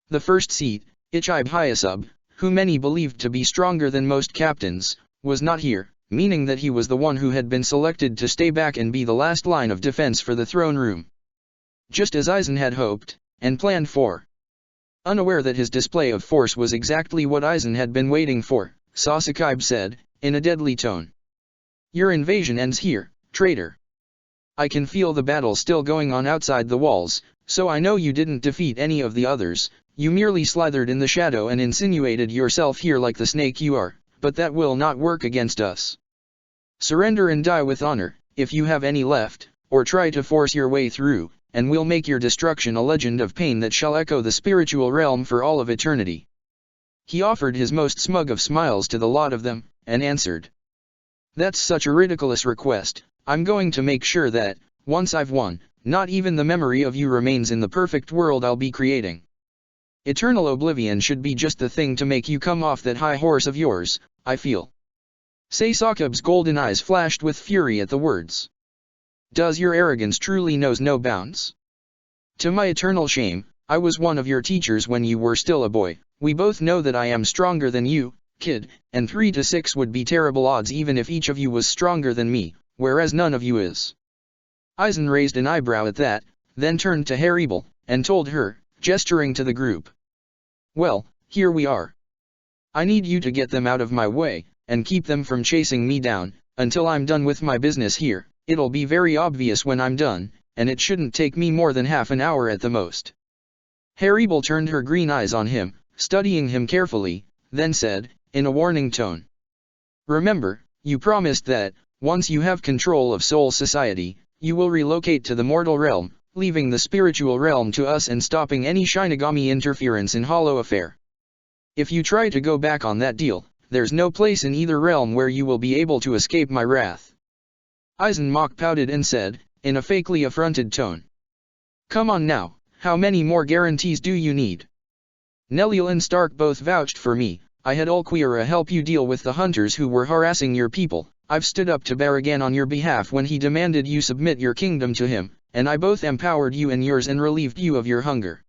The first seat, Ichibe Hyasub, who many believed to be stronger than most captains, was not here, meaning that he was the one who had been selected to stay back and be the last line of defense for the throne room. Just as Aizen had hoped, and planned for. Unaware that his display of force was exactly what Aizen had been waiting for, Sasuke said, in a deadly tone. "Your invasion ends here, traitor. I can feel the battle still going on outside the walls, so I know you didn't defeat any of the others, you merely slithered in the shadow and insinuated yourself here like the snake you are, but that will not work against us. Surrender and die with honor, if you have any left, or try to force your way through, and we'll make your destruction a legend of pain that shall echo the spiritual realm for all of eternity." He offered his most smug of smiles to the lot of them, and answered, "That's such a ridiculous request. I'm going to make sure that, once I've won, not even the memory of you remains in the perfect world I'll be creating. Eternal oblivion should be just the thing to make you come off that high horse of yours, I feel." Sasuke's golden eyes flashed with fury at the words. "Does your arrogance truly knows no bounds? To my eternal shame, I was one of your teachers when you were still a boy. We both know that I am stronger than you, kid, and 3 to 6 would be terrible odds even if each of you was stronger than me, whereas none of you is." Aizen raised an eyebrow at that, then turned to Haribel, and told her, gesturing to the group. "Well, here we are. I need you to get them out of my way, and keep them from chasing me down, until I'm done with my business here. It'll be very obvious when I'm done, and it shouldn't take me more than half an hour at the most." Haribel turned her green eyes on him, studying him carefully, then said, in a warning tone. "Remember, you promised that, once you have control of Soul Society, you will relocate to the mortal realm, leaving the spiritual realm to us and stopping any Shinigami interference in Hollow Affair. If you try to go back on that deal, there's no place in either realm where you will be able to escape my wrath." Aizen mock-pouted and said, in a fakely affronted tone. "Come on now, how many more guarantees do you need? Nelliel and Stark both vouched for me. I had Ulquiorra help you deal with the hunters who were harassing your people. I've stood up to Baragan on your behalf when he demanded you submit your kingdom to him, and I both empowered you and yours and relieved you of your hunger.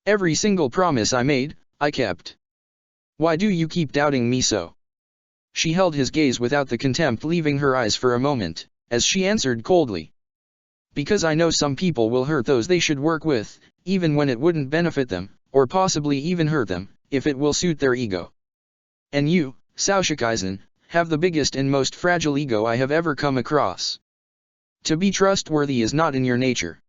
Every single promise I made, I kept. Why do you keep doubting me so?" She held his gaze without the contempt leaving her eyes for a moment, as she answered coldly. "Because I know some people will hurt those they should work with, even when it wouldn't benefit them, or possibly even hurt them, if it will suit their ego. And you, Sasuke-san, have the biggest and most fragile ego I have ever come across. To be trustworthy is not in your nature."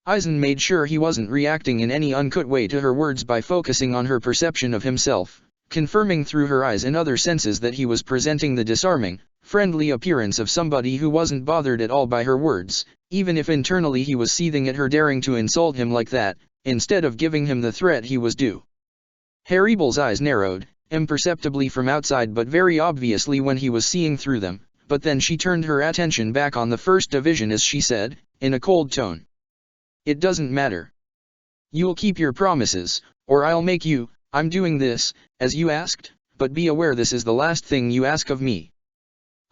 Aizen made sure he wasn't reacting in any uncut way to her words by focusing on her perception of himself, confirming through her eyes and other senses that he was presenting the disarming, friendly appearance of somebody who wasn't bothered at all by her words, even if internally he was seething at her daring to insult him like that, instead of giving him the threat he was due. Haribel's eyes narrowed, imperceptibly from outside but very obviously when he was seeing through them, but then she turned her attention back on the 1st Division as she said, in a cold tone. "It doesn't matter. You'll keep your promises, or I'll make you. I'm doing this, as you asked, but be aware this is the last thing you ask of me."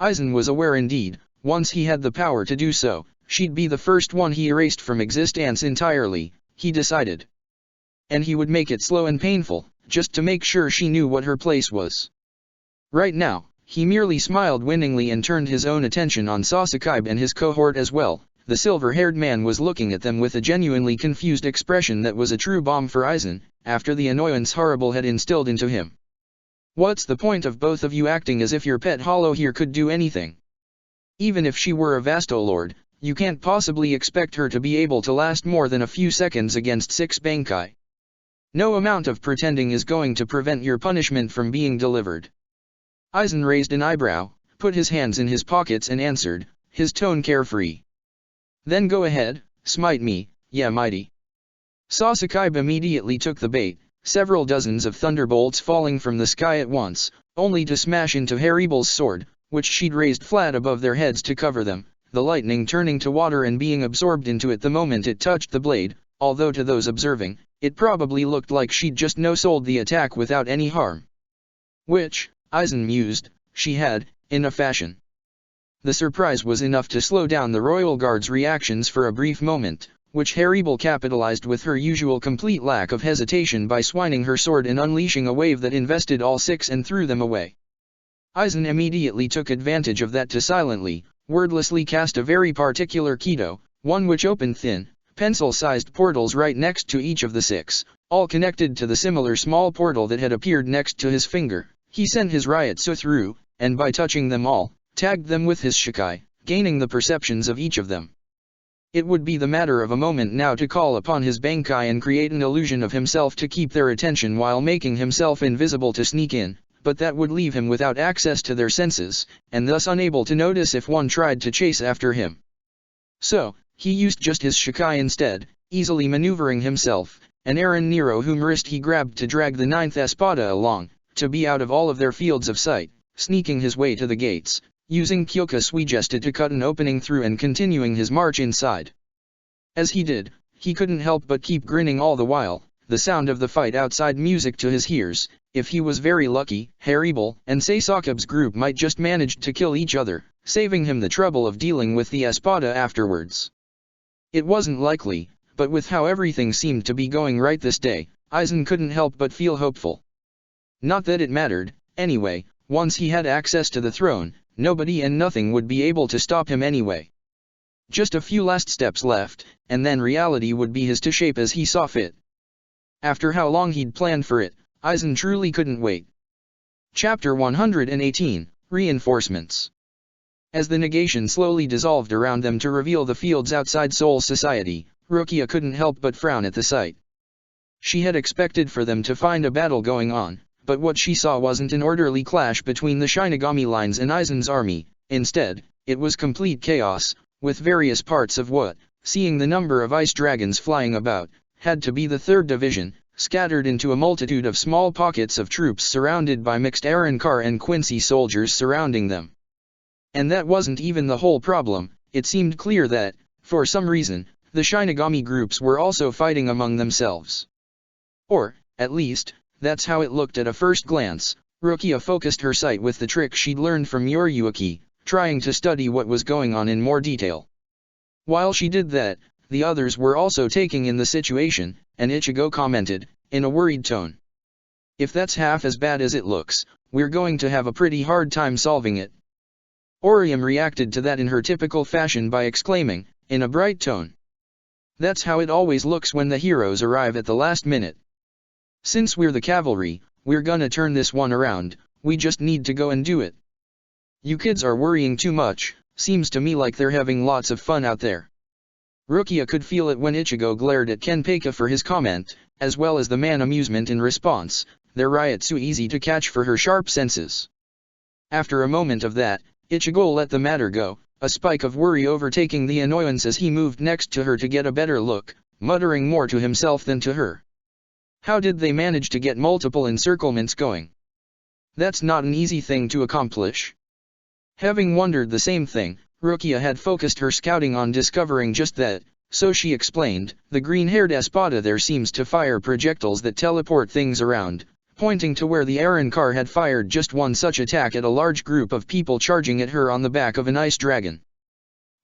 Aizen was aware indeed, once he had the power to do so, she'd be the first one he erased from existence entirely, he decided. And he would make it slow and painful, just to make sure she knew what her place was. Right now, he merely smiled winningly and turned his own attention on Sasuke and his cohort as well. The silver-haired man was looking at them with a genuinely confused expression that was a true bomb for Aizen, after the annoyance Horrible had instilled into him. "What's the point of both of you acting as if your pet Hollow here could do anything? Even if she were a Vastolord, you can't possibly expect her to be able to last more than a few seconds against 6 Bankai. No amount of pretending is going to prevent your punishment from being delivered." Aizen raised an eyebrow, put his hands in his pockets and answered, his tone carefree. "Then go ahead, smite me, yeah mighty." Sasuke immediately took the bait, several dozens of thunderbolts falling from the sky at once, only to smash into Haribel's sword, which she'd raised flat above their heads to cover them, the lightning turning to water and being absorbed into it the moment it touched the blade, although to those observing, it probably looked like she'd just no-sold the attack without any harm. Which, Aizen mused. She had, in a fashion. The surprise was enough to slow down the royal guard's reactions for a brief moment, which Haribel capitalized with her usual complete lack of hesitation by swinging her sword and unleashing a wave that invested all six and threw them away. Aizen immediately took advantage of that to silently, wordlessly cast a very particular Kido, one which opened thin, pencil-sized portals right next to each of the six, all connected to the similar small portal that had appeared next to his finger. He sent his Ryotsu through, and by touching them all, tagged them with his Shikai, gaining the perceptions of each of them. It would be the matter of a moment now to call upon his Bankai and create an illusion of himself to keep their attention while making himself invisible to sneak in, but that would leave him without access to their senses, and thus unable to notice if one tried to chase after him. So, he used just his Shikai instead, easily maneuvering himself, and Eren Nero whom wrist he grabbed to drag the ninth Espada along, to be out of all of their fields of sight, sneaking his way to the gates, using Kyoka Suigesta to cut an opening through and continuing his march inside. As he did, he couldn't help but keep grinning all the while, the sound of the fight outside music to his ears. If he was very lucky, Haribel and Sasakib's group might just manage to kill each other, saving him the trouble of dealing with the Espada afterwards. It wasn't likely, but with how everything seemed to be going right this day, Aizen couldn't help but feel hopeful. Not that it mattered, anyway, once he had access to the throne, nobody and nothing would be able to stop him anyway. Just a few last steps left, and then reality would be his to shape as he saw fit. After how long he'd planned for it, Aizen truly couldn't wait. Chapter 118, Reinforcements. As the negation slowly dissolved around them to reveal the fields outside Soul Society, Rukia couldn't help but frown at the sight. She had expected for them to find a battle going on, but what she saw wasn't an orderly clash between the Shinigami lines and Aizen's army. Instead, it was complete chaos, with various parts of what, seeing the number of ice dragons flying about, had to be the 3rd Division, scattered into a multitude of small pockets of troops surrounded by mixed Arrancar and Quincy soldiers surrounding them. And that wasn't even the whole problem. It seemed clear that, for some reason, the Shinigami groups were also fighting among themselves. Or, at least, that's how it looked at a first glance. Rukia focused her sight with the trick she'd learned from Yoriyuki, trying to study what was going on in more detail. While she did that, the others were also taking in the situation, and Ichigo commented, in a worried tone. If that's half as bad as it looks, we're going to have a pretty hard time solving it. Orium reacted to that in her typical fashion by exclaiming, in a bright tone. That's how it always looks when the heroes arrive at the last minute. Since we're the cavalry, we're gonna turn this one around, we just need to go and do it. You kids are worrying too much, seems to me like they're having lots of fun out there. Rukia could feel it when Ichigo glared at Kenpei for his comment, as well as the man amusement in response, their Ryotsu easy to catch for her sharp senses. After a moment of that, Ichigo let the matter go, a spike of worry overtaking the annoyance as he moved next to her to get a better look, muttering more to himself than to her. How did they manage to get multiple encirclements going? That's not an easy thing to accomplish. Having wondered the same thing, Rukia had focused her scouting on discovering just that, so she explained, the green-haired Espada there seems to fire projectiles that teleport things around, pointing to where the Arrancar had fired just one such attack at a large group of people charging at her on the back of an ice dragon.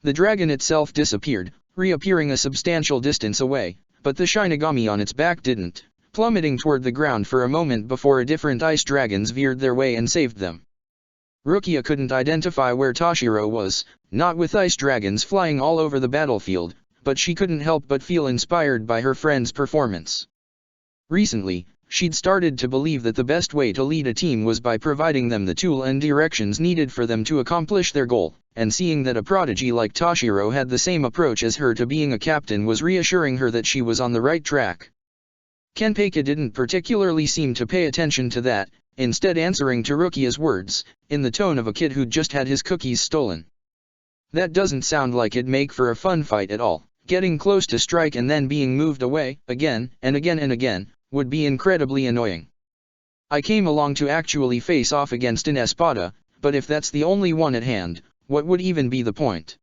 The dragon itself disappeared, reappearing a substantial distance away, but the Shinigami on its back didn't, plummeting toward the ground for a moment before a different ice dragons veered their way and saved them. Rukia couldn't identify where Toshiro was, not with ice dragons flying all over the battlefield, but she couldn't help but feel inspired by her friend's performance. Recently, she'd started to believe that the best way to lead a team was by providing them the tool and directions needed for them to accomplish their goal, and seeing that a prodigy like Toshiro had the same approach as her to being a captain was reassuring her that she was on the right track. Kenpei didn't particularly seem to pay attention to that, instead answering to Rukia's words, in the tone of a kid who'd just had his cookies stolen. That doesn't sound like it'd make for a fun fight at all. Getting close to strike and then being moved away, again and again and again, would be incredibly annoying. I came along to actually face off against an Espada, but if that's the only one at hand, what would even be the point?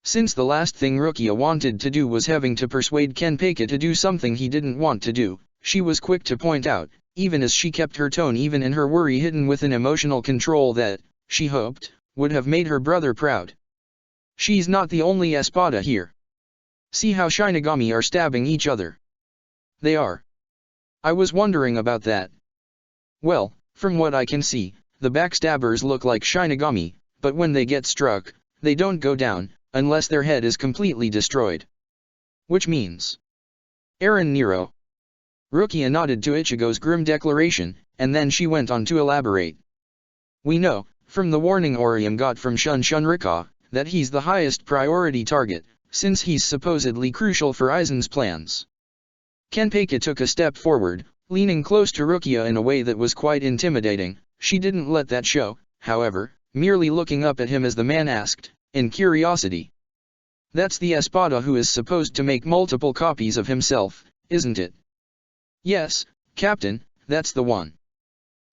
Since the last thing Rukia wanted to do was having to persuade Kenpei to do something he didn't want to do, she was quick to point out, even as she kept her tone even in her worry hidden with an emotional control that, she hoped, would have made her brother proud. She's not the only Espada here. See how Shinigami are stabbing each other. They are. I was wondering about that. Well, from what I can see, the backstabbers look like Shinigami, but when they get struck, they don't go down, unless their head is completely destroyed. Which means... Eren Nero. Rukia nodded to Ichigo's grim declaration, and then she went on to elaborate. We know, from the warning Orium got from Shun Shunrika, that he's the highest priority target, since he's supposedly crucial for Aizen's plans. Kenpeki took a step forward, leaning close to Rukia in a way that was quite intimidating. She didn't let that show, however, merely looking up at him as the man asked, in curiosity. That's the Espada who is supposed to make multiple copies of himself, isn't it? Yes, Captain, that's the one.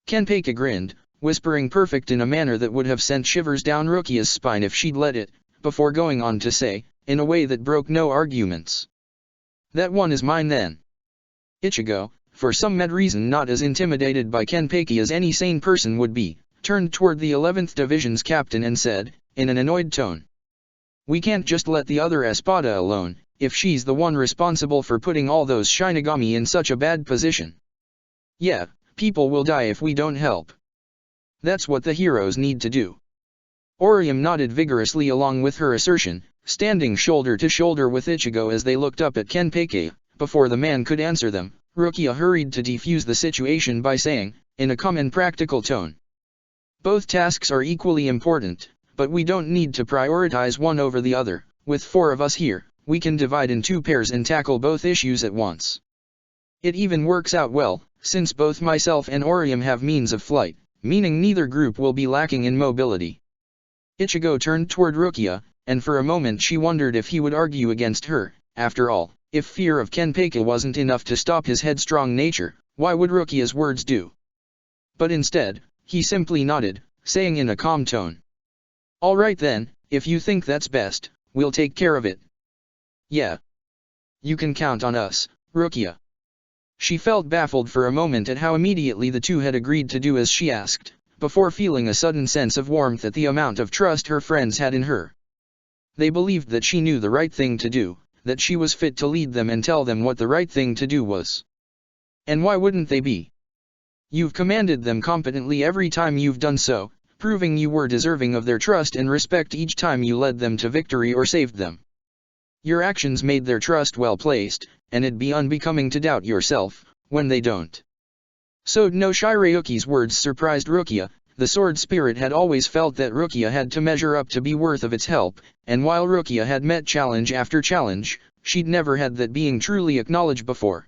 Kenpeki grinned, whispering perfect in a manner that would have sent shivers down Rukia's spine if she'd let it, before going on to say, in a way that broke no arguments. That one is mine then. Ichigo, for some mad reason not as intimidated by Kenpeki as any sane person would be, turned toward the 11th Division's captain and said, in an annoyed tone. We can't just let the other Espada alone, if she's the one responsible for putting all those Shinigami in such a bad position. Yeah, people will die if we don't help. That's what the heroes need to do. Orium nodded vigorously along with her assertion, standing shoulder to shoulder with Ichigo as they looked up at Kenpeki. Before the man could answer them, Rukia hurried to defuse the situation by saying, in a calm and practical tone. Both tasks are equally important, but we don't need to prioritize one over the other. With 4 of us here, we can divide in 2 pairs and tackle both issues at once. It even works out well, since both myself and Orium have means of flight, meaning neither group will be lacking in mobility. Ichigo turned toward Rukia, and for a moment she wondered if he would argue against her. After all, if fear of Kenpeki wasn't enough to stop his headstrong nature, why would Rukia's words do? But instead, he simply nodded, saying in a calm tone. All right then, if you think that's best, we'll take care of it. Yeah. You can count on us, Rukia. She felt baffled for a moment at how immediately the two had agreed to do as she asked, before feeling a sudden sense of warmth at the amount of trust her friends had in her. They believed that she knew the right thing to do, that she was fit to lead them and tell them what the right thing to do was. And why wouldn't they be? You've commanded them competently every time you've done so, proving you were deserving of their trust and respect each time you led them to victory or saved them. Your actions made their trust well placed, and it'd be unbecoming to doubt yourself, when they don't. So no Shirayuki's words surprised Rukia. The sword spirit had always felt that Rukia had to measure up to be worth of its help, and while Rukia had met challenge after challenge, she'd never had that being truly acknowledged before.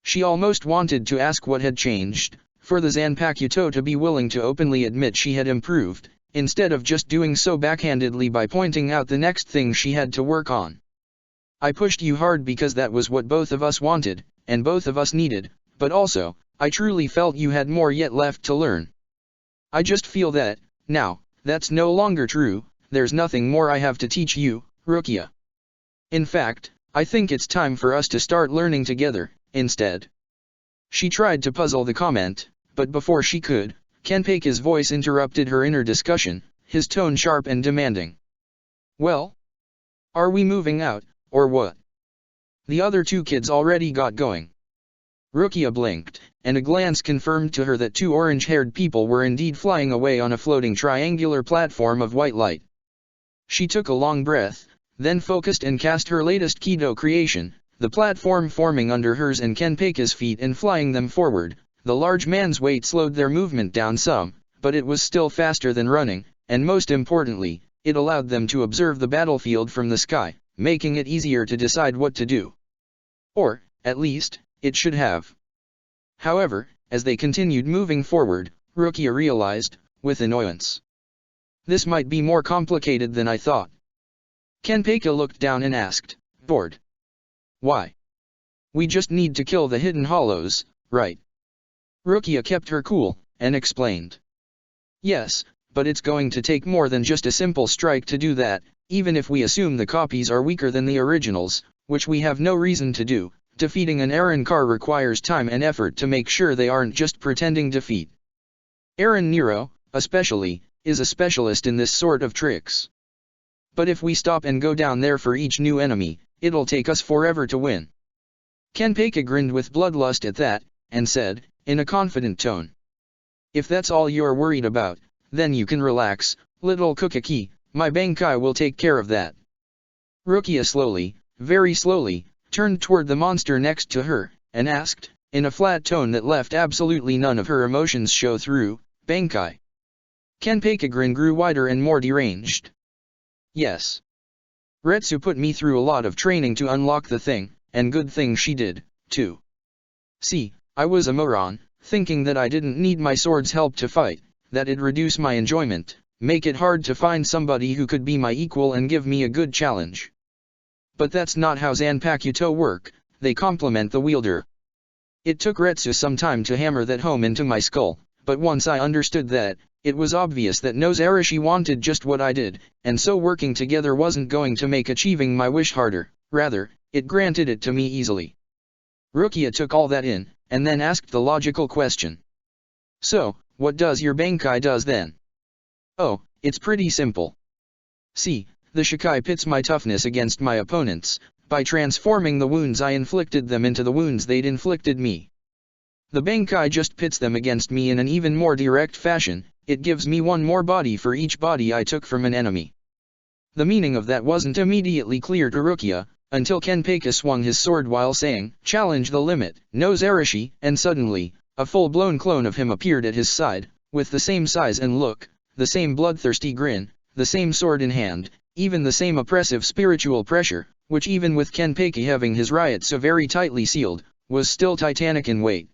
She almost wanted to ask what had changed, for the Zanpakuto to be willing to openly admit she had improved, instead of just doing so backhandedly by pointing out the next thing she had to work on. I pushed you hard because that was what both of us wanted, and both of us needed, but also, I truly felt you had more yet left to learn. I just feel that, now, that's no longer true. There's nothing more I have to teach you, Rukia. In fact, I think it's time for us to start learning together, instead. She tried to puzzle the comment, but before she could, Kenpeki's voice interrupted her inner discussion, his tone sharp and demanding. Well? Are we moving out, or what? The other 2 kids already got going. Rukia blinked, and a glance confirmed to her that 2 orange-haired people were indeed flying away on a floating triangular platform of white light. She took a long breath, then focused and cast her latest Kido creation, the platform forming under hers and Kenpeki's feet and flying them forward. The large man's weight slowed their movement down some, but it was still faster than running, and most importantly, it allowed them to observe the battlefield from the sky, making it easier to decide what to do. Or, at least, it should have. However, as they continued moving forward, Rukia realized, with annoyance. This might be more complicated than I thought. Kenpeki looked down and asked, bored. Why? We just need to kill the hidden hollows, right? Rukia kept her cool, and explained. Yes, but it's going to take more than just a simple strike to do that. Even if we assume the copies are weaker than the originals, which we have no reason to do, defeating an Eren car requires time and effort to make sure they aren't just pretending defeat. Eren Nero, especially, is a specialist in this sort of tricks. But if we stop and go down there for each new enemy, it'll take us forever to win. Kenpeki grinned with bloodlust at that, and said, in a confident tone. If that's all you're worried about, then you can relax, little Kukaki, my Bankai will take care of that. Rukia slowly, very slowly, turned toward the monster next to her, and asked, in a flat tone that left absolutely none of her emotions show through, Bankai. Kenpeki grin grew wider and more deranged. Yes. Retsu put me through a lot of training to unlock the thing, and good thing she did, too. See, I was a moron, thinking that I didn't need my sword's help to fight, that it'd reduce my enjoyment, make it hard to find somebody who could be my equal and give me a good challenge. But that's not how Zanpakuto work, they complement the wielder. It took Retsu some time to hammer that home into my skull, but once I understood that, it was obvious that Nose Arashi wanted just what I did, and so working together wasn't going to make achieving my wish harder, rather, it granted it to me easily. Rukia took all that in, and then asked the logical question. So, what does your Bankai does then? Oh, it's pretty simple. See, the Shikai pits my toughness against my opponents, by transforming the wounds I inflicted them into the wounds they'd inflicted me. The Bankai just pits them against me in an even more direct fashion, it gives me one more body for each body I took from an enemy. The meaning of that wasn't immediately clear to Rukia, until Kenpeki swung his sword while saying, "Challenge the limit, Nose Arashi," and suddenly, a full-blown clone of him appeared at his side, with the same size and look, the same bloodthirsty grin, the same sword in hand, even the same oppressive spiritual pressure, which even with Kenpeki having his riot so very tightly sealed, was still titanic in weight.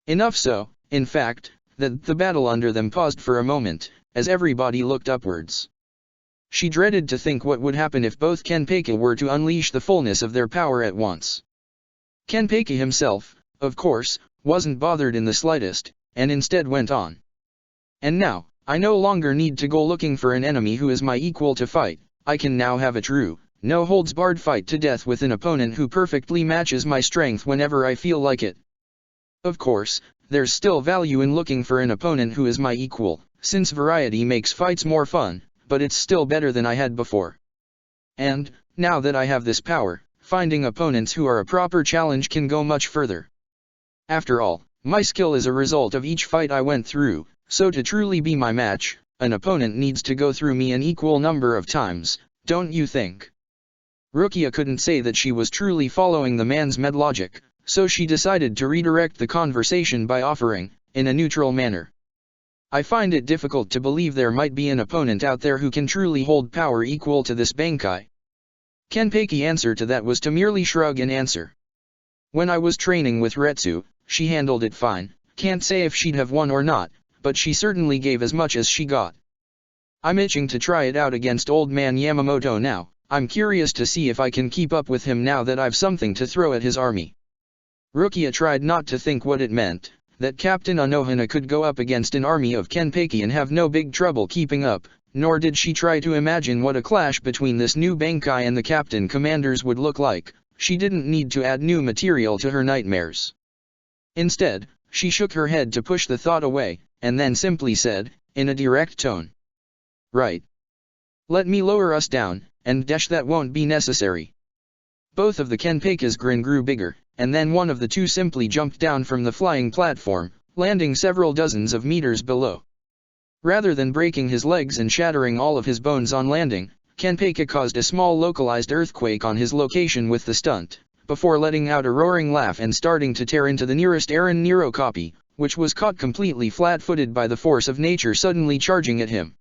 Enough so, in fact, that the battle under them paused for a moment, as everybody looked upwards. She dreaded to think what would happen if both Kenpeki were to unleash the fullness of their power at once. Kenpeki himself, of course, wasn't bothered in the slightest, and instead went on. And now, I no longer need to go looking for an enemy who is my equal to fight, I can now have a true, no-holds-barred fight to death with an opponent who perfectly matches my strength whenever I feel like it. Of course, there's still value in looking for an opponent who is my equal, since variety makes fights more fun, but it's still better than I had before. And, now that I have this power, finding opponents who are a proper challenge can go much further. After all, my skill is a result of each fight I went through, so to truly be my match, an opponent needs to go through me an equal number of times, don't you think? Rukia couldn't say that she was truly following the man's mad logic, so she decided to redirect the conversation by offering, in a neutral manner. I find it difficult to believe there might be an opponent out there who can truly hold power equal to this Bankai. Kenpeki's answer to that was to merely shrug and answer. When I was training with Retsu, she handled it fine, can't say if she'd have won or not, but she certainly gave as much as she got. I'm itching to try it out against old man Yamamoto now, I'm curious to see if I can keep up with him now that I've something to throw at his army. Rukia tried not to think what it meant, that Captain Anohana could go up against an army of Kenpeki and have no big trouble keeping up, nor did she try to imagine what a clash between this new Bankai and the captain commanders would look like. She didn't need to add new material to her nightmares. Instead, she shook her head to push the thought away, and then simply said, in a direct tone. Right. Let me lower us down, and dash that won't be necessary. Both of the Kenpeki's grin grew bigger, and then one of the two simply jumped down from the flying platform, landing several dozens of meters below. Rather than breaking his legs and shattering all of his bones on landing, Kenpeki caused a small localized earthquake on his location with the stunt, before letting out a roaring laugh and starting to tear into the nearest Eren Nero copy, which was caught completely flat-footed by the force of nature suddenly charging at him.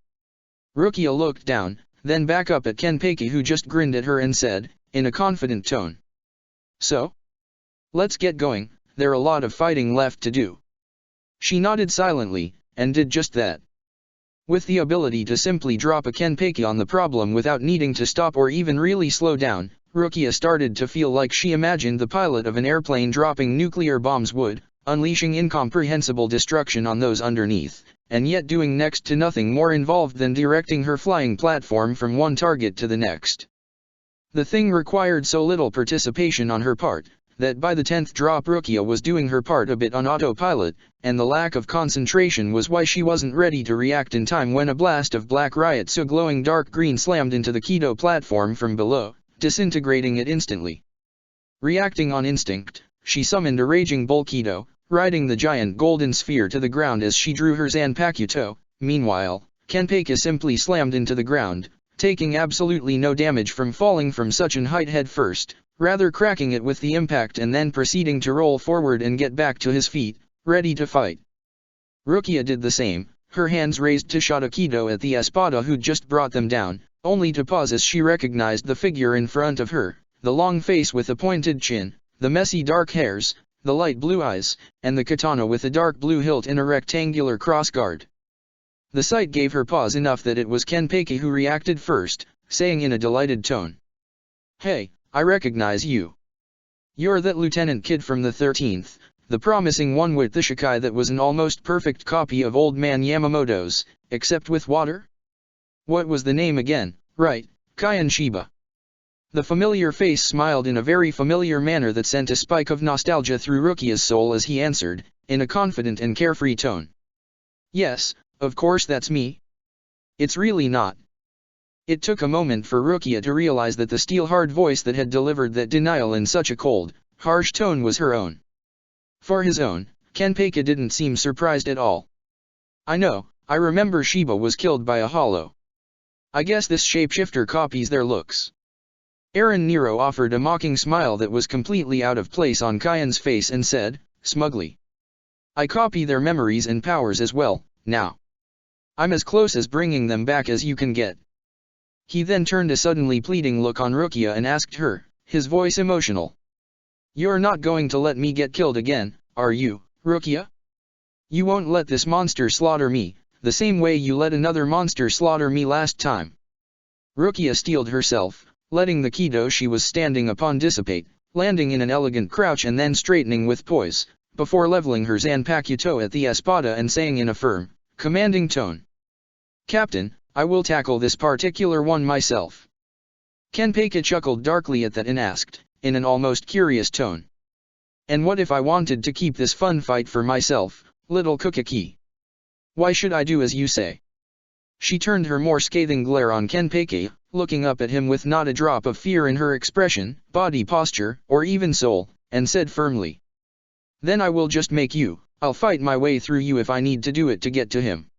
Rukia looked down, then back up at Kenpeki, who just grinned at her and said, in a confident tone. So? Let's get going, there are a lot of fighting left to do. She nodded silently, and did just that. With the ability to simply drop a Kenpeki on the problem without needing to stop or even really slow down, Rukia started to feel like she imagined the pilot of an airplane dropping nuclear bombs would, unleashing incomprehensible destruction on those underneath, and yet doing next to nothing more involved than directing her flying platform from one target to the next. The thing required so little participation on her part, that by the 10th drop Rukia was doing her part a bit on autopilot, and the lack of concentration was why she wasn't ready to react in time when a blast of black riot so glowing dark green slammed into the Kido platform from below, disintegrating it instantly. Reacting on instinct, she summoned a raging bull Kido, riding the giant golden sphere to the ground as she drew her Zanpakuto. Meanwhile, Kenpeki simply slammed into the ground, taking absolutely no damage from falling from such an height head first, rather cracking it with the impact and then proceeding to roll forward and get back to his feet, ready to fight. Rukia did the same, her hands raised to shot a Kido at the Espada who'd just brought them down, only to pause as she recognized the figure in front of her, the long face with the pointed chin, the messy dark hairs, the light blue eyes, and the katana with a dark blue hilt in a rectangular crossguard. The sight gave her pause enough that it was Kenpeki who reacted first, saying in a delighted tone, "Hey, I recognize you. You're that lieutenant kid from the 13th, the promising one with the Shikai that was an almost perfect copy of old man Yamamoto's, except with water? What was the name again? Right, Kyan Shiba." The familiar face smiled in a very familiar manner that sent a spike of nostalgia through Rukia's soul as he answered, in a confident and carefree tone. "Yes, of course that's me. It's really not." It took a moment for Rukia to realize that the steel-hard voice that had delivered that denial in such a cold, harsh tone was her own. For his own, Kenpeki didn't seem surprised at all. "I know, I remember Shiba was killed by a hollow. I guess this shapeshifter copies their looks." Eren Nero offered a mocking smile that was completely out of place on Kyan's face and said, smugly, "I copy their memories and powers as well, now. I'm as close as bringing them back as you can get." He then turned a suddenly pleading look on Rukia and asked her, his voice emotional. "You're not going to let me get killed again, are you, Rukia? You won't let this monster slaughter me, the same way you let another monster slaughter me last time." Rukia steeled herself, letting the Kido she was standing upon dissipate, landing in an elegant crouch and then straightening with poise, before leveling her Zanpakuto at the Espada and saying in a firm, commanding tone, "Captain, I will tackle this particular one myself." Kenpeki chuckled darkly at that and asked, in an almost curious tone, "And what if I wanted to keep this fun fight for myself, little Kukaki? Why should I do as you say?" She turned her more scathing glare on Kenpeki, looking up at him with not a drop of fear in her expression, body posture, or even soul, and said firmly, "Then I will just make you, I'll fight my way through you if I need to do it to get to him."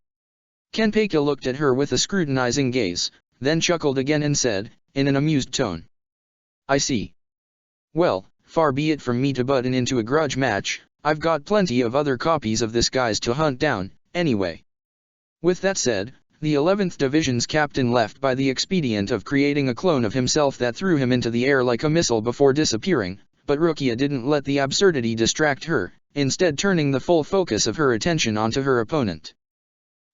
Kenpeki looked at her with a scrutinizing gaze, then chuckled again and said, in an amused tone, "I see. Well, far be it from me to butt in into a grudge match, I've got plenty of other copies of this guy's to hunt down, anyway." With that said, the 11th Division's captain left by the expedient of creating a clone of himself that threw him into the air like a missile before disappearing, but Rukia didn't let the absurdity distract her, instead turning the full focus of her attention onto her opponent.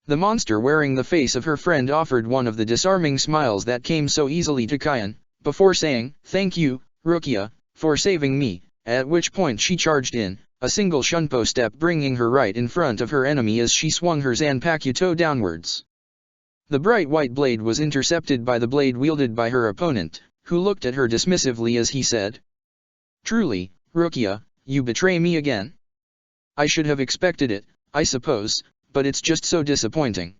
The monster wearing the face of her friend offered one of the disarming smiles that came so easily to Kyan, before saying, "Thank you, Rukia, for saving me," at which point she charged in, a single shunpo step bringing her right in front of her enemy as she swung her Zanpakuto downwards. The bright white blade was intercepted by the blade wielded by her opponent, who looked at her dismissively as he said, "Truly, Rukia, you betray me again? I should have expected it, I suppose, but it's just so disappointing."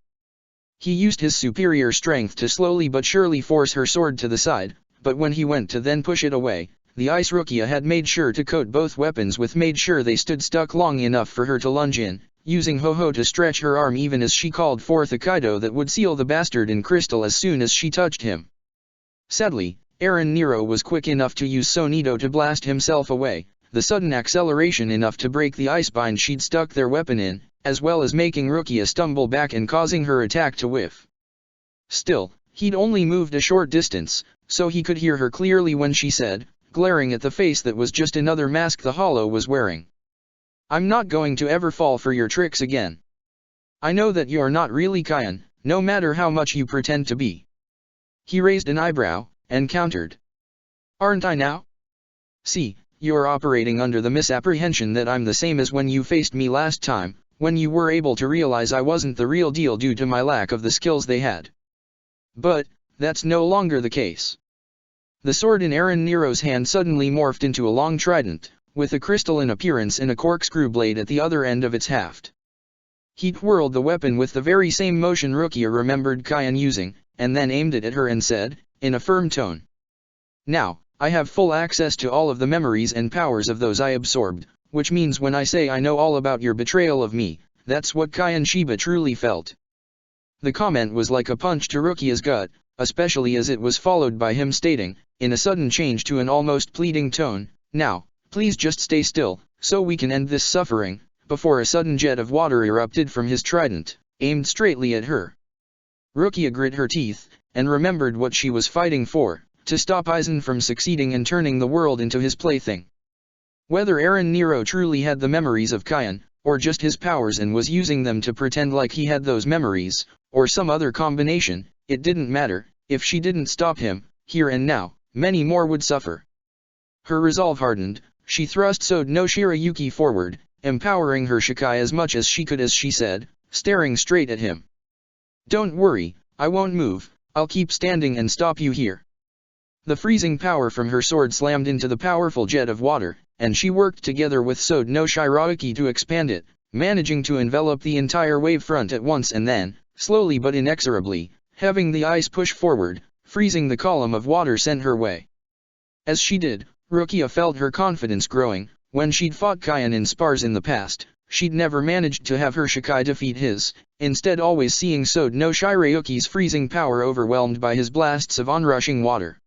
He used his superior strength to slowly but surely force her sword to the side, but when he went to then push it away, the Ice Rukia had made sure to coat both weapons with made sure they stood stuck long enough for her to lunge in, using Ho-Ho to stretch her arm even as she called forth a Kaido that would seal the bastard in crystal as soon as she touched him. Sadly, Eren Nero was quick enough to use Sonido to blast himself away, the sudden acceleration enough to break the ice bind she'd stuck their weapon in, as well as making Rukia stumble back and causing her attack to whiff. Still, he'd only moved a short distance, so he could hear her clearly when she said, glaring at the face that was just another mask the Hollow was wearing, "I'm not going to ever fall for your tricks again. I know that you're not really Kyan, no matter how much you pretend to be." He raised an eyebrow, and countered, "Aren't I now? See, you're operating under the misapprehension that I'm the same as when you faced me last time, when you were able to realize I wasn't the real deal due to my lack of the skills they had. But, that's no longer the case." The sword in Eren Nero's hand suddenly morphed into a long trident, with a crystalline appearance and a corkscrew blade at the other end of its haft. He twirled the weapon with the very same motion Rukia remembered Kayan using, and then aimed it at her and said, in a firm tone, "Now, I have full access to all of the memories and powers of those I absorbed, which means when I say I know all about your betrayal of me, that's what Kayan Shiba truly felt." The comment was like a punch to Rukia's gut, especially as it was followed by him stating, in a sudden change to an almost pleading tone, "Now, please just stay still, so we can end this suffering," before a sudden jet of water erupted from his trident, aimed straightly at her. Rukia grit her teeth, and remembered what she was fighting for, to stop Aizen from succeeding in turning the world into his plaything. Whether Eren Nero truly had the memories of Kayan, or just his powers and was using them to pretend like he had those memories, or some other combination, it didn't matter. If she didn't stop him, here and now, many more would suffer. Her resolve hardened. She thrust Sode no Shirayuki forward, empowering her Shikai as much as she could as she said, staring straight at him, "Don't worry, I won't move, I'll keep standing and stop you here." The freezing power from her sword slammed into the powerful jet of water, and she worked together with Sode no Shirayuki to expand it, managing to envelop the entire wave front at once and then, slowly but inexorably, having the ice push forward, freezing the column of water sent her way. As she did, Rukia felt her confidence growing. When she'd fought Kayan in spars in the past, she'd never managed to have her Shikai defeat his, instead always seeing Sode no Shirayuki's freezing power overwhelmed by his blasts of onrushing water.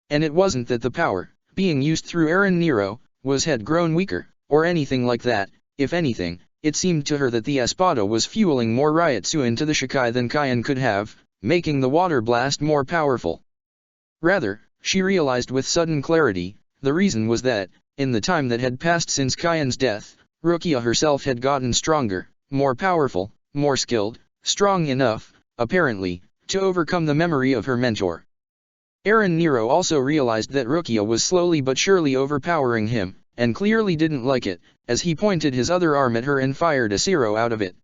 And it wasn't that the power, being used through Eren Nero, had grown weaker, or anything like that. If anything, it seemed to her that the Espada was fueling more Ryotsu into the Shikai than Kayan could have, making the water blast more powerful. Rather, she realized with sudden clarity, the reason was that, in the time that had passed since Kayan's death, Rukia herself had gotten stronger, more powerful, more skilled, strong enough, apparently, to overcome the memory of her mentor. Eren Nero also realized that Rukia was slowly but surely overpowering him, and clearly didn't like it, as he pointed his other arm at her and fired a Zero out of it.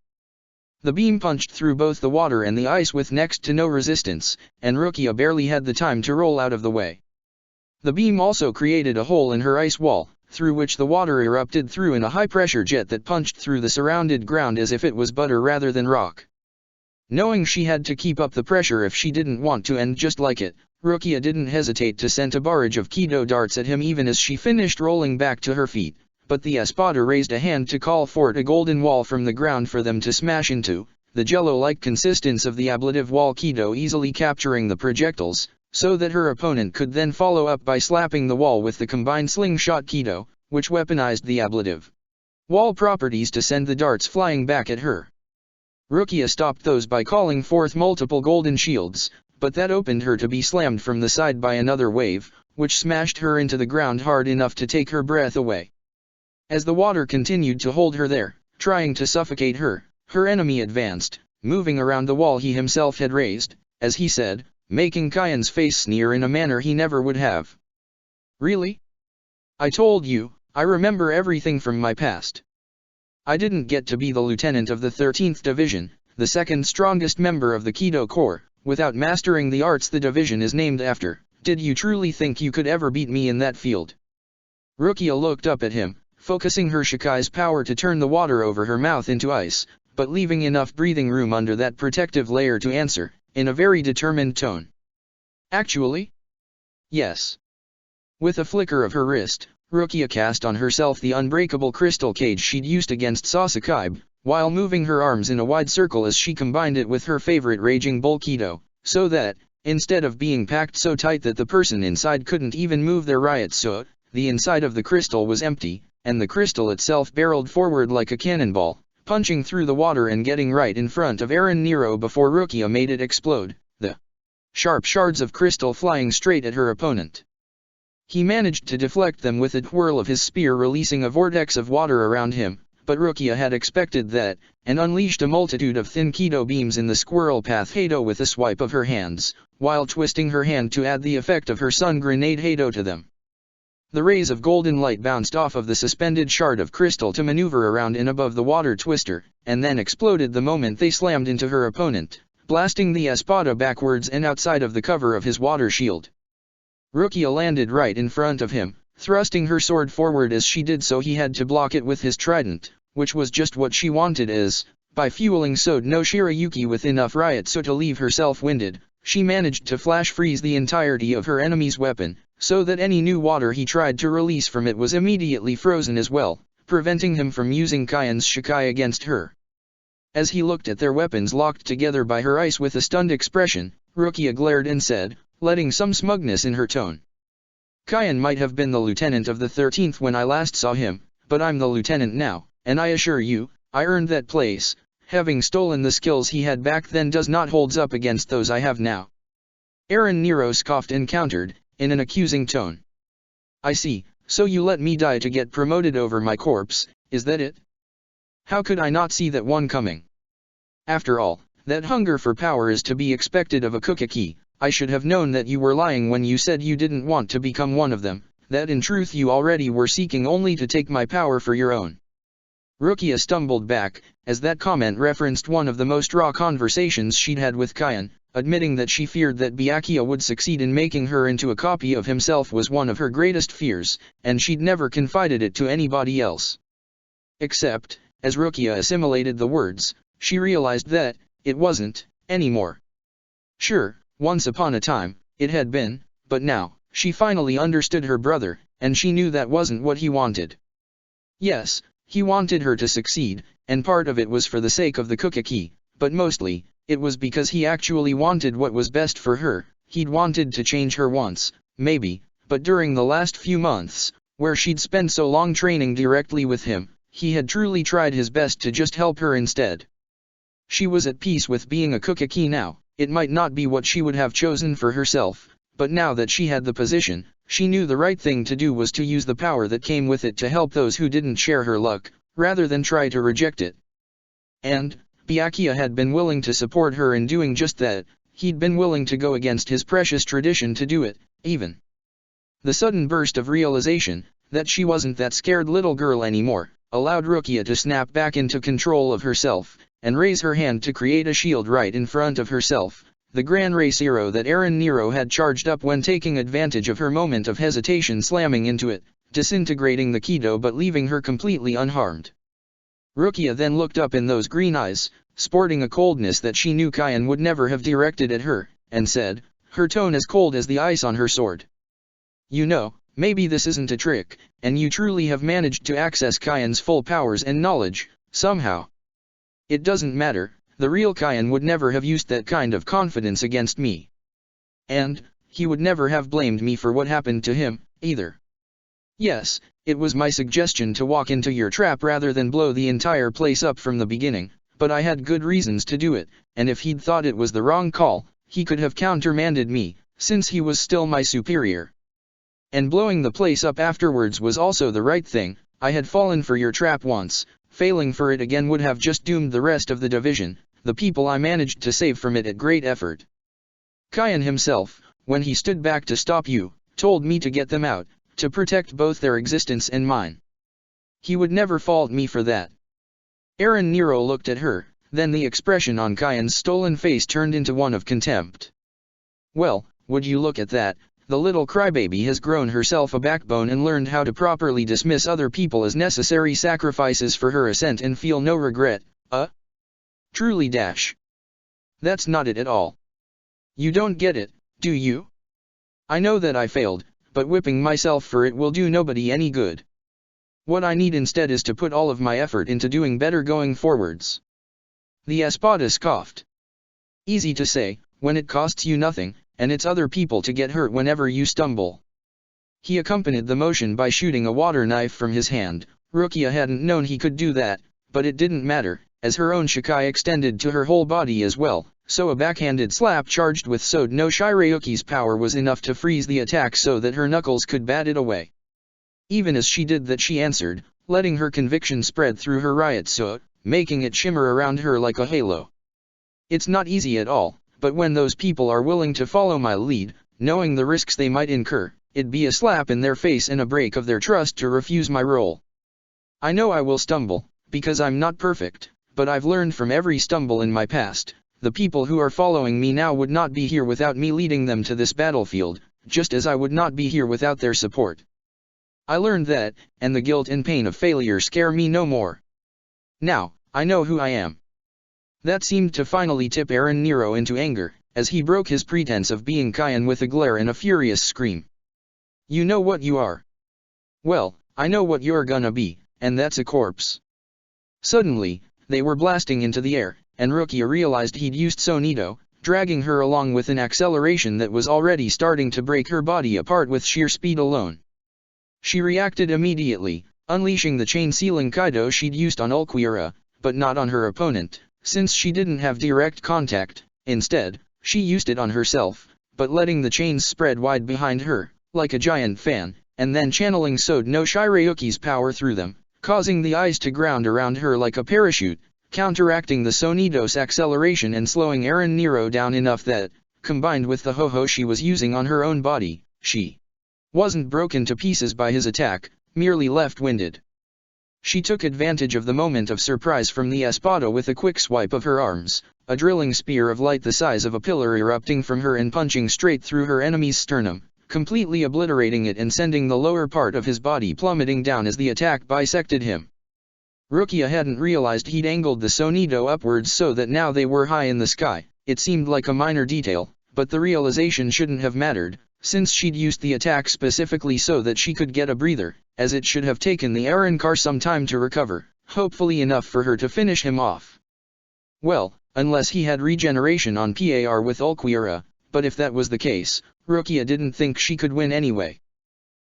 The beam punched through both the water and the ice with next to no resistance, and Rukia barely had the time to roll out of the way. The beam also created a hole in her ice wall, through which the water erupted through in a high-pressure jet that punched through the surrounded ground as if it was butter rather than rock. Knowing she had to keep up the pressure if she didn't want to end just like it, Rukia didn't hesitate to send a barrage of Kido darts at him even as she finished rolling back to her feet, but the Espada raised a hand to call forth a golden wall from the ground for them to smash into, the jello-like consistence of the ablative wall Kido easily capturing the projectiles, so that her opponent could then follow up by slapping the wall with the combined slingshot Kido, which weaponized the ablative wall properties to send the darts flying back at her. Rukia stopped those by calling forth multiple golden shields, but that opened her to be slammed from the side by another wave, which smashed her into the ground hard enough to take her breath away. As the water continued to hold her there, trying to suffocate her, her enemy advanced, moving around the wall he himself had raised, as he said, making Kayan's face sneer in a manner he never would have. "Really? I told you, I remember everything from my past. I didn't get to be the lieutenant of the 13th Division, the second strongest member of the Kido Corps, without mastering the arts the division is named after. Did you truly think you could ever beat me in that field?" Rukia looked up at him, focusing her Shikai's power to turn the water over her mouth into ice, but leaving enough breathing room under that protective layer to answer, in a very determined tone. "Actually? Yes." With a flicker of her wrist, Rukia cast on herself the unbreakable crystal cage she'd used against Sasuke, while moving her arms in a wide circle as she combined it with her favorite Raging Bull Kido, so that, instead of being packed so tight that the person inside couldn't even move their Ryotsu, the inside of the crystal was empty, and the crystal itself barreled forward like a cannonball, punching through the water and getting right in front of Eren Nero before Rukia made it explode, the sharp shards of crystal flying straight at her opponent. He managed to deflect them with a twirl of his spear, releasing a vortex of water around him, but Rukia had expected that, and unleashed a multitude of thin Kido beams in the squirrel path Hado with a swipe of her hands, while twisting her hand to add the effect of her sun grenade Hado to them. The rays of golden light bounced off of the suspended shard of crystal to maneuver around and above the water twister, and then exploded the moment they slammed into her opponent, blasting the Espada backwards and outside of the cover of his water shield. Rukia landed right in front of him, thrusting her sword forward as she did so. He had to block it with his trident, which was just what she wanted as, by fueling Sode no Shirayuki with enough Ryotsu to leave herself winded, she managed to flash freeze the entirety of her enemy's weapon, so that any new water he tried to release from it was immediately frozen as well, preventing him from using Kaion's Shikai against her. As he looked at their weapons locked together by her ice with a stunned expression, Rukia glared and said, letting some smugness in her tone. Kaion might have been the lieutenant of the 13th when I last saw him, but I'm the lieutenant now, and I assure you, I earned that place. Having stolen the skills he had back then does not hold up against those I have now. Eren Nero scoffed and countered, in an accusing tone. I see, so you let me die to get promoted over my corpse, is that it? How could I not see that one coming? After all, that hunger for power is to be expected of a Kukaki. I should have known that you were lying when you said you didn't want to become one of them, that in truth you already were seeking only to take my power for your own. Rukia stumbled back, as that comment referenced one of the most raw conversations she'd had with Kaion, admitting that she feared that Byakuya would succeed in making her into a copy of himself was one of her greatest fears, and she'd never confided it to anybody else. Except, as Rukia assimilated the words, she realized that, it wasn't, anymore. Sure, once upon a time, it had been, but now, she finally understood her brother, and she knew that wasn't what he wanted. Yes, he wanted her to succeed, and part of it was for the sake of the Kukaki, but mostly, it was because he actually wanted what was best for her. He'd wanted to change her once, maybe, but during the last few months, where she'd spent so long training directly with him, he had truly tried his best to just help her instead. She was at peace with being a Kukaki now. It might not be what she would have chosen for herself, but now that she had the position, she knew the right thing to do was to use the power that came with it to help those who didn't share her luck, rather than try to reject it. And, Byakuya had been willing to support her in doing just that. He'd been willing to go against his precious tradition to do it, even. The sudden burst of realization, that she wasn't that scared little girl anymore, allowed Rukia to snap back into control of herself, and raise her hand to create a shield right in front of herself, the Gran Race Zero that Eren Nero had charged up when taking advantage of her moment of hesitation, slamming into it, disintegrating the Kido but leaving her completely unharmed. Rukia then looked up in those green eyes, sporting a coldness that she knew Kaion would never have directed at her, and said, her tone as cold as the ice on her sword. You know, maybe this isn't a trick, and you truly have managed to access Kaion's full powers and knowledge, somehow. It doesn't matter, the real Kaion would never have used that kind of confidence against me. And, he would never have blamed me for what happened to him, either. Yes, it was my suggestion to walk into your trap rather than blow the entire place up from the beginning, but I had good reasons to do it, and if he'd thought it was the wrong call, he could have countermanded me, since he was still my superior. And blowing the place up afterwards was also the right thing. I had fallen for your trap once. Failing for it again would have just doomed the rest of the division, the people I managed to save from it at great effort. Kaion himself, when he stood back to stop you, told me to get them out, to protect both their existence and mine. He would never fault me for that. Eren Nero looked at her, then the expression on Kaion's stolen face turned into one of contempt. Well, would you look at that, the little crybaby has grown herself a backbone and learned how to properly dismiss other people as necessary sacrifices for her ascent and feel no regret, Truly dash. That's not it at all. You don't get it, do you? I know that I failed, but whipping myself for it will do nobody any good. What I need instead is to put all of my effort into doing better going forwards. The Espada scoffed. Easy to say, when it costs you nothing, and it's other people to get hurt whenever you stumble. He accompanied the motion by shooting a water knife from his hand. Rukia hadn't known he could do that, but it didn't matter, as her own Shikai extended to her whole body as well, so a backhanded slap charged with Sode no Shirayuki's power was enough to freeze the attack so that her knuckles could bat it away. Even as she did that she answered, letting her conviction spread through her Ryotsu, making it shimmer around her like a halo. It's not easy at all. But when those people are willing to follow my lead, knowing the risks they might incur, it'd be a slap in their face and a break of their trust to refuse my role. I know I will stumble, because I'm not perfect, but I've learned from every stumble in my past. The people who are following me now would not be here without me leading them to this battlefield, just as I would not be here without their support. I learned that, and the guilt and pain of failure scare me no more. Now, I know who I am. That seemed to finally tip Eren Nero into anger, as he broke his pretense of being Kain with a glare and a furious scream. You know what you are? Well, I know what you're gonna be, and that's a corpse. Suddenly, they were blasting into the air, and Rukia realized he'd used Sonido, dragging her along with an acceleration that was already starting to break her body apart with sheer speed alone. She reacted immediately, unleashing the chain-sealing Kaido she'd used on Ulquiorra, but not on her opponent, since she didn't have direct contact. Instead, she used it on herself, but letting the chains spread wide behind her, like a giant fan, and then channeling Sode no Shirayuki's power through them, causing the ice to ground around her like a parachute, counteracting the Sonido's acceleration and slowing Eren Nero down enough that, combined with the ho-ho she was using on her own body, she wasn't broken to pieces by his attack, merely left-winded. She took advantage of the moment of surprise from the espada with a quick swipe of her arms, a drilling spear of light the size of a pillar erupting from her and punching straight through her enemy's sternum, completely obliterating it and sending the lower part of his body plummeting down as the attack bisected him. Rukia hadn't realized he'd angled the Sonido upwards so that now they were high in the sky. It seemed like a minor detail, but the realization shouldn't have mattered, since she'd used the attack specifically so that she could get a breather, as it should have taken the Arrancar some time to recover, hopefully enough for her to finish him off. Well, unless he had regeneration on Par with Ulquiorra, but if that was the case, Rukia didn't think she could win anyway.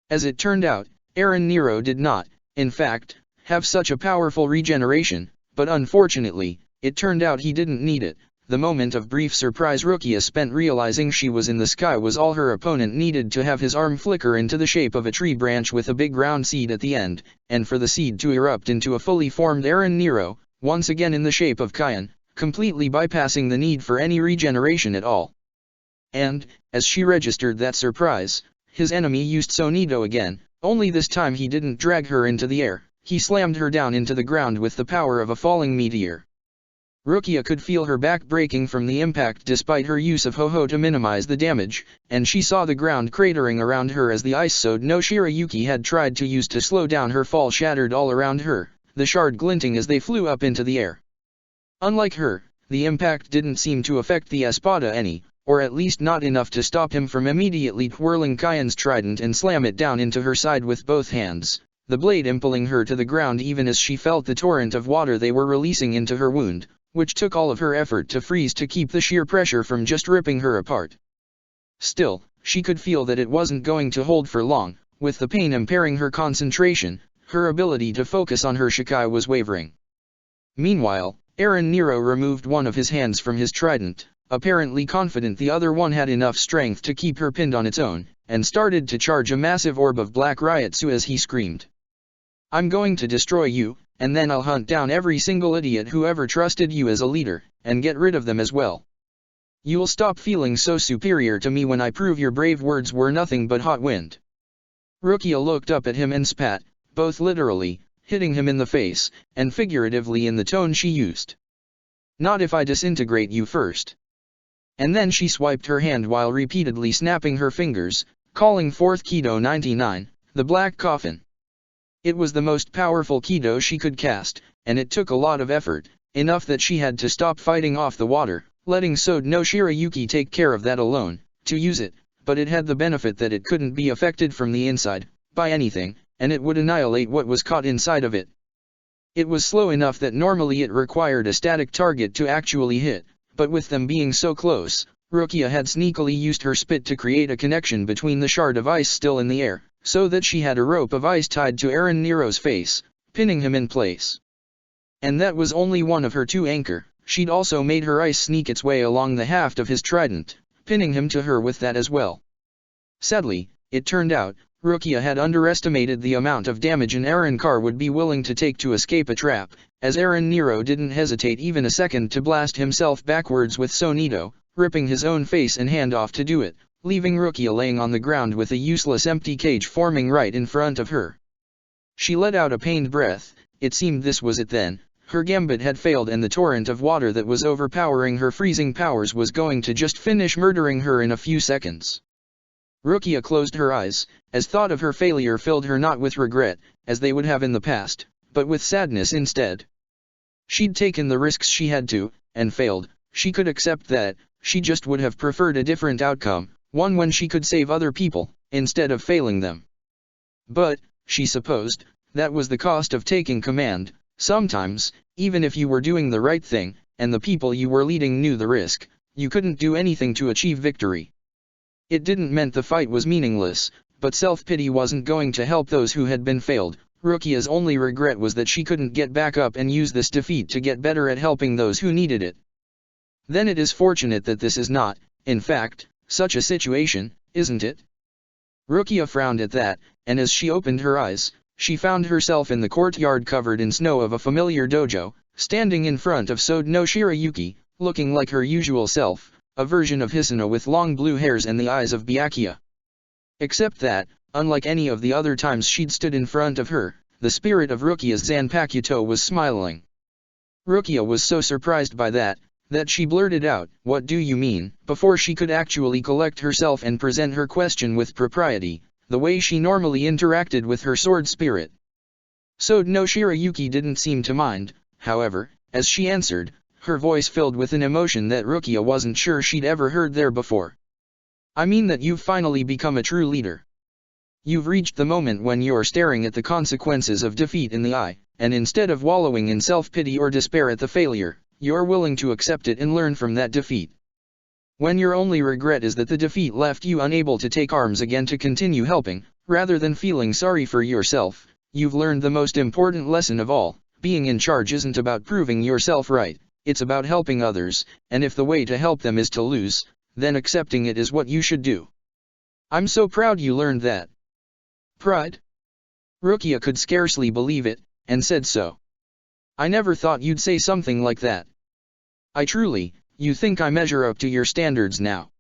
As it turned out, Eren Nero did not, in fact, have such a powerful regeneration, but unfortunately, it turned out he didn't need it. The moment of brief surprise Rukia spent realizing she was in the sky was all her opponent needed to have his arm flicker into the shape of a tree branch with a big round seed at the end, and for the seed to erupt into a fully formed Eren Nero, once again in the shape of Kain, completely bypassing the need for any regeneration at all. And, as she registered that surprise, his enemy used Sonido again, only this time he didn't drag her into the air, he slammed her down into the ground with the power of a falling meteor. Rukia could feel her back breaking from the impact despite her use of Ho-Ho to minimize the damage, and she saw the ground cratering around her as the ice Sode no Shirayuki had tried to use to slow down her fall shattered all around her, the shard glinting as they flew up into the air. Unlike her, the impact didn't seem to affect the espada any, or at least not enough to stop him from immediately twirling Kain's trident and slam it down into her side with both hands, the blade impaling her to the ground even as she felt the torrent of water they were releasing into her wound, which took all of her effort to freeze to keep the sheer pressure from just ripping her apart. Still, she could feel that it wasn't going to hold for long, with the pain impairing her concentration, her ability to focus on her Shikai was wavering. Meanwhile, Eren Nero removed one of his hands from his trident, apparently confident the other one had enough strength to keep her pinned on its own, and started to charge a massive orb of black Ryotsu as he screamed. I'm going to destroy you, and then I'll hunt down every single idiot who ever trusted you as a leader, and get rid of them as well. You'll stop feeling so superior to me when I prove your brave words were nothing but hot wind. Rukia looked up at him and spat, both literally, hitting him in the face, and figuratively in the tone she used. Not if I disintegrate you first. And then she swiped her hand while repeatedly snapping her fingers, calling forth Kido 99, the Black Coffin. It was the most powerful Kido she could cast, and it took a lot of effort, enough that she had to stop fighting off the water, letting Sode no Shirayuki take care of that alone, to use it, but it had the benefit that it couldn't be affected from the inside, by anything, and it would annihilate what was caught inside of it. It was slow enough that normally it required a static target to actually hit, but with them being so close, Rukia had sneakily used her spit to create a connection between the shard of ice still in the air, so that she had a rope of ice tied to Eren Nero's face, pinning him in place. And that was only one of her two anchor, she'd also made her ice sneak its way along the haft of his trident, pinning him to her with that as well. Sadly, it turned out, Rukia had underestimated the amount of damage an Arrancar would be willing to take to escape a trap, as Eren Nero didn't hesitate even a second to blast himself backwards with Sonido, ripping his own face and hand off to do it, leaving Rukia laying on the ground with a useless empty cage forming right in front of her. She let out a pained breath. It seemed this was it then. Her gambit had failed and the torrent of water that was overpowering her freezing powers was going to just finish murdering her in a few seconds. Rukia closed her eyes, as thought of her failure filled her not with regret, as they would have in the past, but with sadness instead. She'd taken the risks she had to, and failed. She could accept that. She just would have preferred a different outcome, one when she could save other people, instead of failing them. But, she supposed, that was the cost of taking command. Sometimes, even if you were doing the right thing, and the people you were leading knew the risk, you couldn't do anything to achieve victory. It didn't mean the fight was meaningless, but self-pity wasn't going to help those who had been failed. Rukia's only regret was that she couldn't get back up and use this defeat to get better at helping those who needed it. Then it is fortunate that this is not, in fact, such a situation, isn't it? Rukia frowned at that, and as she opened her eyes, she found herself in the courtyard covered in snow of a familiar dojo, standing in front of Sode no Shirayuki, looking like her usual self, a version of Hisano with long blue hairs and the eyes of Byakuya. Except that, unlike any of the other times she'd stood in front of her, the spirit of Rukia's Zanpakuto was smiling. Rukia was so surprised by that she blurted out, "What do you mean?" before she could actually collect herself and present her question with propriety, the way she normally interacted with her sword spirit. Sode no Shirayuki didn't seem to mind, however, as she answered, her voice filled with an emotion that Rukia wasn't sure she'd ever heard there before. "I mean that you've finally become a true leader. You've reached the moment when you're staring at the consequences of defeat in the eye, and instead of wallowing in self-pity or despair at the failure, you're willing to accept it and learn from that defeat. When your only regret is that the defeat left you unable to take arms again to continue helping, rather than feeling sorry for yourself, you've learned the most important lesson of all. Being in charge isn't about proving yourself right, it's about helping others, and if the way to help them is to lose, then accepting it is what you should do. I'm so proud you learned that." Pride? Rukia could scarcely believe it, and said so. "I never thought you'd say something like that. You think I measure up to your standards now?"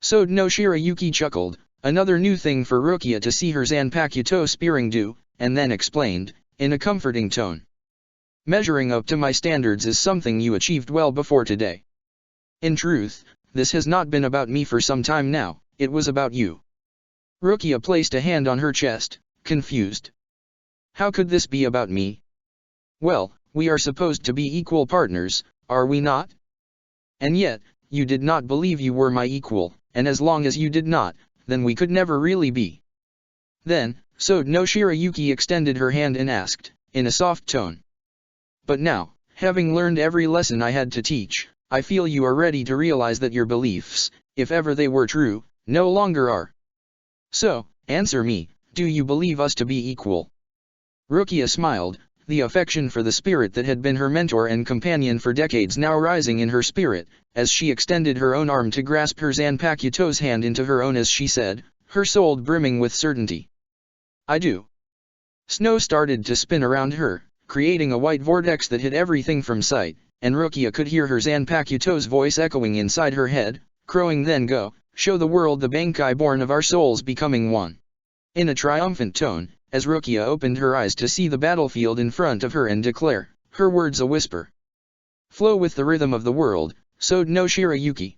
Sode no Shirayuki chuckled, another new thing for Rukia to see her Zanpakuto spearing do, and then explained, in a comforting tone. "Measuring up to my standards is something you achieved well before today. In truth, this has not been about me for some time now, it was about you." Rukia placed a hand on her chest, confused. "How could this be about me?" "Well, we are supposed to be equal partners, are we not? And yet, you did not believe you were my equal, and as long as you did not, then we could never really be." Then, Sode no Shirayuki extended her hand and asked, in a soft tone. "But now, having learned every lesson I had to teach, I feel you are ready to realize that your beliefs, if ever they were true, no longer are. So, answer me, do you believe us to be equal?" Rukia smiled, the affection for the spirit that had been her mentor and companion for decades now rising in her spirit, as she extended her own arm to grasp her Zanpakuto's hand into her own as she said, her soul brimming with certainty. "I do." Snow started to spin around her, creating a white vortex that hid everything from sight, and Rukia could hear her Zanpakuto's voice echoing inside her head, crowing then go, show the world the Bankai born of our souls becoming one. In a triumphant tone, as Rukia opened her eyes to see the battlefield in front of her and declare, her words a whisper. "Flow with the rhythm of the world, Sode no Shirayuki."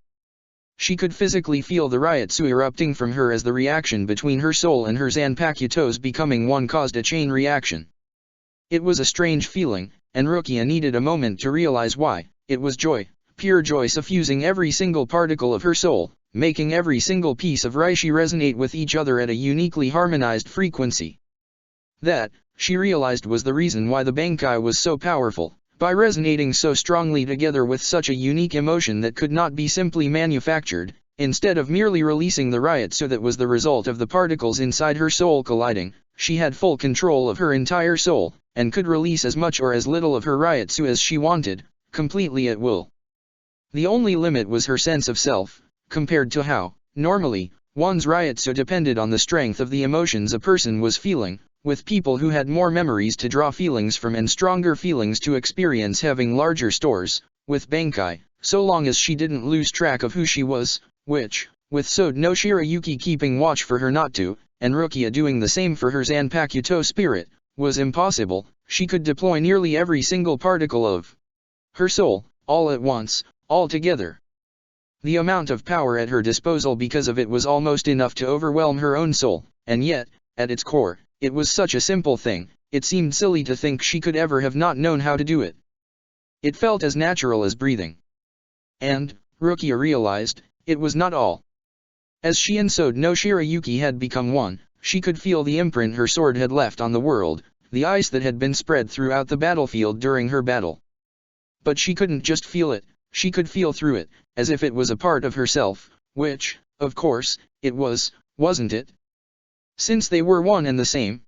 She could physically feel the Ryotsu erupting from her as the reaction between her soul and her Zanpakuto's becoming one caused a chain reaction. It was a strange feeling, and Rukia needed a moment to realize why. It was joy, pure joy suffusing every single particle of her soul, making every single piece of Reishi resonate with each other at a uniquely harmonized frequency. That, she realized, was the reason why the Bankai was so powerful, by resonating so strongly together with such a unique emotion that could not be simply manufactured, instead of merely releasing the Ryotsu that was the result of the particles inside her soul colliding, she had full control of her entire soul, and could release as much or as little of her Ryotsu as she wanted, completely at will. The only limit was her sense of self, compared to how, normally, one's Ryotsu depended on the strength of the emotions a person was feeling, with people who had more memories to draw feelings from and stronger feelings to experience having larger stores, with Bankai, so long as she didn't lose track of who she was, which, with Sode no Shirayuki keeping watch for her not to, and Rukia doing the same for her Zanpakuto spirit, was impossible. She could deploy nearly every single particle of her soul, all at once, all together. The amount of power at her disposal because of it was almost enough to overwhelm her own soul, and yet, at its core, it was such a simple thing, it seemed silly to think she could ever have not known how to do it. It felt as natural as breathing. And, Rukia realized, it was not all. As she and Sode no Shirayuki had become one, she could feel the imprint her sword had left on the world, the ice that had been spread throughout the battlefield during her battle. But she couldn't just feel it, she could feel through it, as if it was a part of herself, which, of course, it was, wasn't it? Since they were one and the same.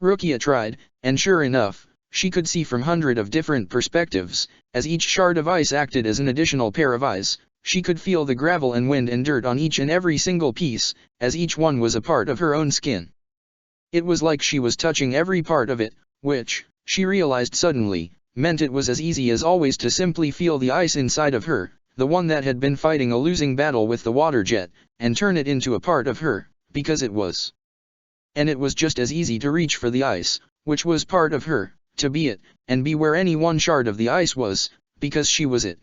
Rukia tried, and sure enough, she could see from hundreds of different perspectives, as each shard of ice acted as an additional pair of eyes. She could feel the gravel and wind and dirt on each and every single piece, as each one was a part of her own skin. It was like she was touching every part of it, which, she realized suddenly, meant it was as easy as always to simply feel the ice inside of her, the one that had been fighting a losing battle with the water jet, and turn it into a part of her, because it was. And it was just as easy to reach for the ice, which was part of her, to be it, and be where any one shard of the ice was, because she was it.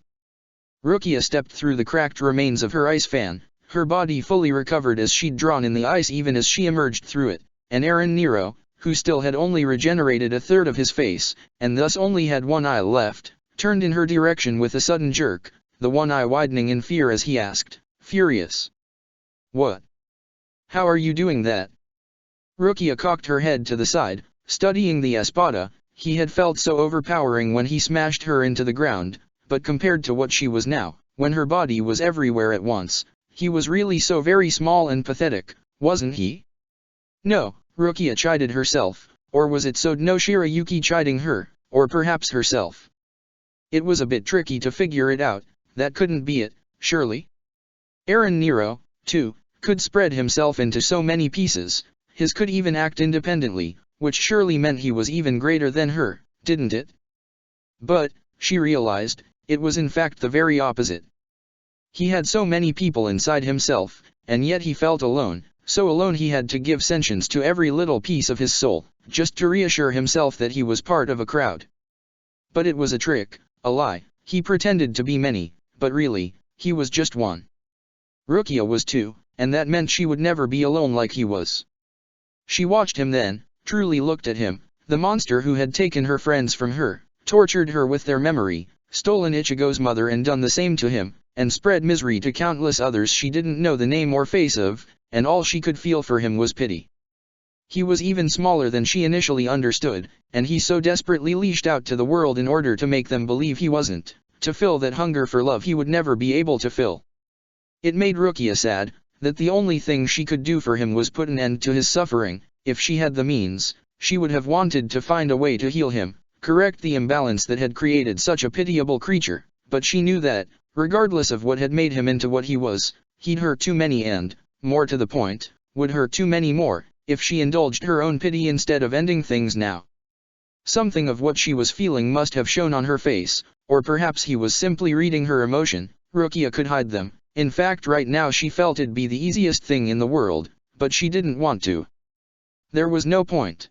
Rukia stepped through the cracked remains of her ice fan, her body fully recovered as she'd drawn in the ice even as she emerged through it, and Eren Nero, who still had only regenerated a third of his face, and thus only had one eye left, turned in her direction with a sudden jerk, the one eye widening in fear as he asked, furious. What? How are you doing that? Rukia cocked her head to the side, studying the espada. He had felt so overpowering when he smashed her into the ground, but compared to what she was now, when her body was everywhere at once, he was really so very small and pathetic, wasn't he? No, Rukia chided herself, or was it Sode no Shirayuki chiding her, or perhaps herself? It was a bit tricky to figure it out, that couldn't be it, surely? Eren Nero, too, could spread himself into so many pieces, his could even act independently, which surely meant he was even greater than her, didn't it? But, she realized, it was in fact the very opposite. He had so many people inside himself, and yet he felt alone, so alone he had to give sentience to every little piece of his soul, just to reassure himself that he was part of a crowd. But it was a trick, a lie, he pretended to be many, but really, he was just one. Rukia was two, and that meant she would never be alone like he was. She watched him then, truly looked at him, the monster who had taken her friends from her, tortured her with their memory, stolen Ichigo's mother and done the same to him, and spread misery to countless others she didn't know the name or face of, and all she could feel for him was pity. He was even smaller than she initially understood, and he so desperately leashed out to the world in order to make them believe he wasn't, to fill that hunger for love he would never be able to fill. It made Rukia sad, that the only thing she could do for him was put an end to his suffering. If she had the means, she would have wanted to find a way to heal him, correct the imbalance that had created such a pitiable creature, but she knew that, regardless of what had made him into what he was, he'd hurt too many and, more to the point, would hurt too many more, if she indulged her own pity instead of ending things now. Something of what she was feeling must have shown on her face, or perhaps he was simply reading her emotion. Rukia could hide them. In fact, right now she felt it'd be the easiest thing in the world, but she didn't want to. There was no point.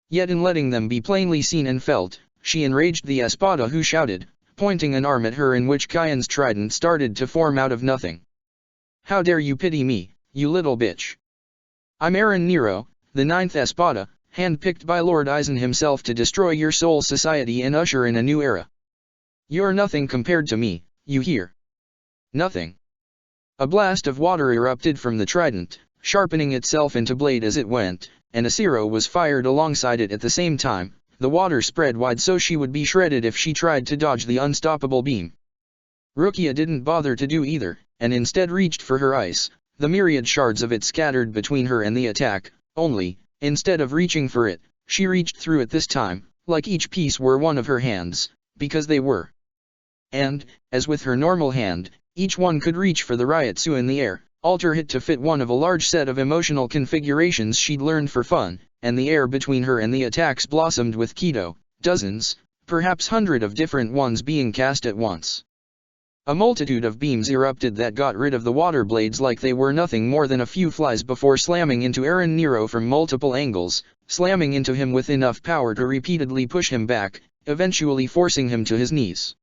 Yet in letting them be plainly seen and felt, she enraged the espada who shouted, pointing an arm at her in which Kaion's trident started to form out of nothing. How dare you pity me, you little bitch. I'm Eren Nero, the 9th espada, handpicked by Lord Aizen himself to destroy your soul society and usher in a new era. You're nothing compared to me, you hear? Nothing. A blast of water erupted from the trident, sharpening itself into blade as it went, and a Siro was fired alongside it at the same time. The water spread wide so she would be shredded if she tried to dodge the unstoppable beam. Rukia didn't bother to do either, and instead reached for her ice. The myriad shards of it scattered between her and the attack, only, instead of reaching for it, she reached through it this time, like each piece were one of her hands, because they were. And, as with her normal hand, each one could reach for the Ryotsu in the air, alter it to fit one of a large set of emotional configurations she'd learned for fun, and the air between her and the attacks blossomed with Kido, dozens, perhaps hundreds of different ones being cast at once. A multitude of beams erupted that got rid of the water blades like they were nothing more than a few flies before slamming into Eren Nero from multiple angles, slamming into him with enough power to repeatedly push him back, eventually forcing him to his knees.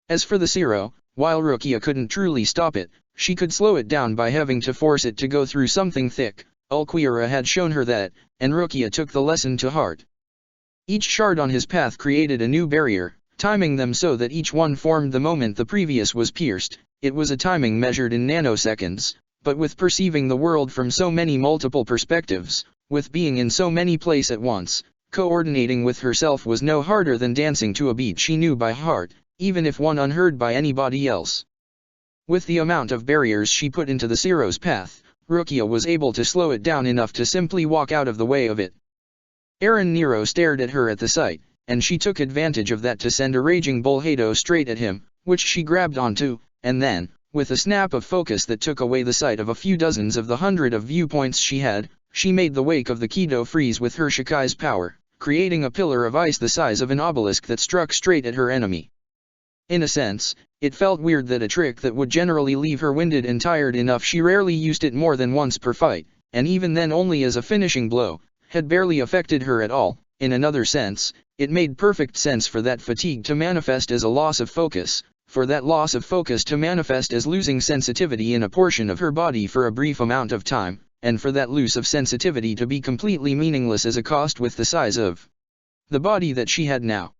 As for the Siro, While Rukia couldn't truly stop it, she could slow it down by having to force it to go through something thick. Ulquiorra had shown her that, and Rukia took the lesson to heart. Each shard on his path created a new barrier, timing them so that each one formed the moment the previous was pierced. It was a timing measured in nanoseconds, but with perceiving the world from so many multiple perspectives, with being in so many places at once, coordinating with herself was no harder than dancing to a beat she knew by heart, even if one unheard by anybody else. With the amount of barriers she put into the Zero's path, Rukia was able to slow it down enough to simply walk out of the way of it. Eren Nero stared at her at the sight, and she took advantage of that to send a raging Bullhado straight at him, which she grabbed onto, and then, with a snap of focus that took away the sight of a few dozens of the hundred of viewpoints she had, she made the wake of the Kido freeze with her Shikai's power, creating a pillar of ice the size of an obelisk that struck straight at her enemy. In a sense, it felt weird that a trick that would generally leave her winded and tired enough she rarely used it more than once per fight, and even then only as a finishing blow, had barely affected her at all. In another sense, it made perfect sense for that fatigue to manifest as a loss of focus, for that loss of focus to manifest as losing sensitivity in a portion of her body for a brief amount of time, and for that loss of sensitivity to be completely meaningless as a cost with the size of the body that she had now.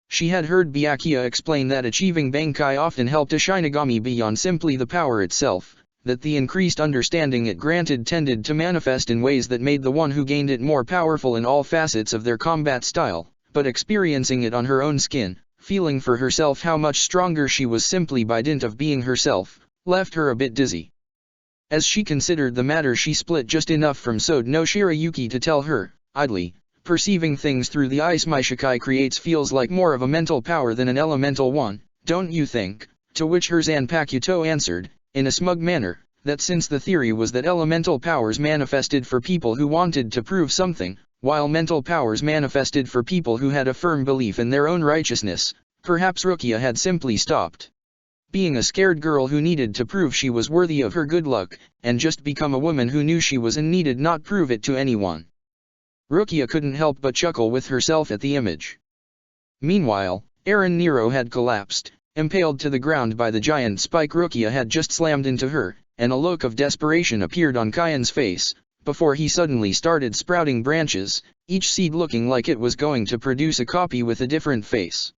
She had heard Byakuya explain that achieving Bankai often helped a Shinigami beyond simply the power itself, that the increased understanding it granted tended to manifest in ways that made the one who gained it more powerful in all facets of their combat style, but experiencing it on her own skin, feeling for herself how much stronger she was simply by dint of being herself, left her a bit dizzy. As she considered the matter, she split just enough from Sode no Shirayuki to tell her, idly, perceiving things through the ice my Shikai creates feels like more of a mental power than an elemental one, don't you think? To which her Zanpakuto answered, in a smug manner, that since the theory was that elemental powers manifested for people who wanted to prove something, while mental powers manifested for people who had a firm belief in their own righteousness, perhaps Rukia had simply stopped being a scared girl who needed to prove she was worthy of her good luck, and just become a woman who knew she was and needed not prove it to anyone. Rukia couldn't help but chuckle with herself at the image. Meanwhile, Eren Nero had collapsed, impaled to the ground by the giant spike Rukia had just slammed into her, and a look of desperation appeared on Kayan's face, before he suddenly started sprouting branches, each seed looking like it was going to produce a copy with a different face.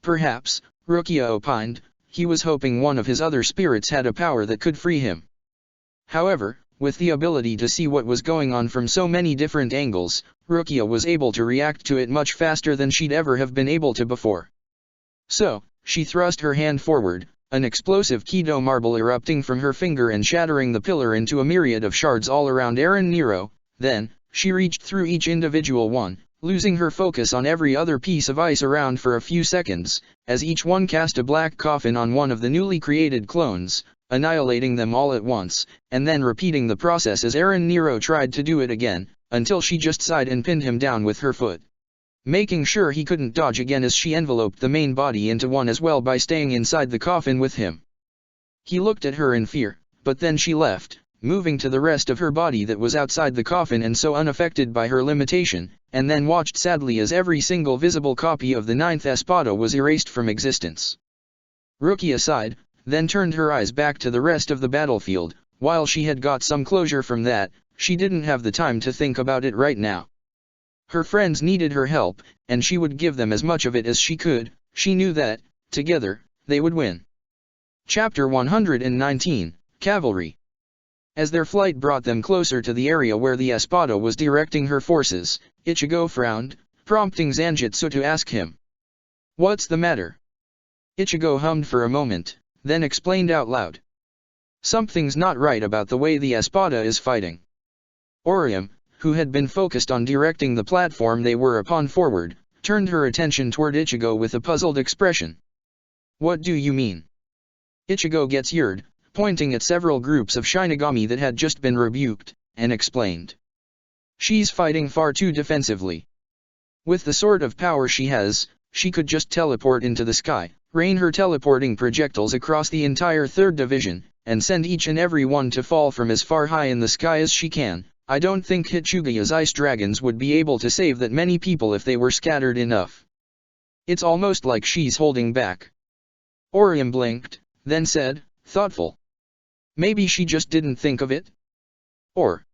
Perhaps, Rukia opined, he was hoping one of his other spirits had a power that could free him. However, with the ability to see what was going on from so many different angles, Rukia was able to react to it much faster than she'd ever have been able to before. So, she thrust her hand forward, an explosive Kido marble erupting from her finger and shattering the pillar into a myriad of shards all around Eren Nero. Then, she reached through each individual one, losing her focus on every other piece of ice around for a few seconds, as each one cast a black coffin on one of the newly created clones, annihilating them all at once, and then repeating the process as Eren Nero tried to do it again, until she just sighed and pinned him down with her foot, making sure he couldn't dodge again as she enveloped the main body into one as well by staying inside the coffin with him. He looked at her in fear, but then she left, moving to the rest of her body that was outside the coffin and so unaffected by her limitation, and then watched sadly as every single visible copy of the ninth Espada was erased from existence. Rukia sighed, then turned her eyes back to the rest of the battlefield. While she had got some closure from that, she didn't have the time to think about it right now. Her friends needed her help, and she would give them as much of it as she could. She knew that, together, they would win. Chapter 119, Cavalry. As their flight brought them closer to the area where the Espada was directing her forces, Ichigo frowned, prompting Zanjitsu to ask him, "What's the matter?" Ichigo hummed for a moment, then explained out loud, "Something's not right about the way the Espada is fighting." Orium, who had been focused on directing the platform they were upon forward, turned her attention toward Ichigo with a puzzled expression. "What do you mean?" Ichigo gets eared, pointing at several groups of Shinigami that had just been rebuked, and explained, "She's fighting far too defensively. With the sort of power she has, she could just teleport into the sky, rain her teleporting projectiles across the entire 3rd Division, and send each and every one to fall from as far high in the sky as she can. I don't think Hitsugaya's ice dragons would be able to save that many people if they were scattered enough. It's almost like she's holding back." Orium blinked, then said, thoughtful. Maybe she just didn't think of it? Or.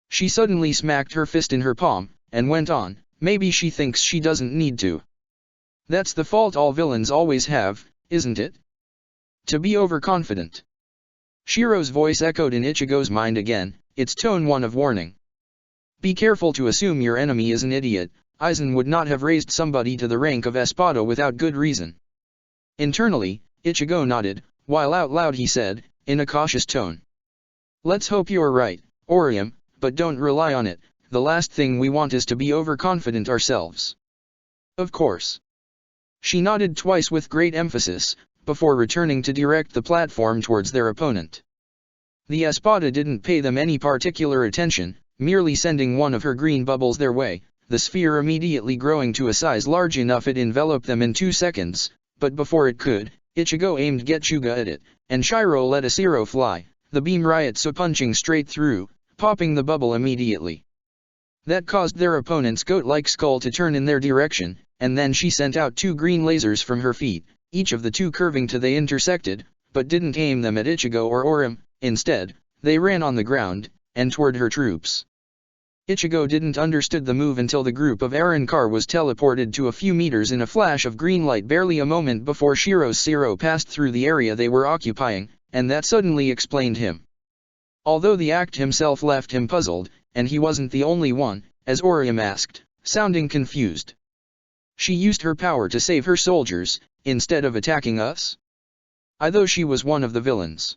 She suddenly smacked her fist in her palm, and went on, maybe she thinks she doesn't need to. That's the fault all villains always have, isn't it? To be overconfident. Shiro's voice echoed in Ichigo's mind again, its tone one of warning. Be careful to assume your enemy is an idiot. Aizen would not have raised somebody to the rank of Espada without good reason. Internally, Ichigo nodded, while out loud he said, in a cautious tone. Let's hope you're right, Orium, but don't rely on it. The last thing we want is to be overconfident ourselves. Of course. She nodded twice with great emphasis, before returning to direct the platform towards their opponent. The Espada didn't pay them any particular attention, merely sending one of her green bubbles their way, the sphere immediately growing to a size large enough it enveloped them in 2 seconds, but before it could, Ichigo aimed Getsuga at it, and Shiro let a Zero fly, the beam Ryutsu punching straight through, popping the bubble immediately. That caused their opponent's goat-like skull to turn in their direction, and then she sent out 2 green lasers from her feet, each of the 2 curving to they intersected, but didn't aim them at Ichigo or Orium. Instead, they ran on the ground, and toward her troops. Ichigo didn't understood the move until the group of Arrancar was teleported to a few meters in a flash of green light barely a moment before Shiro's Zero passed through the area they were occupying, and that suddenly explained him. Although the act himself left him puzzled, and he wasn't the only one, as Orium asked, sounding confused. She used her power to save her soldiers, instead of attacking us? Though she was one of the villains.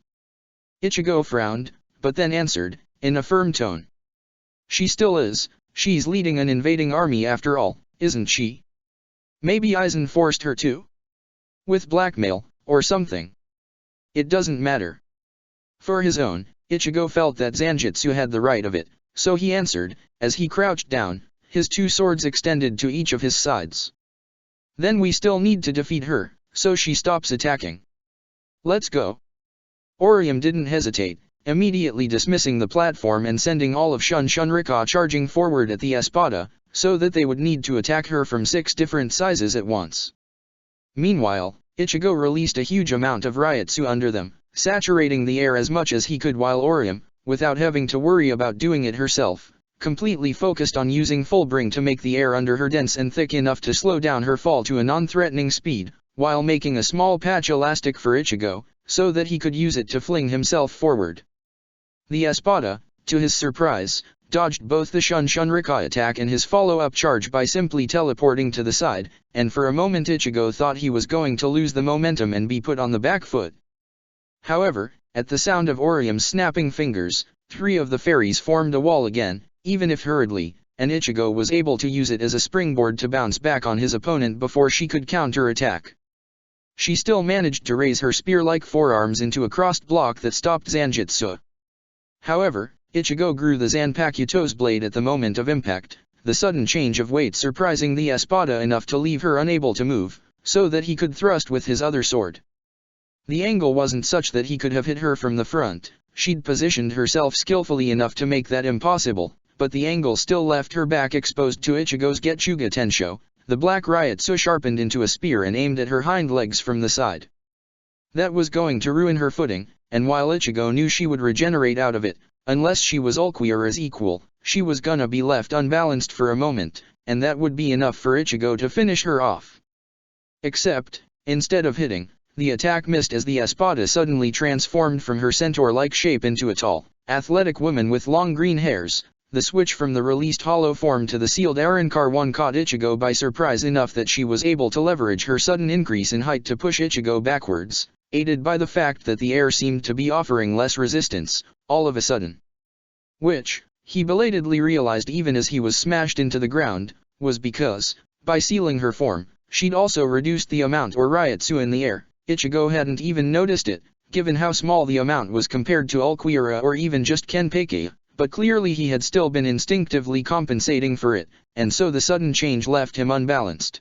Ichigo frowned, but then answered, in a firm tone. She still is. She's leading an invading army after all, isn't she? Maybe Aizen forced her to? With blackmail, or something. It doesn't matter. For his own, Ichigo felt that Zanjutsu had the right of it, so he answered, as he crouched down, his 2 swords extended to each of his sides. Then we still need to defeat her, so she stops attacking. Let's go. Orium didn't hesitate, immediately dismissing the platform and sending all of Shunshunrika charging forward at the Espada, so that they would need to attack her from 6 different sizes at once. Meanwhile, Ichigo released a huge amount of Ryutsu under them, saturating the air as much as he could while Orium, without having to worry about doing it herself, completely focused on using full bring to make the air under her dense and thick enough to slow down her fall to a non-threatening speed, while making a small patch elastic for Ichigo, so that he could use it to fling himself forward. The Espada, to his surprise, dodged both the Shunshunrika attack and his follow-up charge by simply teleporting to the side, and for a moment Ichigo thought he was going to lose the momentum and be put on the back foot. However, at the sound of Orium's snapping fingers, 3 of the fairies formed a wall again, even if hurriedly, and Ichigo was able to use it as a springboard to bounce back on his opponent before she could counter-attack. She still managed to raise her spear-like forearms into a crossed block that stopped Zanjutsu. However, Ichigo grew the Zanpakuto's blade at the moment of impact, the sudden change of weight surprising the Espada enough to leave her unable to move, so that he could thrust with his other sword. The angle wasn't such that he could have hit her from the front, she'd positioned herself skillfully enough to make that impossible, but the angle still left her back exposed to Ichigo's Getsuga Tensho, the black Ryutsu sharpened into a spear and aimed at her hind legs from the side. That was going to ruin her footing, and while Ichigo knew she would regenerate out of it, unless she was Ulquiorra's equal, she was gonna be left unbalanced for a moment, and that would be enough for Ichigo to finish her off. Except, instead of hitting, the attack missed as the Espada suddenly transformed from her centaur-like shape into a tall, athletic woman with long green hairs. The switch from the released hollow form to the sealed Arrancar 1 caught Ichigo by surprise enough that she was able to leverage her sudden increase in height to push Ichigo backwards, aided by the fact that the air seemed to be offering less resistance, all of a sudden. Which, he belatedly realized even as he was smashed into the ground, was because, by sealing her form, she'd also reduced the amount or Ryutsu in the air. Ichigo hadn't even noticed it, given how small the amount was compared to Ulquiorra or even just Kenpei, but clearly he had still been instinctively compensating for it, and so the sudden change left him unbalanced.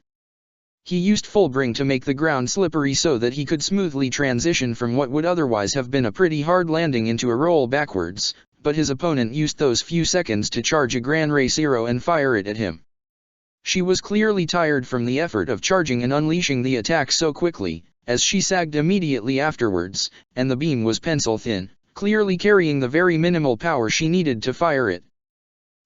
He used full bring to make the ground slippery so that he could smoothly transition from what would otherwise have been a pretty hard landing into a roll backwards, but his opponent used those few seconds to charge a Gran Ray Zero and fire it at him. She was clearly tired from the effort of charging and unleashing the attack so quickly, as she sagged immediately afterwards, and the beam was pencil-thin, clearly carrying the very minimal power she needed to fire it.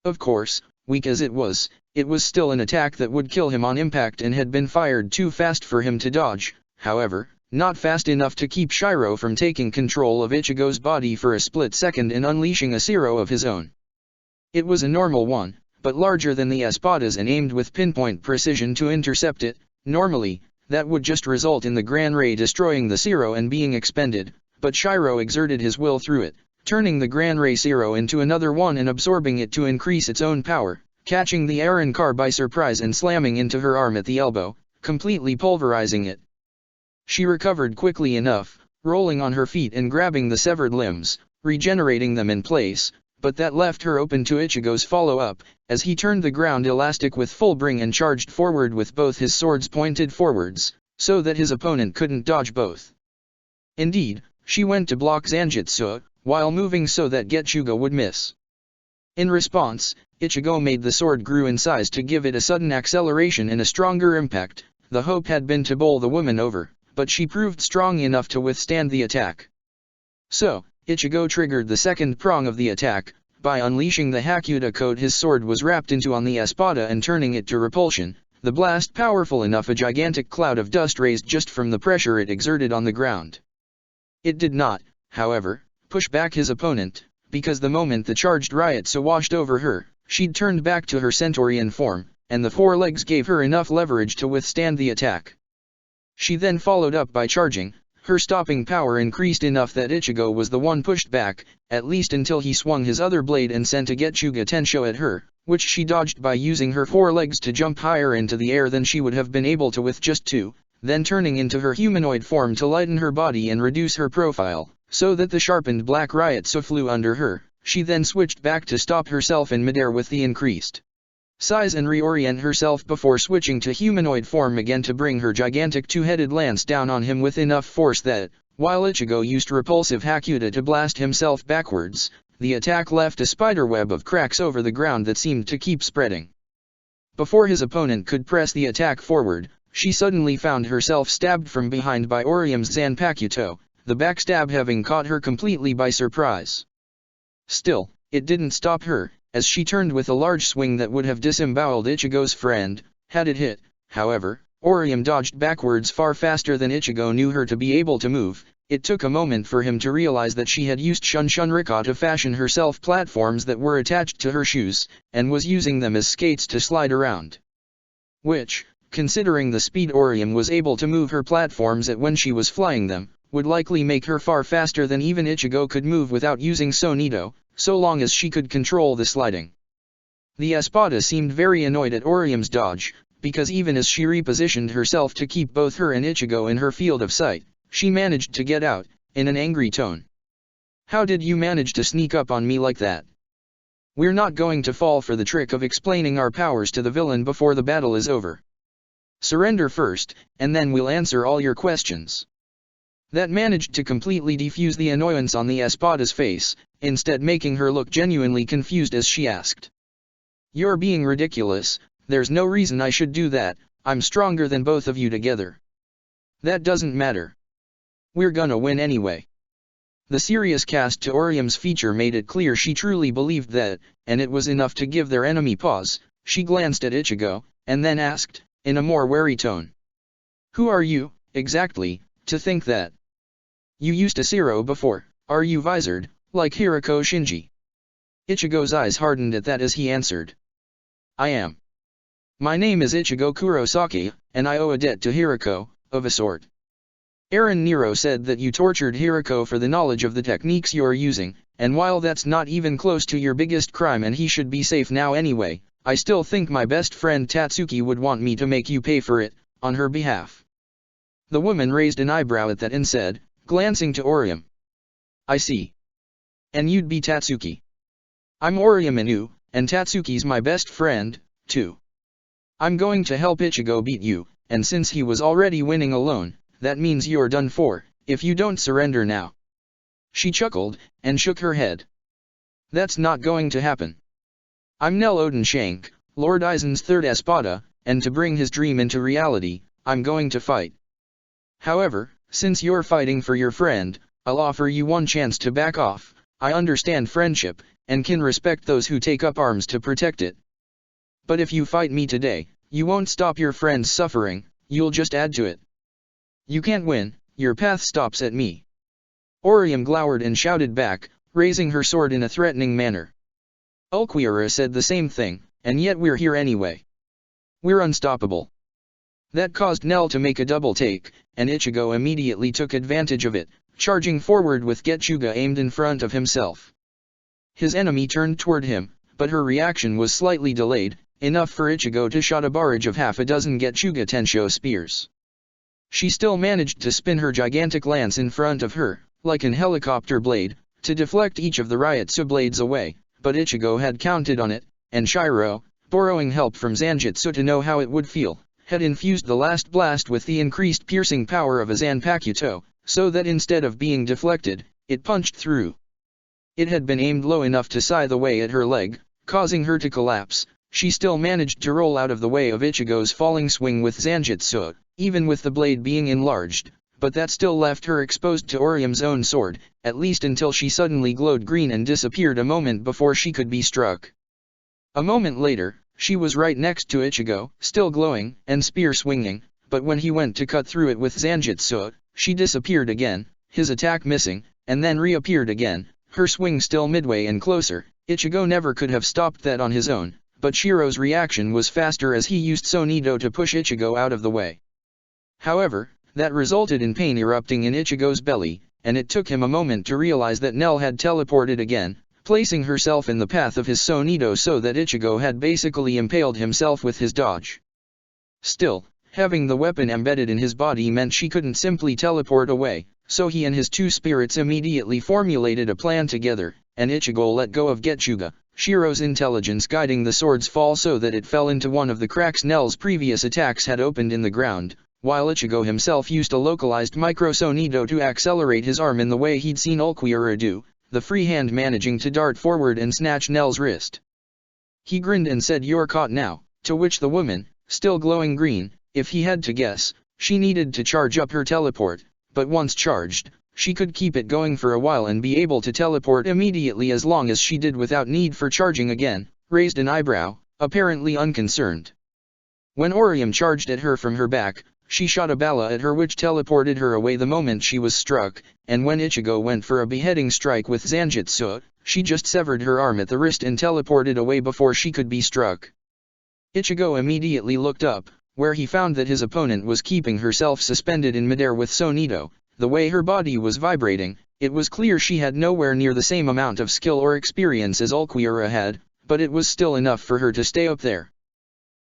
Of course, weak as it was still an attack that would kill him on impact and had been fired too fast for him to dodge, however, not fast enough to keep Shiro from taking control of Ichigo's body for a split second and unleashing a Zero of his own. It was a normal one, but larger than the Espada's and aimed with pinpoint precision to intercept it. Normally, that would just result in the Gran Ray destroying the Zero and being expended, but Shiro exerted his will through it, turning the Gran Ray Zero into another one and absorbing it to increase its own power, catching the Arrancar by surprise and slamming into her arm at the elbow, completely pulverizing it. She recovered quickly enough, rolling on her feet and grabbing the severed limbs, regenerating them in place, but that left her open to Ichigo's follow-up, as he turned the ground elastic with full bring and charged forward with both his swords pointed forwards, so that his opponent couldn't dodge both. Indeed, she went to block Zanjutsu, while moving so that Getsuga would miss. In response, Ichigo made the sword grew in size to give it a sudden acceleration and a stronger impact. The hope had been to bowl the woman over, but she proved strong enough to withstand the attack. So, Ichigo triggered the second prong of the attack, by unleashing the Hakuta code his sword was wrapped into on the Espada and turning it to repulsion, the blast powerful enough a gigantic cloud of dust raised just from the pressure it exerted on the ground. It did not, however, push back his opponent, because the moment the charged Ryotsu washed over her, she'd turned back to her Centaurian form, and the forelegs gave her enough leverage to withstand the attack. She then followed up by charging. Her stopping power increased enough that Ichigo was the one pushed back, at least until he swung his other blade and sent a Getsuga Tensho at her, which she dodged by using her forelegs to jump higher into the air than she would have been able to with just two, then turning into her humanoid form to lighten her body and reduce her profile, so that the sharpened black Ryotsu flew under her. She then switched back to stop herself in midair with the increased size and reorient herself before switching to humanoid form again to bring her gigantic two-headed lance down on him with enough force that, while Ichigo used repulsive Hakuta to blast himself backwards, the attack left a spiderweb of cracks over the ground that seemed to keep spreading. Before his opponent could press the attack forward, she suddenly found herself stabbed from behind by Orium's Zanpakuto, the backstab having caught her completely by surprise. Still, it didn't stop her, as she turned with a large swing that would have disemboweled Ichigo's friend, had it hit. However, Orium dodged backwards far faster than Ichigo knew her to be able to move. It took a moment for him to realize that she had used Shunshunrika to fashion herself platforms that were attached to her shoes, and was using them as skates to slide around. Which, considering the speed Orium was able to move her platforms at when she was flying them, would likely make her far faster than even Ichigo could move without using Sonito, so long as she could control the sliding. The Espada seemed very annoyed at Orium's dodge, because even as she repositioned herself to keep both her and Ichigo in her field of sight, she managed to get out, in an angry tone. "How did you manage to sneak up on me like that? We're not going to fall for the trick of explaining our powers to the villain before the battle is over. Surrender first, and then we'll answer all your questions." That managed to completely defuse the annoyance on the Espada's face, instead making her look genuinely confused as she asked. "You're being ridiculous. There's no reason I should do that. I'm stronger than both of you together." "That doesn't matter. We're gonna win anyway." The serious cast to Orium's feature made it clear she truly believed that, and it was enough to give their enemy pause. She glanced at Ichigo, and then asked, in a more wary tone, "Who are you, exactly, to think that? You used a Zero before. Are you visored, like Hirako Shinji?" Ichigo's eyes hardened at that as he answered. "I am. My name is Ichigo Kurosaki, and I owe a debt to Hirako, of a sort. Eren Nero said that you tortured Hirako for the knowledge of the techniques you're using, and while that's not even close to your biggest crime and he should be safe now anyway, I still think my best friend Tatsuki would want me to make you pay for it, on her behalf." The woman raised an eyebrow at that and said, glancing to Orium, "I see. And you'd be Tatsuki. I'm Orium Inu, and Tatsuki's my best friend, too. I'm going to help Ichigo beat you, and since he was already winning alone, that means you're done for, if you don't surrender now." She chuckled, and shook her head. "That's not going to happen. I'm Nel Odenshank, Lord Aizen's third Espada, and to bring his dream into reality, I'm going to fight. However, since you're fighting for your friend, I'll offer you one chance to back off. I understand friendship, and can respect those who take up arms to protect it. But if you fight me today, you won't stop your friend's suffering, you'll just add to it. You can't win, your path stops at me. Orium glowered and shouted back, raising her sword in a threatening manner. Ulquiorra said the same thing, and yet we're here anyway. We're unstoppable. That caused Nell to make a double take, and Ichigo immediately took advantage of it, charging forward with Getsuga aimed in front of himself. His enemy turned toward him, but her reaction was slightly delayed, enough for Ichigo to shot a barrage of half a dozen Getsuga Tensho spears. She still managed to spin her gigantic lance in front of her, like an helicopter blade, to deflect each of the Ryotsu blades away, but Ichigo had counted on it, and Shiro, borrowing help from Zanjutsu to know how it would feel, had infused the last blast with the increased piercing power of a Zanpakuto, so that instead of being deflected, it punched through. It had been aimed low enough to scythe away at her leg, causing her to collapse. She still managed to roll out of the way of Ichigo's falling swing with Zanjutsu, even with the blade being enlarged, but that still left her exposed to Orium's own sword, at least until she suddenly glowed green and disappeared a moment before she could be struck. A moment later, she was right next to Ichigo, still glowing, and spear swinging, but when he went to cut through it with Zanjutsu, she disappeared again, his attack missing, and then reappeared again, her swing still midway and closer. Ichigo never could have stopped that on his own, but Shiro's reaction was faster as he used Sonido to push Ichigo out of the way. However, that resulted in pain erupting in Ichigo's belly, and it took him a moment to realize that Nell had teleported again, placing herself in the path of his Sonido so that Ichigo had basically impaled himself with his dodge. Still, having the weapon embedded in his body meant she couldn't simply teleport away, so he and his two spirits immediately formulated a plan together, and Ichigo let go of Getsuga, Shiro's intelligence guiding the sword's fall so that it fell into one of the cracks Nell's previous attacks had opened in the ground, while Ichigo himself used a localized micro-sonido to accelerate his arm in the way he'd seen Ulquiorra do, the free hand managing to dart forward and snatch Nell's wrist. He grinned and said, "You're caught now," to which the woman, still glowing green, if he had to guess, she needed to charge up her teleport, but once charged, she could keep it going for a while and be able to teleport immediately as long as she did without need for charging again, raised an eyebrow, apparently unconcerned. When Orium charged at her from her back, she shot a bala at her which teleported her away the moment she was struck, and when Ichigo went for a beheading strike with Zanjutsu, she just severed her arm at the wrist and teleported away before she could be struck. Ichigo immediately looked up, where he found that his opponent was keeping herself suspended in midair with Sonido. The way her body was vibrating, it was clear she had nowhere near the same amount of skill or experience as Ulquiorra had, but it was still enough for her to stay up there.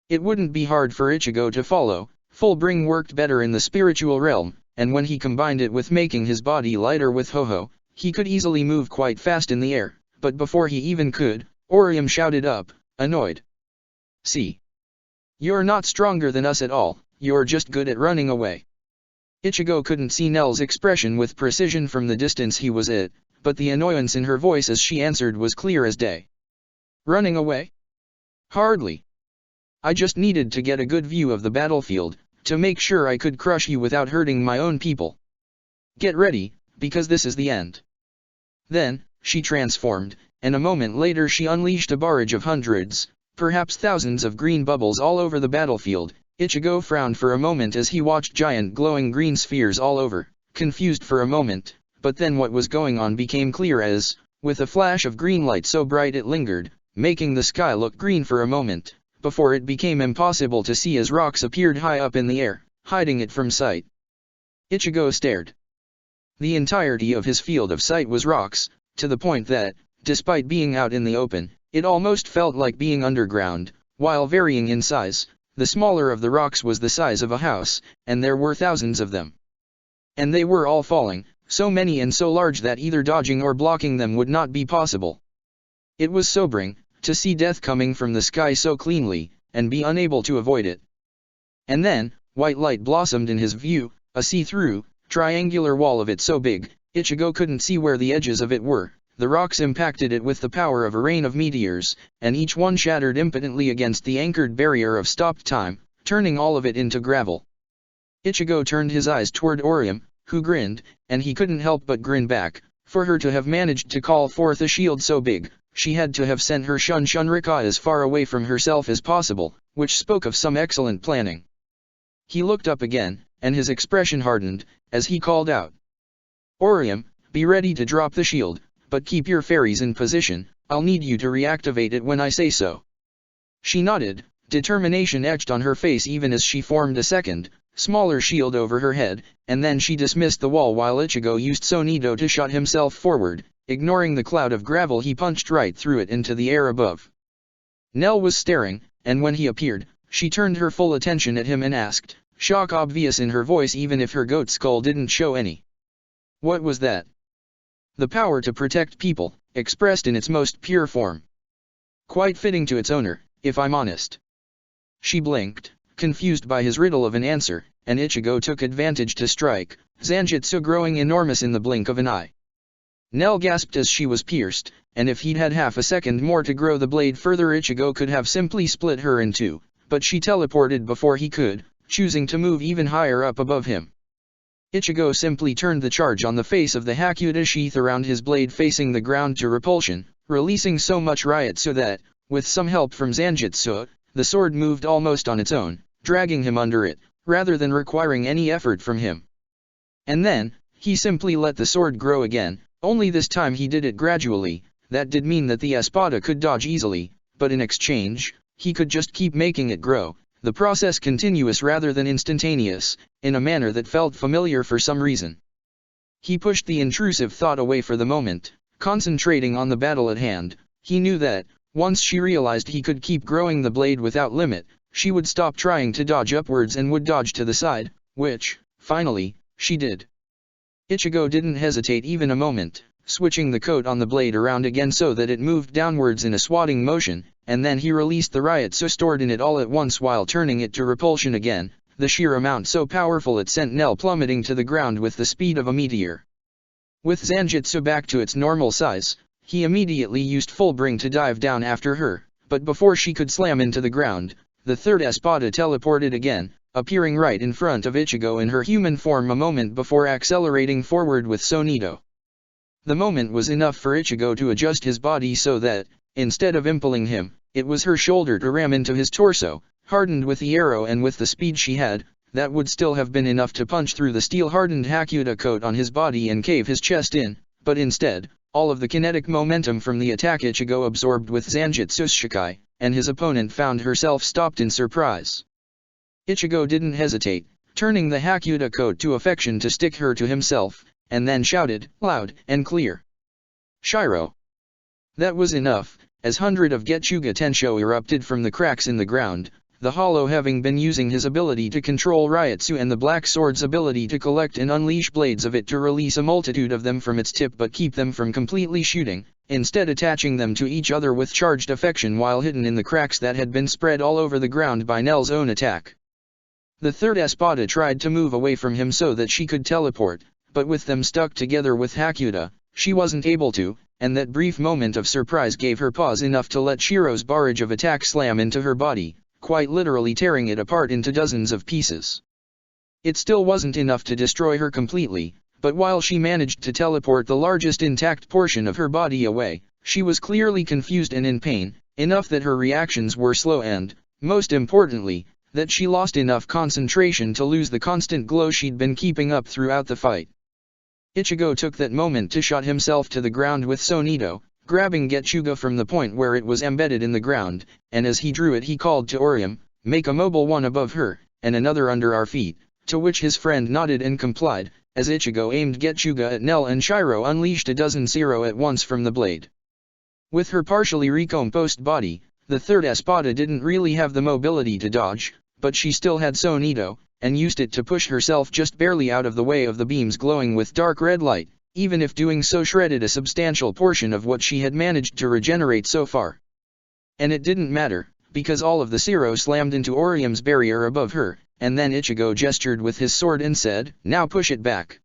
It wouldn't be hard for Ichigo to follow. Full bring worked better in the spiritual realm, and when he combined it with making his body lighter with Ho-Oh, he could easily move quite fast in the air, but before he even could, Orium shouted up, annoyed. "See? You're not stronger than us at all, you're just good at running away." Ichigo couldn't see Nell's expression with precision from the distance he was at, but the annoyance in her voice as she answered was clear as day. "Running away? Hardly. I just needed to get a good view of the battlefield, to make sure I could crush you without hurting my own people. Get ready, because this is the end." Then, she transformed, and a moment later she unleashed a barrage of hundreds, perhaps thousands of green bubbles all over the battlefield. Ichigo frowned for a moment as he watched giant glowing green spheres all over, confused for a moment, but then what was going on became clear as, with a flash of green light so bright it lingered, making the sky look green for a moment, before it became impossible to see as rocks appeared high up in the air, hiding it from sight. Ichigo stared. The entirety of his field of sight was rocks, to the point that, despite being out in the open, it almost felt like being underground, while varying in size. The smaller of the rocks was the size of a house, and there were thousands of them. And they were all falling, so many and so large that either dodging or blocking them would not be possible. It was sobering, to see death coming from the sky so cleanly, and be unable to avoid it. And then, white light blossomed in his view, a see-through, triangular wall of it so big, Ichigo couldn't see where the edges of it were. The rocks impacted it with the power of a rain of meteors, and each one shattered impotently against the anchored barrier of stopped time, turning all of it into gravel. Ichigo turned his eyes toward Orium, who grinned, and he couldn't help but grin back. For her to have managed to call forth a shield so big, she had to have sent her Shunrika as far away from herself as possible, which spoke of some excellent planning. He looked up again, and his expression hardened, as he called out. Orium, be ready to drop the shield, but keep your fairies in position, I'll need you to reactivate it when I say so. She nodded, determination etched on her face even as she formed a second, smaller shield over her head, and then she dismissed the wall while Ichigo used Sonido to shot himself forward. Ignoring the cloud of gravel, he punched right through it into the air above. Nell was staring, and when he appeared, she turned her full attention at him and asked, shock obvious in her voice even if her goat skull didn't show any. What was that? The power to protect people, expressed in its most pure form. Quite fitting to its owner, if I'm honest. She blinked, confused by his riddle of an answer, and Ichigo took advantage to strike, Zanjutsu growing enormous in the blink of an eye. Nell gasped as she was pierced, and if he'd had half a second more to grow the blade further, Ichigo could have simply split her in two, but she teleported before he could, choosing to move even higher up above him. Ichigo simply turned the charge on the face of the Hakuta sheath around his blade facing the ground to repulsion, releasing so much Ryutsu that, with some help from Zanjutsu, the sword moved almost on its own, dragging him under it, rather than requiring any effort from him. And then, he simply let the sword grow again, only this time he did it gradually. That did mean that the espada could dodge easily, but in exchange, he could just keep making it grow, the process continuous rather than instantaneous, in a manner that felt familiar for some reason. He pushed the intrusive thought away for the moment, concentrating on the battle at hand. He knew that, once she realized he could keep growing the blade without limit, she would stop trying to dodge upwards and would dodge to the side, which, finally, she did. Ichigo didn't hesitate even a moment, switching the coat on the blade around again so that it moved downwards in a swatting motion, and then he released the Ryutsu stored in it all at once while turning it to repulsion again, the sheer amount so powerful it sent Nell plummeting to the ground with the speed of a meteor. With Zanjutsu back to its normal size, he immediately used full bring to dive down after her, but before she could slam into the ground, the third espada teleported again, appearing right in front of Ichigo in her human form a moment before accelerating forward with Sonido. The moment was enough for Ichigo to adjust his body so that, instead of impaling him, it was her shoulder to ram into his torso, hardened with the arrow, and with the speed she had, that would still have been enough to punch through the steel-hardened Hakuta coat on his body and cave his chest in, but instead, all of the kinetic momentum from the attack Ichigo absorbed with Zanjutsu's Shikai, and his opponent found herself stopped in surprise. Ichigo didn't hesitate, turning the Hakuta coat to affection to stick her to himself, and then shouted, loud and clear. Shiro! That was enough, as hundreds of Getsuga Tensho erupted from the cracks in the ground, the Hollow having been using his ability to control Ryutsu and the Black Sword's ability to collect and unleash blades of it to release a multitude of them from its tip but keep them from completely shooting, instead attaching them to each other with charged affection while hidden in the cracks that had been spread all over the ground by Nell's own attack. The third espada tried to move away from him so that she could teleport, but with them stuck together with Hakuta, she wasn't able to, and that brief moment of surprise gave her pause enough to let Shiro's barrage of attack slam into her body, quite literally tearing it apart into dozens of pieces. It still wasn't enough to destroy her completely, but while she managed to teleport the largest intact portion of her body away, she was clearly confused and in pain, enough that her reactions were slow and, most importantly, that she lost enough concentration to lose the constant glow she'd been keeping up throughout the fight. Ichigo took that moment to shot himself to the ground with Sonido, grabbing Getsuga from the point where it was embedded in the ground, and as he drew it he called to Orium, make a mobile one above her, and another under our feet, to which his friend nodded and complied, as Ichigo aimed Getsuga at Nell and Shiro unleashed a dozen Zero at once from the blade. With her partially recomposed body, the third espada didn't really have the mobility to dodge, but she still had Sonido, and used it to push herself just barely out of the way of the beams glowing with dark red light, even if doing so shredded a substantial portion of what she had managed to regenerate so far. And it didn't matter, because all of the Zero slammed into Orium's barrier above her, and then Ichigo gestured with his sword and said, now push it back.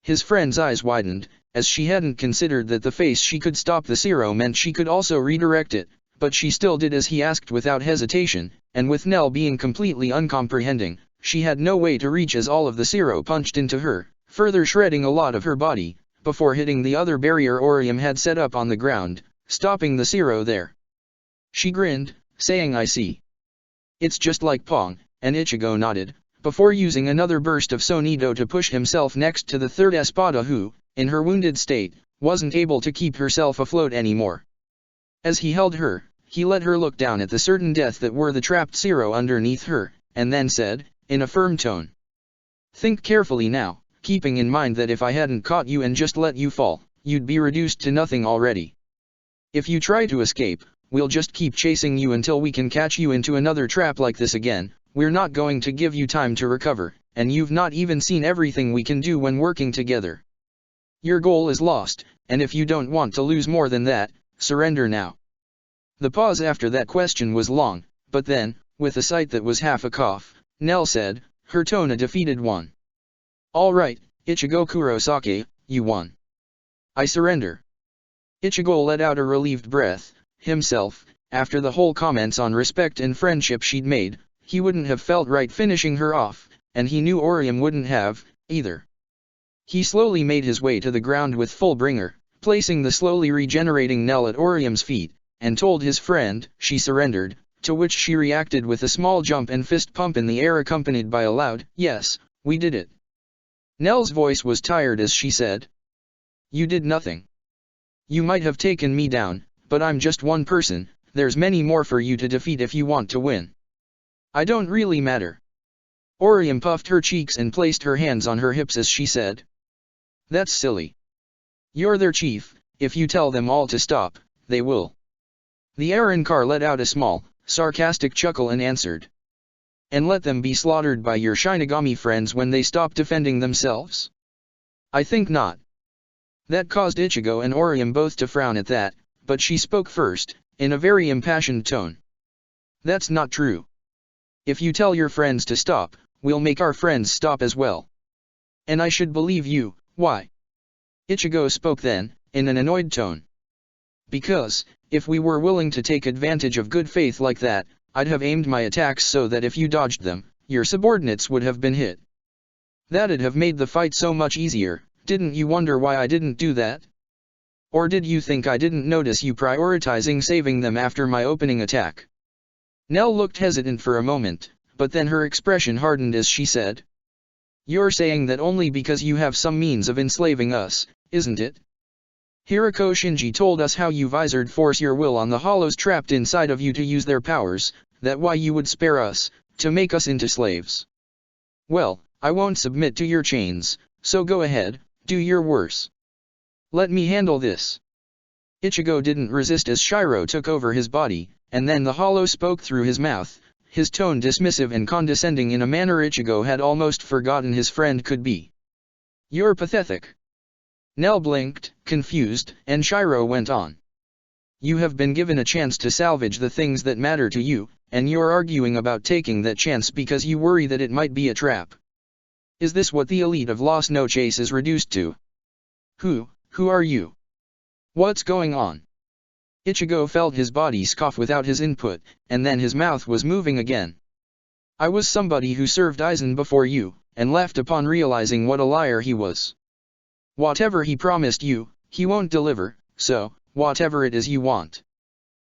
His friend's eyes widened, as she hadn't considered that the face she could stop the Zero meant she could also redirect it, but she still did as he asked without hesitation, and with Nell being completely uncomprehending, she had no way to reach as all of the Zero punched into her, further shredding a lot of her body, before hitting the other barrier Orium had set up on the ground, stopping the Zero there. She grinned, saying I see. It's just like Pong, and Ichigo nodded, before using another burst of Sonido to push himself next to the third Espada who, in her wounded state, wasn't able to keep herself afloat anymore. As he held her, he let her look down at the certain death that were the trapped Zero underneath her, and then said, in a firm tone. Think carefully now, keeping in mind that if I hadn't caught you and just let you fall, you'd be reduced to nothing already. If you try to escape, we'll just keep chasing you until we can catch you into another trap like this again. We're not going to give you time to recover, and you've not even seen everything we can do when working together. Your goal is lost, and if you don't want to lose more than that, surrender now. The pause after that question was long, but then, with a sight that was half a cough, Nell said, her tone a defeated one. All right, Ichigo Kurosaki, you won. I surrender. Ichigo let out a relieved breath. Himself, after the whole comments on respect and friendship she'd made, he wouldn't have felt right finishing her off, and he knew Orium wouldn't have, either. He slowly made his way to the ground with Fullbringer, placing the slowly regenerating Nell at Orium's feet, and told his friend she surrendered, to which she reacted with a small jump and fist pump in the air accompanied by a loud, yes, we did it. Nell's voice was tired as she said. You did nothing. You might have taken me down, but I'm just one person, there's many more for you to defeat if you want to win. I don't really matter. Orium puffed her cheeks and placed her hands on her hips as she said. That's silly. You're their chief, if you tell them all to stop, they will. The Arrancar let out a small, sarcastic chuckle and answered. And let them be slaughtered by your Shinigami friends when they stop defending themselves? I think not. That caused Ichigo and Orium both to frown at that, but she spoke first, in a very impassioned tone. That's not true. If you tell your friends to stop, we'll make our friends stop as well. And I should believe you, why? Ichigo spoke then, in an annoyed tone. Because, if we were willing to take advantage of good faith like that, I'd have aimed my attacks so that if you dodged them, your subordinates would have been hit. That'd have made the fight so much easier. Didn't you wonder why I didn't do that? Or did you think I didn't notice you prioritizing saving them after my opening attack? Nell looked hesitant for a moment, but then her expression hardened as she said. You're saying that only because you have some means of enslaving us, isn't it? Hirako Shinji told us how you visored force your will on the hollows trapped inside of you to use their powers, that why you would spare us, to make us into slaves. Well, I won't submit to your chains, so go ahead, do your worst. Let me handle this. Ichigo didn't resist as Shiro took over his body, and then the hollow spoke through his mouth, his tone dismissive and condescending in a manner Ichigo had almost forgotten his friend could be. You're pathetic. Nell blinked, confused, and Shiro went on. You have been given a chance to salvage the things that matter to you, and you're arguing about taking that chance because you worry that it might be a trap. Is this what the elite of Las Noches is reduced to? Who are you? What's going on? Ichigo felt his body scoff without his input, and then his mouth was moving again. I was somebody who served Aizen before you, and left upon realizing what a liar he was. Whatever he promised you, he won't deliver, so, whatever it is you want,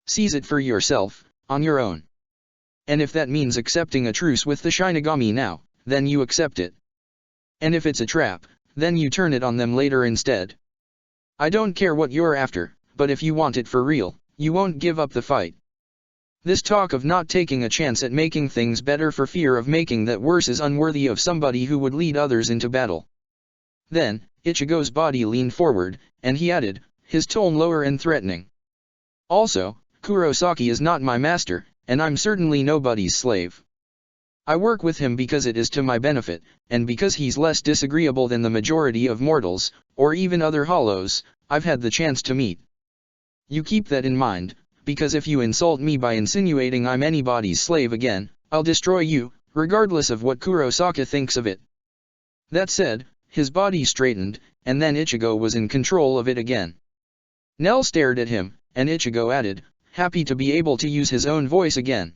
seize it for yourself, on your own. And if that means accepting a truce with the Shinigami now, then you accept it. And if it's a trap, then you turn it on them later instead. I don't care what you're after, but if you want it for real, you won't give up the fight. This talk of not taking a chance at making things better for fear of making that worse is unworthy of somebody who would lead others into battle. Then, Ichigo's body leaned forward, and he added, his tone lower and threatening. Also, Kurosaki is not my master, and I'm certainly nobody's slave. I work with him because it is to my benefit, and because he's less disagreeable than the majority of mortals, or even other hollows, I've had the chance to meet. You keep that in mind, because if you insult me by insinuating I'm anybody's slave again, I'll destroy you, regardless of what Kurosaki thinks of it. That said, his body straightened, and then Ichigo was in control of it again. Nell stared at him, and Ichigo added, happy to be able to use his own voice again.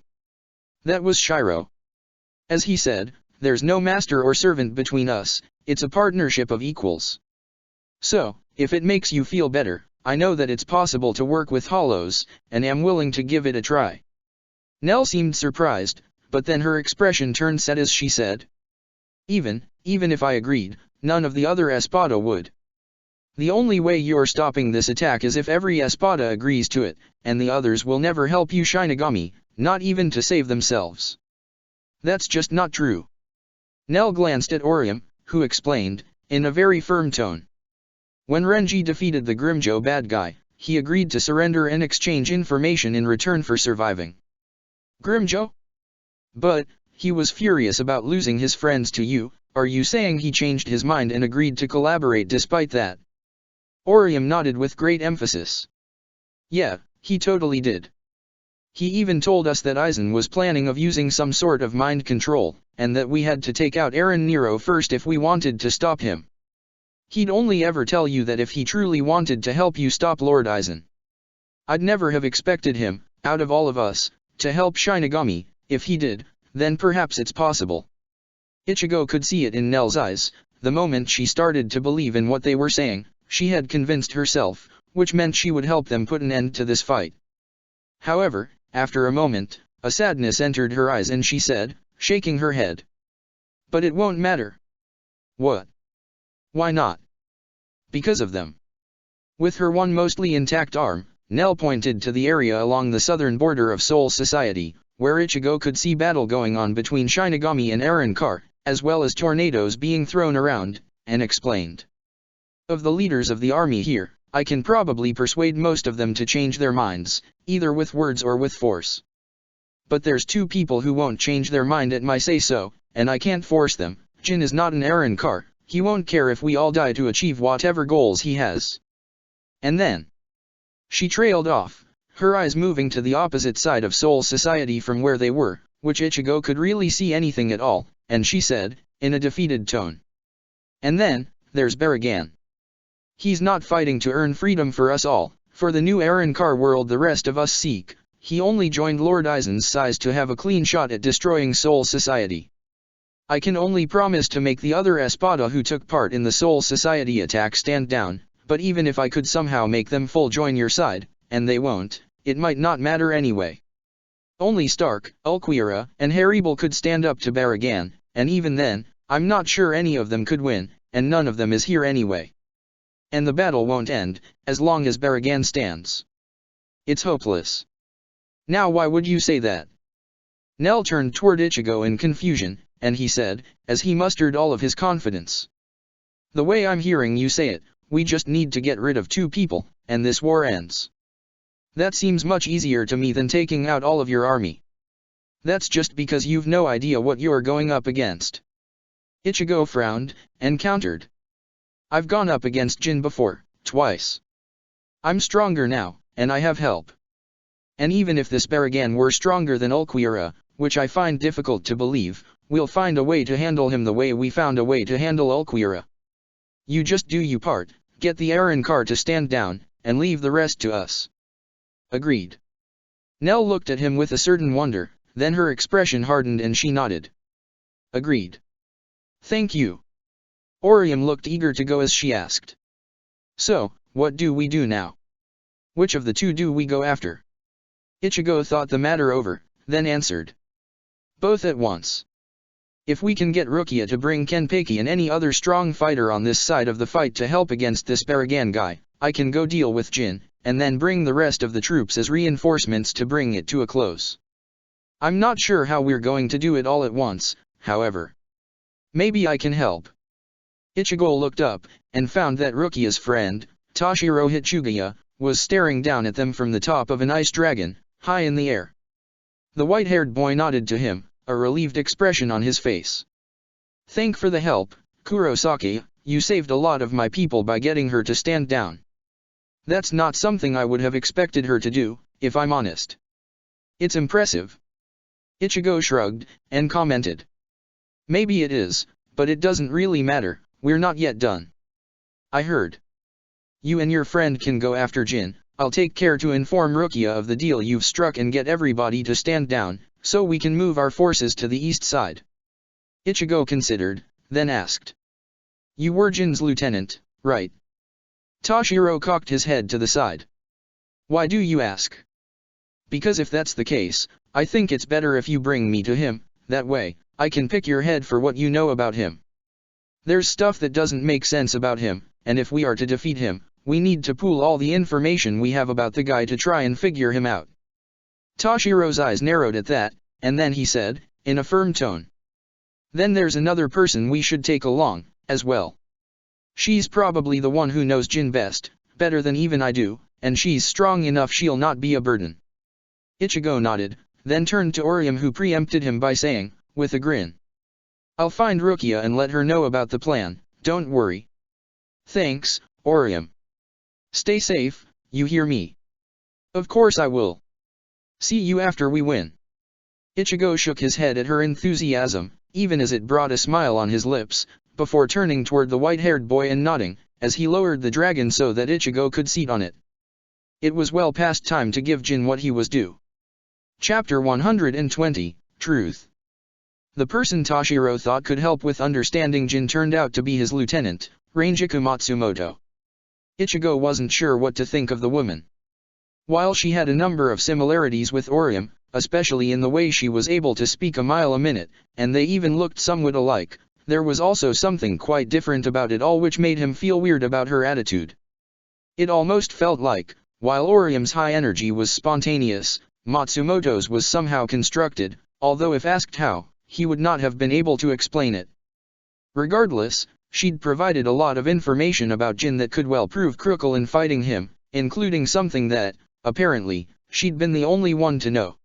That was Shiro. As he said, there's no master or servant between us, it's a partnership of equals. So, if it makes you feel better, I know that it's possible to work with hollows, and am willing to give it a try. Nell seemed surprised, but then her expression turned sad as she said, Even if I agreed, none of the other Espada would. The only way you're stopping this attack is if every Espada agrees to it, and the others will never help you Shinigami, not even to save themselves. That's just not true. Nell glanced at Orium, who explained, in a very firm tone. When Renji defeated the Grimmjow bad guy, he agreed to surrender and exchange information in return for surviving. Grimmjow? But, he was furious about losing his friends to you. Are you saying he changed his mind and agreed to collaborate despite that? Orium nodded with great emphasis. Yeah, he totally did. He even told us that Aizen was planning of using some sort of mind control, and that we had to take out Eren Nero first if we wanted to stop him. He'd only ever tell you that if he truly wanted to help you stop Lord Aizen. I'd never have expected him, out of all of us, to help Shinigami. If he did, then perhaps it's possible. Ichigo could see it in Nell's eyes. The moment she started to believe in what they were saying, she had convinced herself, which meant she would help them put an end to this fight. However, after a moment, a sadness entered her eyes and she said, shaking her head. But it won't matter. What? Why not? Because of them. With her one mostly intact arm, Nell pointed to the area along the southern border of Soul Society, where Ichigo could see battle going on between Shinigami and Arrancar, as well as tornadoes being thrown around, and explained. Of the leaders of the army here, I can probably persuade most of them to change their minds, either with words or with force. But there's two people who won't change their mind at my say-so, and I can't force them. Jin is not an Arrancar, he won't care if we all die to achieve whatever goals he has. And then she trailed off, her eyes moving to the opposite side of Soul Society from where they were, which Ichigo could really see anything at all, and she said, in a defeated tone. And then, there's Baragan. He's not fighting to earn freedom for us all, for the new Arrancar world the rest of us seek. He only joined Lord Aizen's side to have a clean shot at destroying Soul Society. I can only promise to make the other Espada who took part in the Soul Society attack stand down, but even if I could somehow make them full join your side, and they won't, it might not matter anyway. Only Stark, Ulquiorra, and Haribel could stand up to Baragan, and even then, I'm not sure any of them could win, and none of them is here anyway. And the battle won't end, as long as Baragan stands. It's hopeless. Now why would you say that? Nell turned toward Ichigo in confusion, and he said, as he mustered all of his confidence. The way I'm hearing you say it, we just need to get rid of two people, and this war ends. That seems much easier to me than taking out all of your army. That's just because you've no idea what you're going up against. Ichigo frowned, and countered. I've gone up against Jin before, twice. I'm stronger now, and I have help. And even if this Baragan were stronger than Ulquiorra, which I find difficult to believe, we'll find a way to handle him the way we found a way to handle Ulquiorra. You just do your part, get the Arrancar to stand down, and leave the rest to us. Agreed. Nell looked at him with a certain wonder, then her expression hardened and she nodded. Agreed. Thank you. Orium looked eager to go as she asked. So, what do we do now? Which of the two do we go after? Ichigo thought the matter over, then answered. Both at once. If we can get Rukia to bring Kenpeki and any other strong fighter on this side of the fight to help against this Baragan guy, I can go deal with Jin, and then bring the rest of the troops as reinforcements to bring it to a close. I'm not sure how we're going to do it all at once, however. Maybe I can help. Ichigo looked up, and found that Rukia's friend, Toshiro Hitsugaya, was staring down at them from the top of an ice dragon, high in the air. The white-haired boy nodded to him, a relieved expression on his face. Thank for the help, Kurosaki, you saved a lot of my people by getting her to stand down. That's not something I would have expected her to do, if I'm honest. It's impressive. Ichigo shrugged, and commented. Maybe it is, but it doesn't really matter, we're not yet done. I heard. You and your friend can go after Jin, I'll take care to inform Rukia of the deal you've struck and get everybody to stand down, so we can move our forces to the east side. Ichigo considered, then asked. You were Jin's lieutenant, right? Toshiro cocked his head to the side. Why do you ask? Because if that's the case, I think it's better if you bring me to him, that way, I can pick your head for what you know about him. There's stuff that doesn't make sense about him, and if we are to defeat him, we need to pool all the information we have about the guy to try and figure him out. Toshiro's eyes narrowed at that, and then he said, in a firm tone. Then there's another person we should take along, as well. She's probably the one who knows Jin best, better than even I do, and she's strong enough she'll not be a burden. Ichigo nodded, then turned to Orium who preempted him by saying, with a grin. I'll find Rukia and let her know about the plan, don't worry. Thanks, Orium. Stay safe, you hear me? Of course I will. See you after we win. Ichigo shook his head at her enthusiasm, even as it brought a smile on his lips, before turning toward the white-haired boy and nodding, as he lowered the dragon so that Ichigo could seat on it. It was well past time to give Jin what he was due. Chapter 120, Truth. The person Toshiro thought could help with understanding Jin turned out to be his lieutenant, Rangiku Matsumoto. Ichigo wasn't sure what to think of the woman. While she had a number of similarities with Orium, especially in the way she was able to speak a mile a minute, and they even looked somewhat alike, there was also something quite different about it all which made him feel weird about her attitude. It almost felt like, while Orium's high energy was spontaneous, Matsumoto's was somehow constructed, although if asked how, he would not have been able to explain it. Regardless, she'd provided a lot of information about Jin that could well prove crucial in fighting him, including something that, apparently, she'd been the only one to know.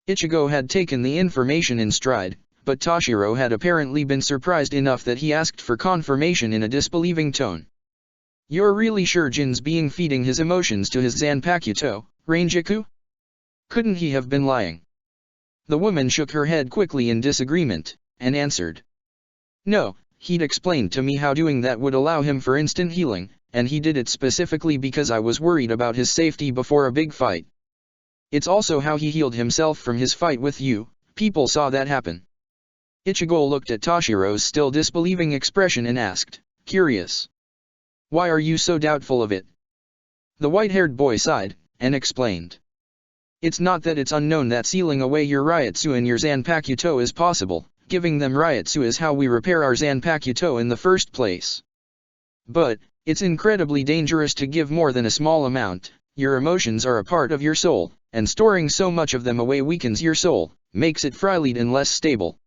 Ichigo had taken the information in stride, but Toshiro had apparently been surprised enough that he asked for confirmation in a disbelieving tone. You're really sure Jin's being feeding his emotions to his Zanpakuto, Rangiku? Couldn't he have been lying? The woman shook her head quickly in disagreement, and answered. No, he'd explained to me how doing that would allow him for instant healing, and he did it specifically because I was worried about his safety before a big fight. It's also how he healed himself from his fight with you, people saw that happen. Ichigo looked at Toshiro's still disbelieving expression and asked, curious. Why are you so doubtful of it? The white-haired boy sighed, and explained. It's not that it's unknown that sealing away your Ryutsu and your Zanpakuto is possible, giving them Ryutsu is how we repair our Zanpakuto in the first place. But, it's incredibly dangerous to give more than a small amount. Your emotions are a part of your soul, and storing so much of them away weakens your soul, makes it fragile and less stable.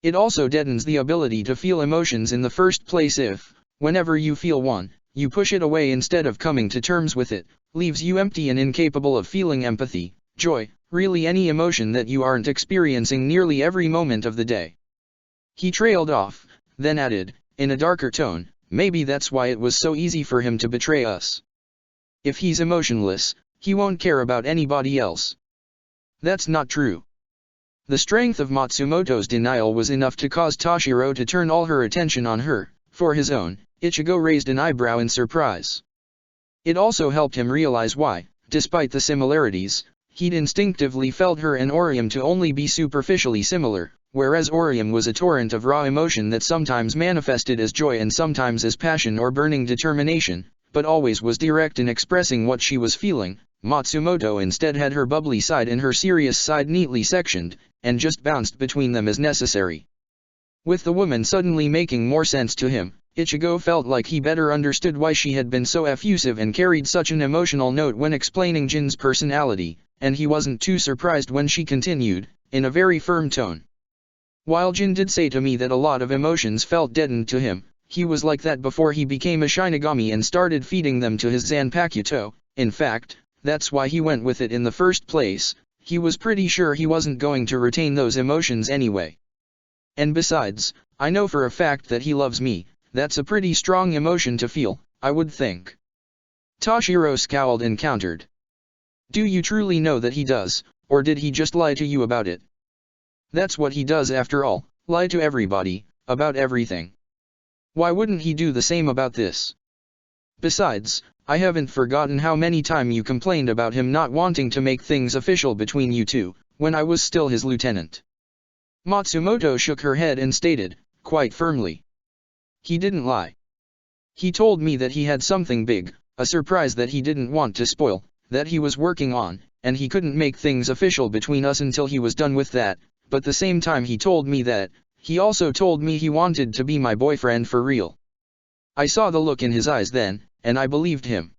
It also deadens the ability to feel emotions in the first place if, whenever you feel one, you push it away instead of coming to terms with it, leaves you empty and incapable of feeling empathy, joy, really any emotion that you aren't experiencing nearly every moment of the day. He trailed off, then added, in a darker tone, maybe that's why it was so easy for him to betray us. If he's emotionless, he won't care about anybody else. That's not true. The strength of Matsumoto's denial was enough to cause Toshiro to turn all her attention on her. For his own, Ichigo raised an eyebrow in surprise. It also helped him realize why, despite the similarities, he'd instinctively felt her and Orium to only be superficially similar, whereas Orium was a torrent of raw emotion that sometimes manifested as joy and sometimes as passion or burning determination, but always was direct in expressing what she was feeling. Matsumoto instead had her bubbly side and her serious side neatly sectioned, and just bounced between them as necessary. With the woman suddenly making more sense to him, Ichigo felt like he better understood why she had been so effusive and carried such an emotional note when explaining Jin's personality, and he wasn't too surprised when she continued, in a very firm tone. While Jin did say to me that a lot of emotions felt deadened to him, he was like that before he became a Shinigami and started feeding them to his Zanpakuto. In fact, that's why he went with it in the first place. He was pretty sure he wasn't going to retain those emotions anyway. And besides, I know for a fact that he loves me. That's a pretty strong emotion to feel, I would think. Toshiro scowled and countered. Do you truly know that he does, or did he just lie to you about it? That's what he does after all, lie to everybody, about everything. Why wouldn't he do the same about this? Besides, I haven't forgotten how many times you complained about him not wanting to make things official between you two, when I was still his lieutenant. Matsumoto shook her head and stated, quite firmly. He didn't lie. He told me that he had something big, a surprise that he didn't want to spoil, that he was working on, and he couldn't make things official between us until he was done with that, but the same time he told me that, he also told me he wanted to be my boyfriend for real. I saw the look in his eyes then, and I believed him.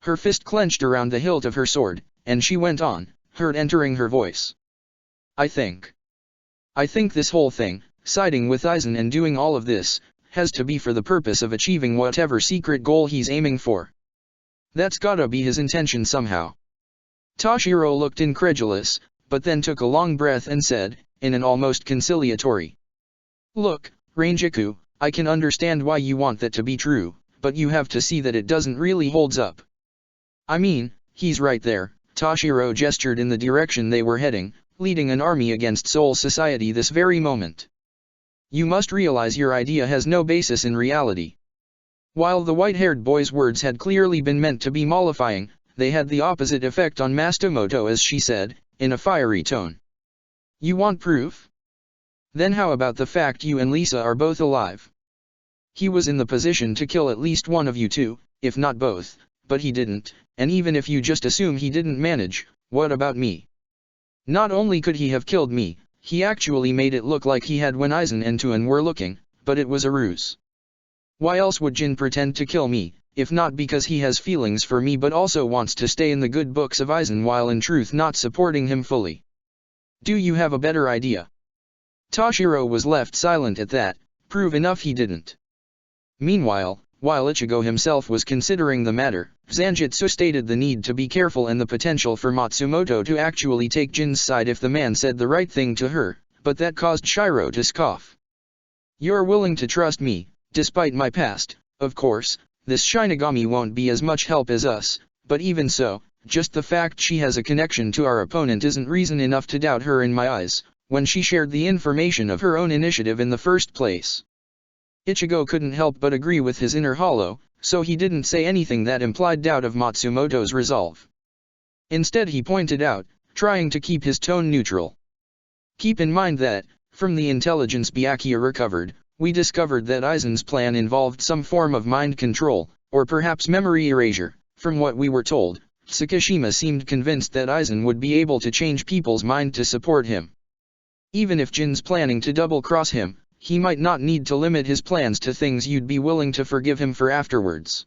Her fist clenched around the hilt of her sword, and she went on, hurt entering her voice. I think this whole thing, siding with Aizen and doing all of this, has to be for the purpose of achieving whatever secret goal he's aiming for. That's gotta be his intention somehow. Toshiro looked incredulous, but then took a long breath and said, in an almost conciliatory. Look, Rangiku, I can understand why you want that to be true, but you have to see that it doesn't really holds up. I mean, he's right there. Toshiro gestured in the direction they were heading, leading an army against Soul Society this very moment. You must realize your idea has no basis in reality. While the white-haired boy's words had clearly been meant to be mollifying, they had the opposite effect on Matsumoto as she said, in a fiery tone. You want proof? Then how about the fact you and Lisa are both alive? He was in the position to kill at least one of you two, if not both, but he didn't, and even if you just assume he didn't manage, what about me? Not only could he have killed me, he actually made it look like he had when Aizen and Tuan were looking, but it was a ruse. Why else would Jin pretend to kill me, if not because he has feelings for me but also wants to stay in the good books of Aizen while in truth not supporting him fully? Do you have a better idea? Toshiro was left silent at that, prove enough he didn't. Meanwhile, while Ichigo himself was considering the matter, Zanjitsu stated the need to be careful and the potential for Matsumoto to actually take Jin's side if the man said the right thing to her, but that caused Shiro to scoff. You're willing to trust me, despite my past, of course, this Shinigami won't be as much help as us, but even so, just the fact she has a connection to our opponent isn't reason enough to doubt her in my eyes, when she shared the information of her own initiative in the first place. Ichigo couldn't help but agree with his inner hollow, so he didn't say anything that implied doubt of Matsumoto's resolve. Instead he pointed out, trying to keep his tone neutral. Keep in mind that, from the intelligence Byakuya recovered, we discovered that Aizen's plan involved some form of mind control, or perhaps memory erasure. From what we were told, Tsukishima seemed convinced that Aizen would be able to change people's mind to support him. Even if Jin's planning to double-cross him, he might not need to limit his plans to things you'd be willing to forgive him for afterwards.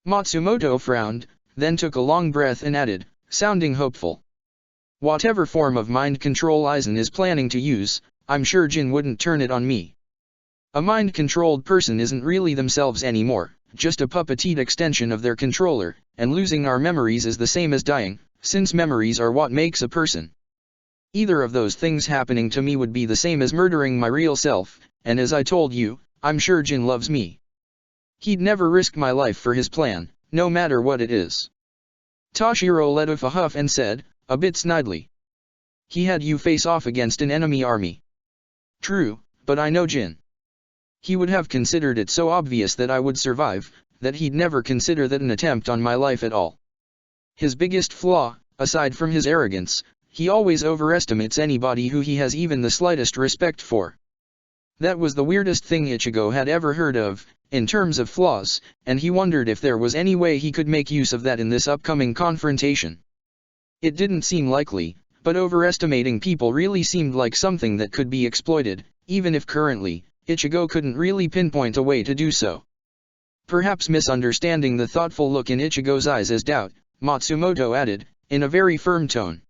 Matsumoto frowned, then took a long breath and added, sounding hopeful. Whatever form of mind control Aizen is planning to use, I'm sure Jin wouldn't turn it on me. A mind-controlled person isn't really themselves anymore, just a puppeteed extension of their controller, and losing our memories is the same as dying, since memories are what makes a person. Either of those things happening to me would be the same as murdering my real self, and as I told you, I'm sure Jin loves me. He'd never risk my life for his plan, no matter what it is. Toshiro let off a huff and said, a bit snidely. He had you face off against an enemy army. True, but I know Jin. He would have considered it so obvious that I would survive, that he'd never consider that an attempt on my life at all. His biggest flaw, aside from his arrogance, he always overestimates anybody who he has even the slightest respect for. That was the weirdest thing Ichigo had ever heard of, in terms of flaws, and he wondered if there was any way he could make use of that in this upcoming confrontation. It didn't seem likely, but overestimating people really seemed like something that could be exploited, even if currently, Ichigo couldn't really pinpoint a way to do so. Perhaps misunderstanding the thoughtful look in Ichigo's eyes as doubt, Matsumoto added, in a very firm tone.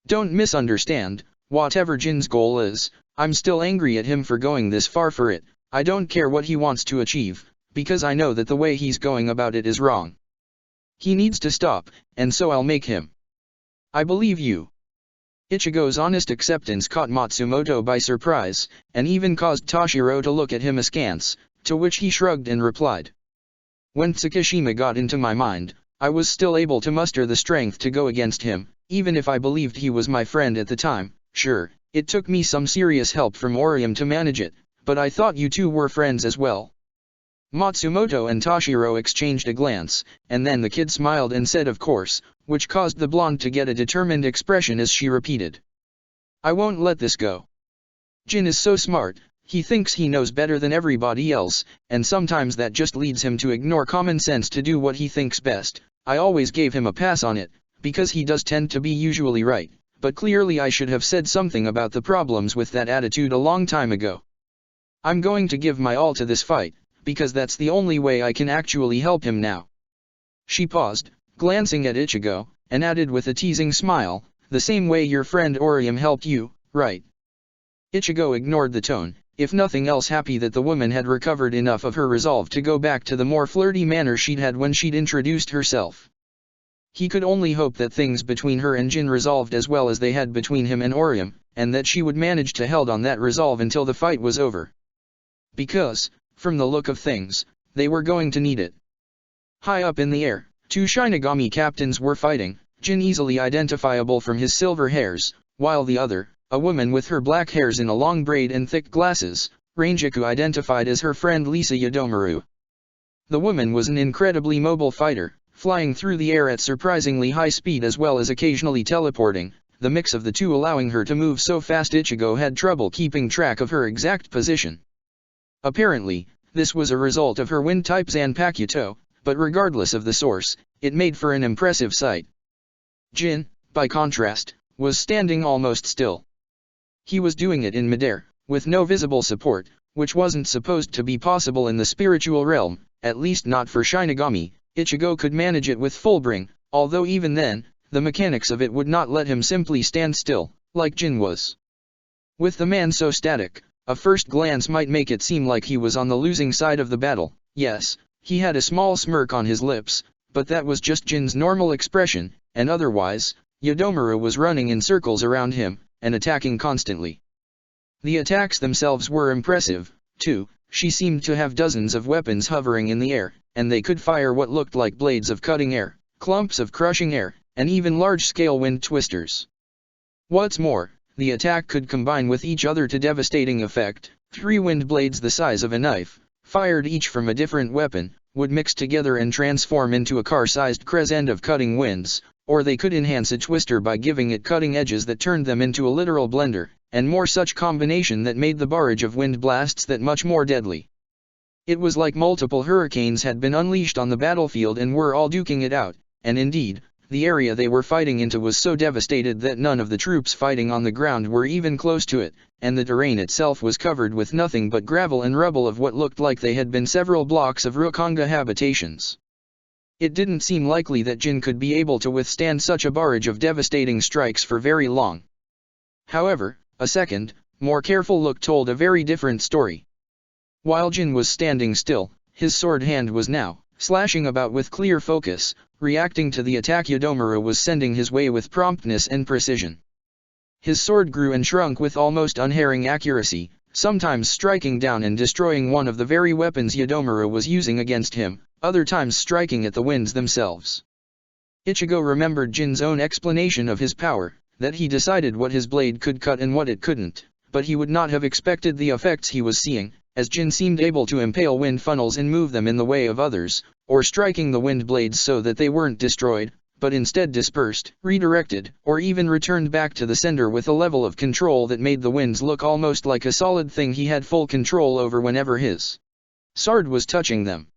Don't misunderstand, whatever Jin's goal is, I'm still angry at him for going this far for it. I don't care what he wants to achieve, because I know that the way he's going about it is wrong. He needs to stop, and so I'll make him. I believe you. Ichigo's honest acceptance caught Matsumoto by surprise, and even caused Toshiro to look at him askance, to which he shrugged and replied. When Tsukishima got into my mind, I was still able to muster the strength to go against him, even if I believed he was my friend at the time. Sure, it took me some serious help from Orium to manage it, but I thought you two were friends as well. Matsumoto and Toshiro exchanged a glance, and then the kid smiled and said of course, which caused the blonde to get a determined expression as she repeated. I won't let this go. Jin is so smart, he thinks he knows better than everybody else, and sometimes that just leads him to ignore common sense to do what he thinks best. I always gave him a pass on it, because he does tend to be usually right, but clearly I should have said something about the problems with that attitude a long time ago. I'm going to give my all to this fight, because that's the only way I can actually help him now. She paused, glancing at Ichigo, and added with a teasing smile, the same way your friend Orium helped you, right? Ichigo ignored the tone, if nothing else happy that the woman had recovered enough of her resolve to go back to the more flirty manner she'd had when she'd introduced herself. He could only hope that things between her and Jin resolved as well as they had between him and Orium, and that she would manage to hold on that resolve until the fight was over. Because, from the look of things, they were going to need it. High up in the air, two Shinigami captains were fighting, Jin easily identifiable from his silver hairs, while the other, a woman with her black hairs in a long braid and thick glasses, Rangiku identified as her friend Lisa Yodomaru. The woman was an incredibly mobile fighter, flying through the air at surprisingly high speed as well as occasionally teleporting, the mix of the two allowing her to move so fast Ichigo had trouble keeping track of her exact position. Apparently, this was a result of her wind-type Zanpakuto, but regardless of the source, it made for an impressive sight. Jin, by contrast, was standing almost still. He was doing it in midair, with no visible support, which wasn't supposed to be possible in the spiritual realm, at least not for Shinigami. Ichigo could manage it with full bring, although even then, the mechanics of it would not let him simply stand still, like Jin was. With the man so static, a first glance might make it seem like he was on the losing side of the battle. Yes, he had a small smirk on his lips, but that was just Jin's normal expression, and otherwise, Yodomaru was running in circles around him, and attacking constantly. The attacks themselves were impressive, too. She seemed to have dozens of weapons hovering in the air, and they could fire what looked like blades of cutting air, clumps of crushing air, and even large-scale wind twisters. What's more, the attack could combine with each other to devastating effect. 3 wind blades the size of a knife, fired each from a different weapon, would mix together and transform into a car-sized crescent of cutting winds, or they could enhance a twister by giving it cutting edges that turned them into a literal blender, and more such combination that made the barrage of wind blasts that much more deadly. It was like multiple hurricanes had been unleashed on the battlefield and were all duking it out, and indeed, the area they were fighting into was so devastated that none of the troops fighting on the ground were even close to it, and the terrain itself was covered with nothing but gravel and rubble of what looked like they had been several blocks of Rukanga habitations. It didn't seem likely that Jin could be able to withstand such a barrage of devastating strikes for very long. However, a second, more careful look told a very different story. While Jin was standing still, his sword hand was now slashing about with clear focus, reacting to the attack Yodomaru was sending his way with promptness and precision. His sword grew and shrunk with almost unerring accuracy, sometimes striking down and destroying one of the very weapons Yodomaru was using against him, other times striking at the winds themselves. Ichigo remembered Jin's own explanation of his power, that he decided what his blade could cut and what it couldn't, but he would not have expected the effects he was seeing, as Jin seemed able to impale wind funnels and move them in the way of others, or striking the wind blades so that they weren't destroyed, but instead dispersed, redirected, or even returned back to the sender with a level of control that made the winds look almost like a solid thing he had full control over whenever his sword was touching them.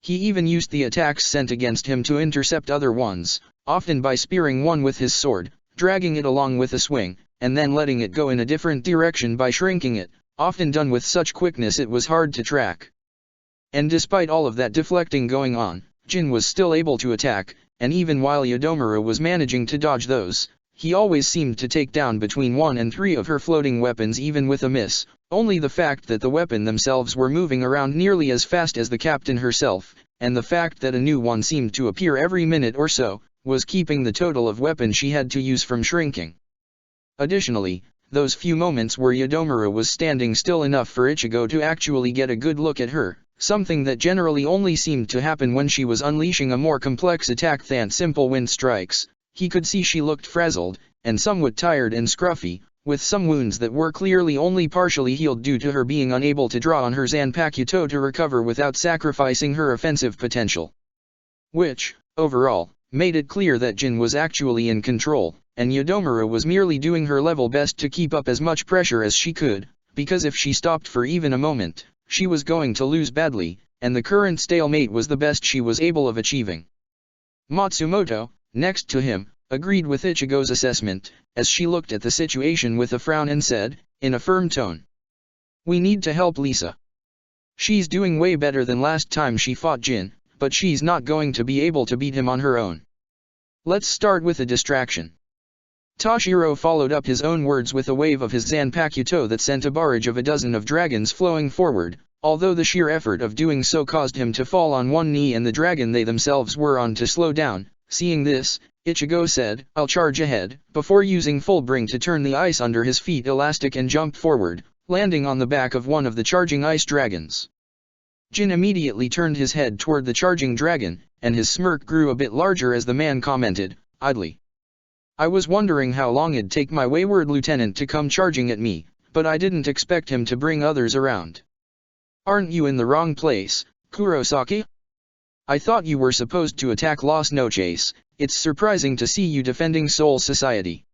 He even used the attacks sent against him to intercept other ones, often by spearing one with his sword, dragging it along with a swing, and then letting it go in a different direction by shrinking it, often done with such quickness it was hard to track. And despite all of that deflecting going on, Jin was still able to attack, and even while Yodomaru was managing to dodge those, he always seemed to take down between 1 and 3 of her floating weapons even with a miss. Only the fact that the weapon themselves were moving around nearly as fast as the captain herself, and the fact that a new one seemed to appear every minute or so, was keeping the total of weapons she had to use from shrinking. Additionally, those few moments where Yodomaru was standing still enough for Ichigo to actually get a good look at her, something that generally only seemed to happen when she was unleashing a more complex attack than simple wind strikes, he could see she looked frazzled, and somewhat tired and scruffy, with some wounds that were clearly only partially healed due to her being unable to draw on her Zanpakuto to recover without sacrificing her offensive potential. Which, overall, made it clear that Jin was actually in control, and Yodomaru was merely doing her level best to keep up as much pressure as she could, because if she stopped for even a moment, she was going to lose badly, and the current stalemate was the best she was able of achieving. Matsumoto, next to him, agreed with Ichigo's assessment, as she looked at the situation with a frown and said, in a firm tone, "We need to help Lisa. She's doing way better than last time she fought Jin, but she's not going to be able to beat him on her own. Let's start with a distraction." Toshiro followed up his own words with a wave of his Zanpakuto that sent a barrage of a dozen of dragons flowing forward, although the sheer effort of doing so caused him to fall on one knee and the dragon they themselves were on to slow down. Seeing this, Ichigo said, "I'll charge ahead," before using full bring to turn the ice under his feet elastic and jump forward, landing on the back of one of the charging ice dragons. Jin immediately turned his head toward the charging dragon, and his smirk grew a bit larger as the man commented, idly, "I was wondering how long it'd take my wayward lieutenant to come charging at me, but I didn't expect him to bring others around. Aren't you in the wrong place, Kurosaki? I thought you were supposed to attack Las Noches. It's surprising to see you defending Soul Society."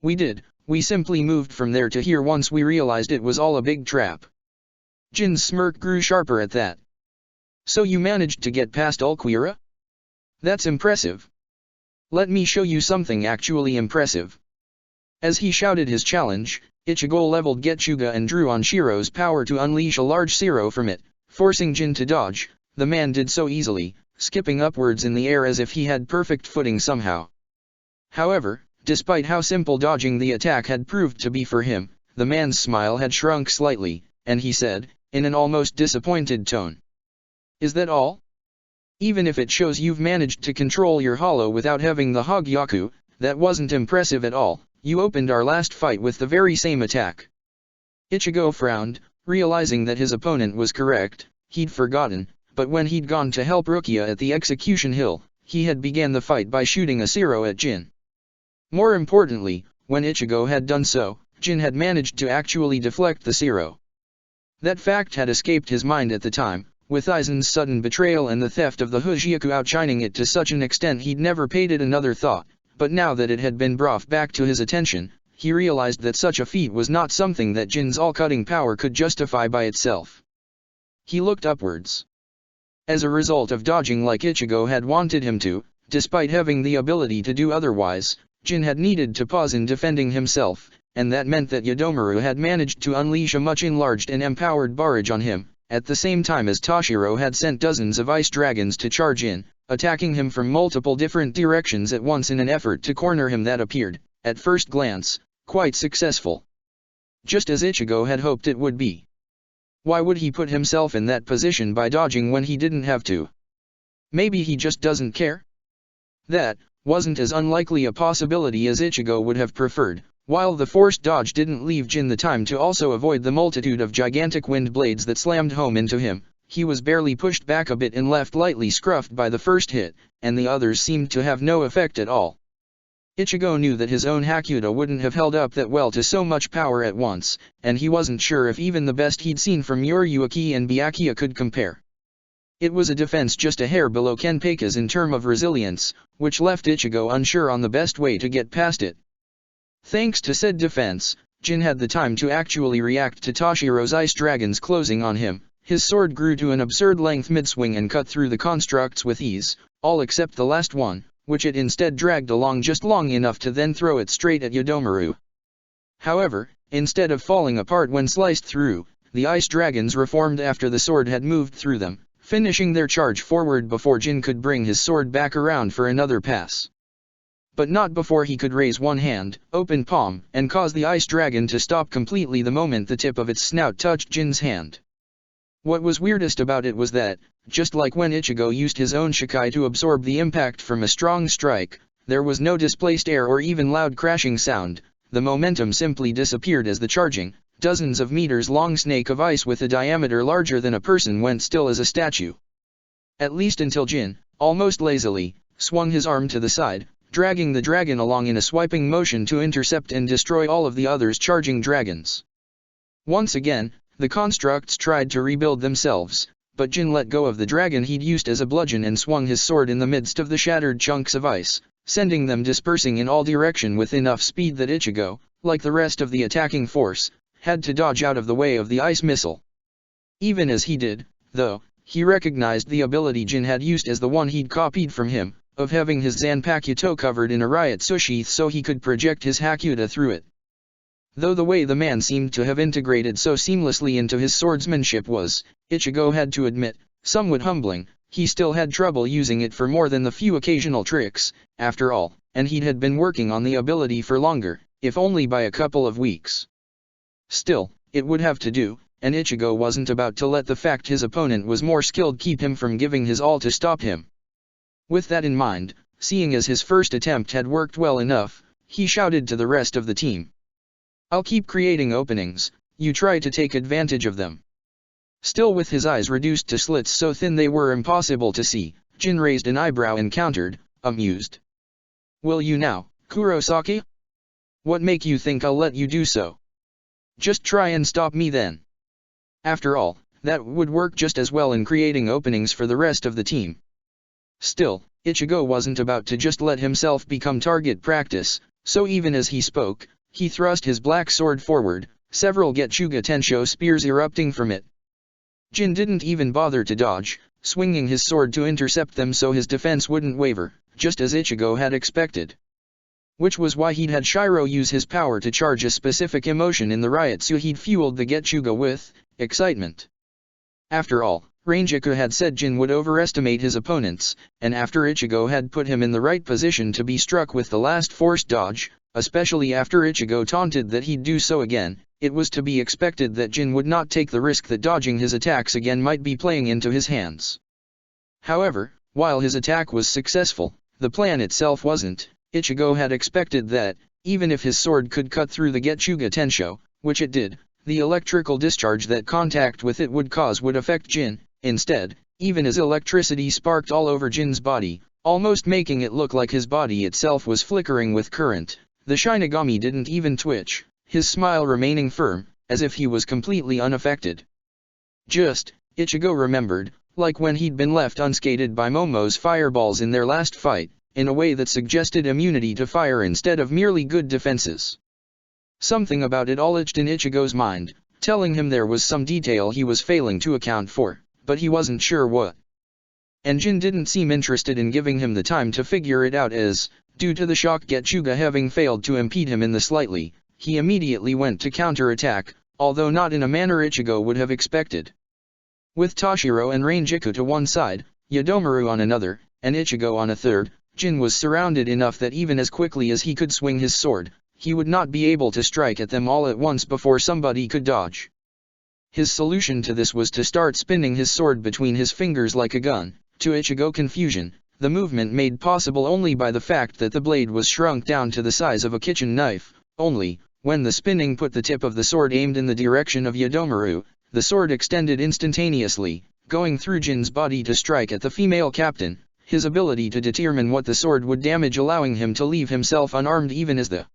We simply moved from there to here once we realized it was all a big trap." Jin's smirk grew sharper at that. "So you managed to get past Ulquiorra? That's impressive. Let me show you something actually impressive." As he shouted his challenge, Ichigo leveled Getsuga and drew on Shiro's power to unleash a large Zero from it, forcing Jin to dodge. The man did so easily, skipping upwards in the air as if he had perfect footing somehow. However, despite how simple dodging the attack had proved to be for him, the man's smile had shrunk slightly, and he said, in an almost disappointed tone, "Is that all? Even if it shows you've managed to control your hollow without having the Hogyaku, that wasn't impressive at all. You opened our last fight with the very same attack." Ichigo frowned, realizing that his opponent was correct. He'd forgotten, but when he'd gone to help Rukia at the execution hill, he had began the fight by shooting a Zero at Jin. More importantly, when Ichigo had done so, Jin had managed to actually deflect the Zero. That fact had escaped his mind at the time, with Aizen's sudden betrayal and the theft of the Hogyaku outshining it to such an extent he'd never paid it another thought, but now that it had been brought back to his attention, he realized that such a feat was not something that Jin's all-cutting power could justify by itself. He looked upwards. As a result of dodging like Ichigo had wanted him to, despite having the ability to do otherwise, Jin had needed to pause in defending himself, and that meant that Yodomaru had managed to unleash a much enlarged and empowered barrage on him, at the same time as Toshiro had sent dozens of ice dragons to charge in, attacking him from multiple different directions at once in an effort to corner him that appeared, at first glance, quite successful. Just as Ichigo had hoped it would be. Why would he put himself in that position by dodging when he didn't have to? Maybe he just doesn't care? That wasn't as unlikely a possibility as Ichigo would have preferred. While the forced dodge didn't leave Jin the time to also avoid the multitude of gigantic wind blades that slammed home into him, he was barely pushed back a bit and left lightly scruffed by the first hit, and the others seemed to have no effect at all. Ichigo knew that his own Hakuto wouldn't have held up that well to so much power at once, and he wasn't sure if even the best he'd seen from Yoruaki and Byakuya could compare. It was a defense just a hair below Kenpaku's in term of resilience, which left Ichigo unsure on the best way to get past it. Thanks to said defense, Jin had the time to actually react to Toshiro's ice dragons closing on him. His sword grew to an absurd length mid-swing and cut through the constructs with ease, all except the last one, which it instead dragged along just long enough to then throw it straight at Yodomaru. However, instead of falling apart when sliced through, the ice dragons reformed after the sword had moved through them, finishing their charge forward before Jin could bring his sword back around for another pass. But not before he could raise one hand, open palm, and cause the ice dragon to stop completely the moment the tip of its snout touched Jin's hand. What was weirdest about it was that, just like when Ichigo used his own Shikai to absorb the impact from a strong strike, there was no displaced air or even loud crashing sound. The momentum simply disappeared as the charging, dozens of meters long snake of ice with a diameter larger than a person went still as a statue. At least until Jin, almost lazily, swung his arm to the side, dragging the dragon along in a swiping motion to intercept and destroy all of the others charging dragons. Once again, the constructs tried to rebuild themselves, but Jin let go of the dragon he'd used as a bludgeon and swung his sword in the midst of the shattered chunks of ice, sending them dispersing in all direction with enough speed that Ichigo, like the rest of the attacking force, had to dodge out of the way of the ice missile. Even as he did, though, he recognized the ability Jin had used as the one he'd copied from him, of having his Zanpakuto covered in a Ryutsu sheath so he could project his Hakuta through it. Though the way the man seemed to have integrated so seamlessly into his swordsmanship was, Ichigo had to admit, somewhat humbling, he still had trouble using it for more than the few occasional tricks, after all, and he had been working on the ability for longer, if only by a couple of weeks. Still, it would have to do, and Ichigo wasn't about to let the fact his opponent was more skilled keep him from giving his all to stop him. With that in mind, seeing as his first attempt had worked well enough, he shouted to the rest of the team. "I'll keep creating openings, you try to take advantage of them." Still with his eyes reduced to slits so thin they were impossible to see, Jin raised an eyebrow and countered, amused. "Will you now, Kurosaki? What make you think I'll let you do so? Just try and stop me then." After all, that would work just as well in creating openings for the rest of the team. Still, Ichigo wasn't about to just let himself become target practice, so even as he spoke, he thrust his black sword forward, several Getsuga Tensho spears erupting from it. Jin didn't even bother to dodge, swinging his sword to intercept them so his defense wouldn't waver, just as Ichigo had expected. Which was why he'd had Shiro use his power to charge a specific emotion in the Ryutsu he'd fueled the Getsuga with, excitement. After all, Rangiku had said Jin would overestimate his opponents, and after Ichigo had put him in the right position to be struck with the last forced dodge, especially after Ichigo taunted that he'd do so again, it was to be expected that Jin would not take the risk that dodging his attacks again might be playing into his hands. However, while his attack was successful, the plan itself wasn't. Ichigo had expected that, even if his sword could cut through the Getsuga Tensho, which it did, the electrical discharge that contact with it would cause would affect Jin. Instead, even as electricity sparked all over Jin's body, almost making it look like his body itself was flickering with current, the Shinigami didn't even twitch, his smile remaining firm, as if he was completely unaffected. Just, Ichigo remembered, like when he'd been left unscathed by Momo's fireballs in their last fight, in a way that suggested immunity to fire instead of merely good defenses. Something about it all itched in Ichigo's mind, telling him there was some detail he was failing to account for, but he wasn't sure what. And Jin didn't seem interested in giving him the time to figure it out as, due to the shock Getsuga having failed to impede him in the slightly, he immediately went to counter-attack, although not in a manner Ichigo would have expected. With Toshiro and Rangiku to one side, Yodomaru on another, and Ichigo on a third, Jin was surrounded enough that even as quickly as he could swing his sword, he would not be able to strike at them all at once before somebody could dodge. His solution to this was to start spinning his sword between his fingers like a gun, to Ichigo's confusion, the movement made possible only by the fact that the blade was shrunk down to the size of a kitchen knife, only, when the spinning put the tip of the sword aimed in the direction of Yodomaru, the sword extended instantaneously, going through Jin's body to strike at the female captain, his ability to determine what the sword would damage allowing him to leave himself unarmed even as the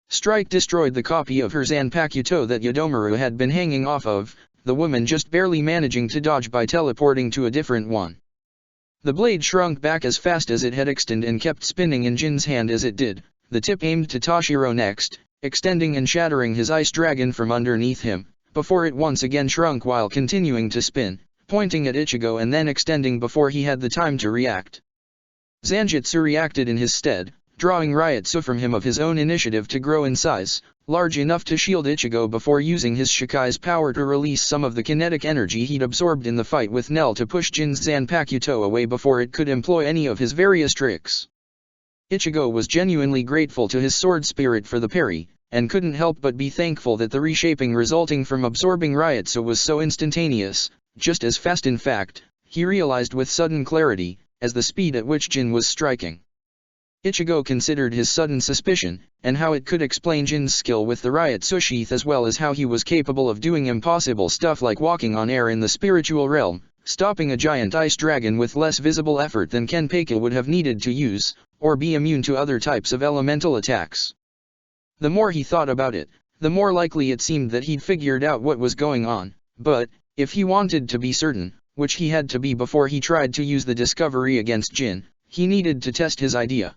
strike destroyed the copy of her Zanpakuto that Yodomaru had been hanging off of, the woman just barely managing to dodge by teleporting to a different one. The blade shrunk back as fast as it had extended and kept spinning in Jin's hand as it did, the tip aimed to Toshiro next, extending and shattering his ice dragon from underneath him, before it once again shrunk while continuing to spin, pointing at Ichigo and then extending before he had the time to react. Zanjutsu reacted in his stead, drawing Ryutsu from him of his own initiative to grow in size, large enough to shield Ichigo before using his Shikai's power to release some of the kinetic energy he'd absorbed in the fight with Nell to push Jin's Zanpakuto away before it could employ any of his various tricks. Ichigo was genuinely grateful to his sword spirit for the parry, and couldn't help but be thankful that the reshaping resulting from absorbing Ryutsu was so instantaneous, just as fast in fact, he realized with sudden clarity, as the speed at which Jin was striking. Ichigo considered his sudden suspicion, and how it could explain Jin's skill with the Ryutsu sheath as well as how he was capable of doing impossible stuff like walking on air in the spiritual realm, stopping a giant ice dragon with less visible effort than Kenpaku would have needed to use, or be immune to other types of elemental attacks. The more he thought about it, the more likely it seemed that he'd figured out what was going on, but, if he wanted to be certain, which he had to be before he tried to use the discovery against Jin, he needed to test his idea.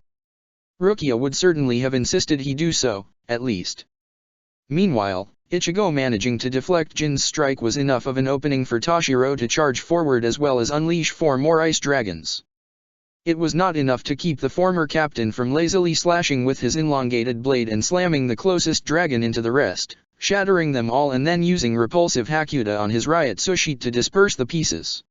Rukia would certainly have insisted he do so, at least. Meanwhile, Ichigo managing to deflect Jin's strike was enough of an opening for Toshiro to charge forward as well as unleash 4 more ice dragons. It was not enough to keep the former captain from lazily slashing with his elongated blade and slamming the closest dragon into the rest, shattering them all and then using repulsive Hakuta on his riot Sushite to disperse the pieces.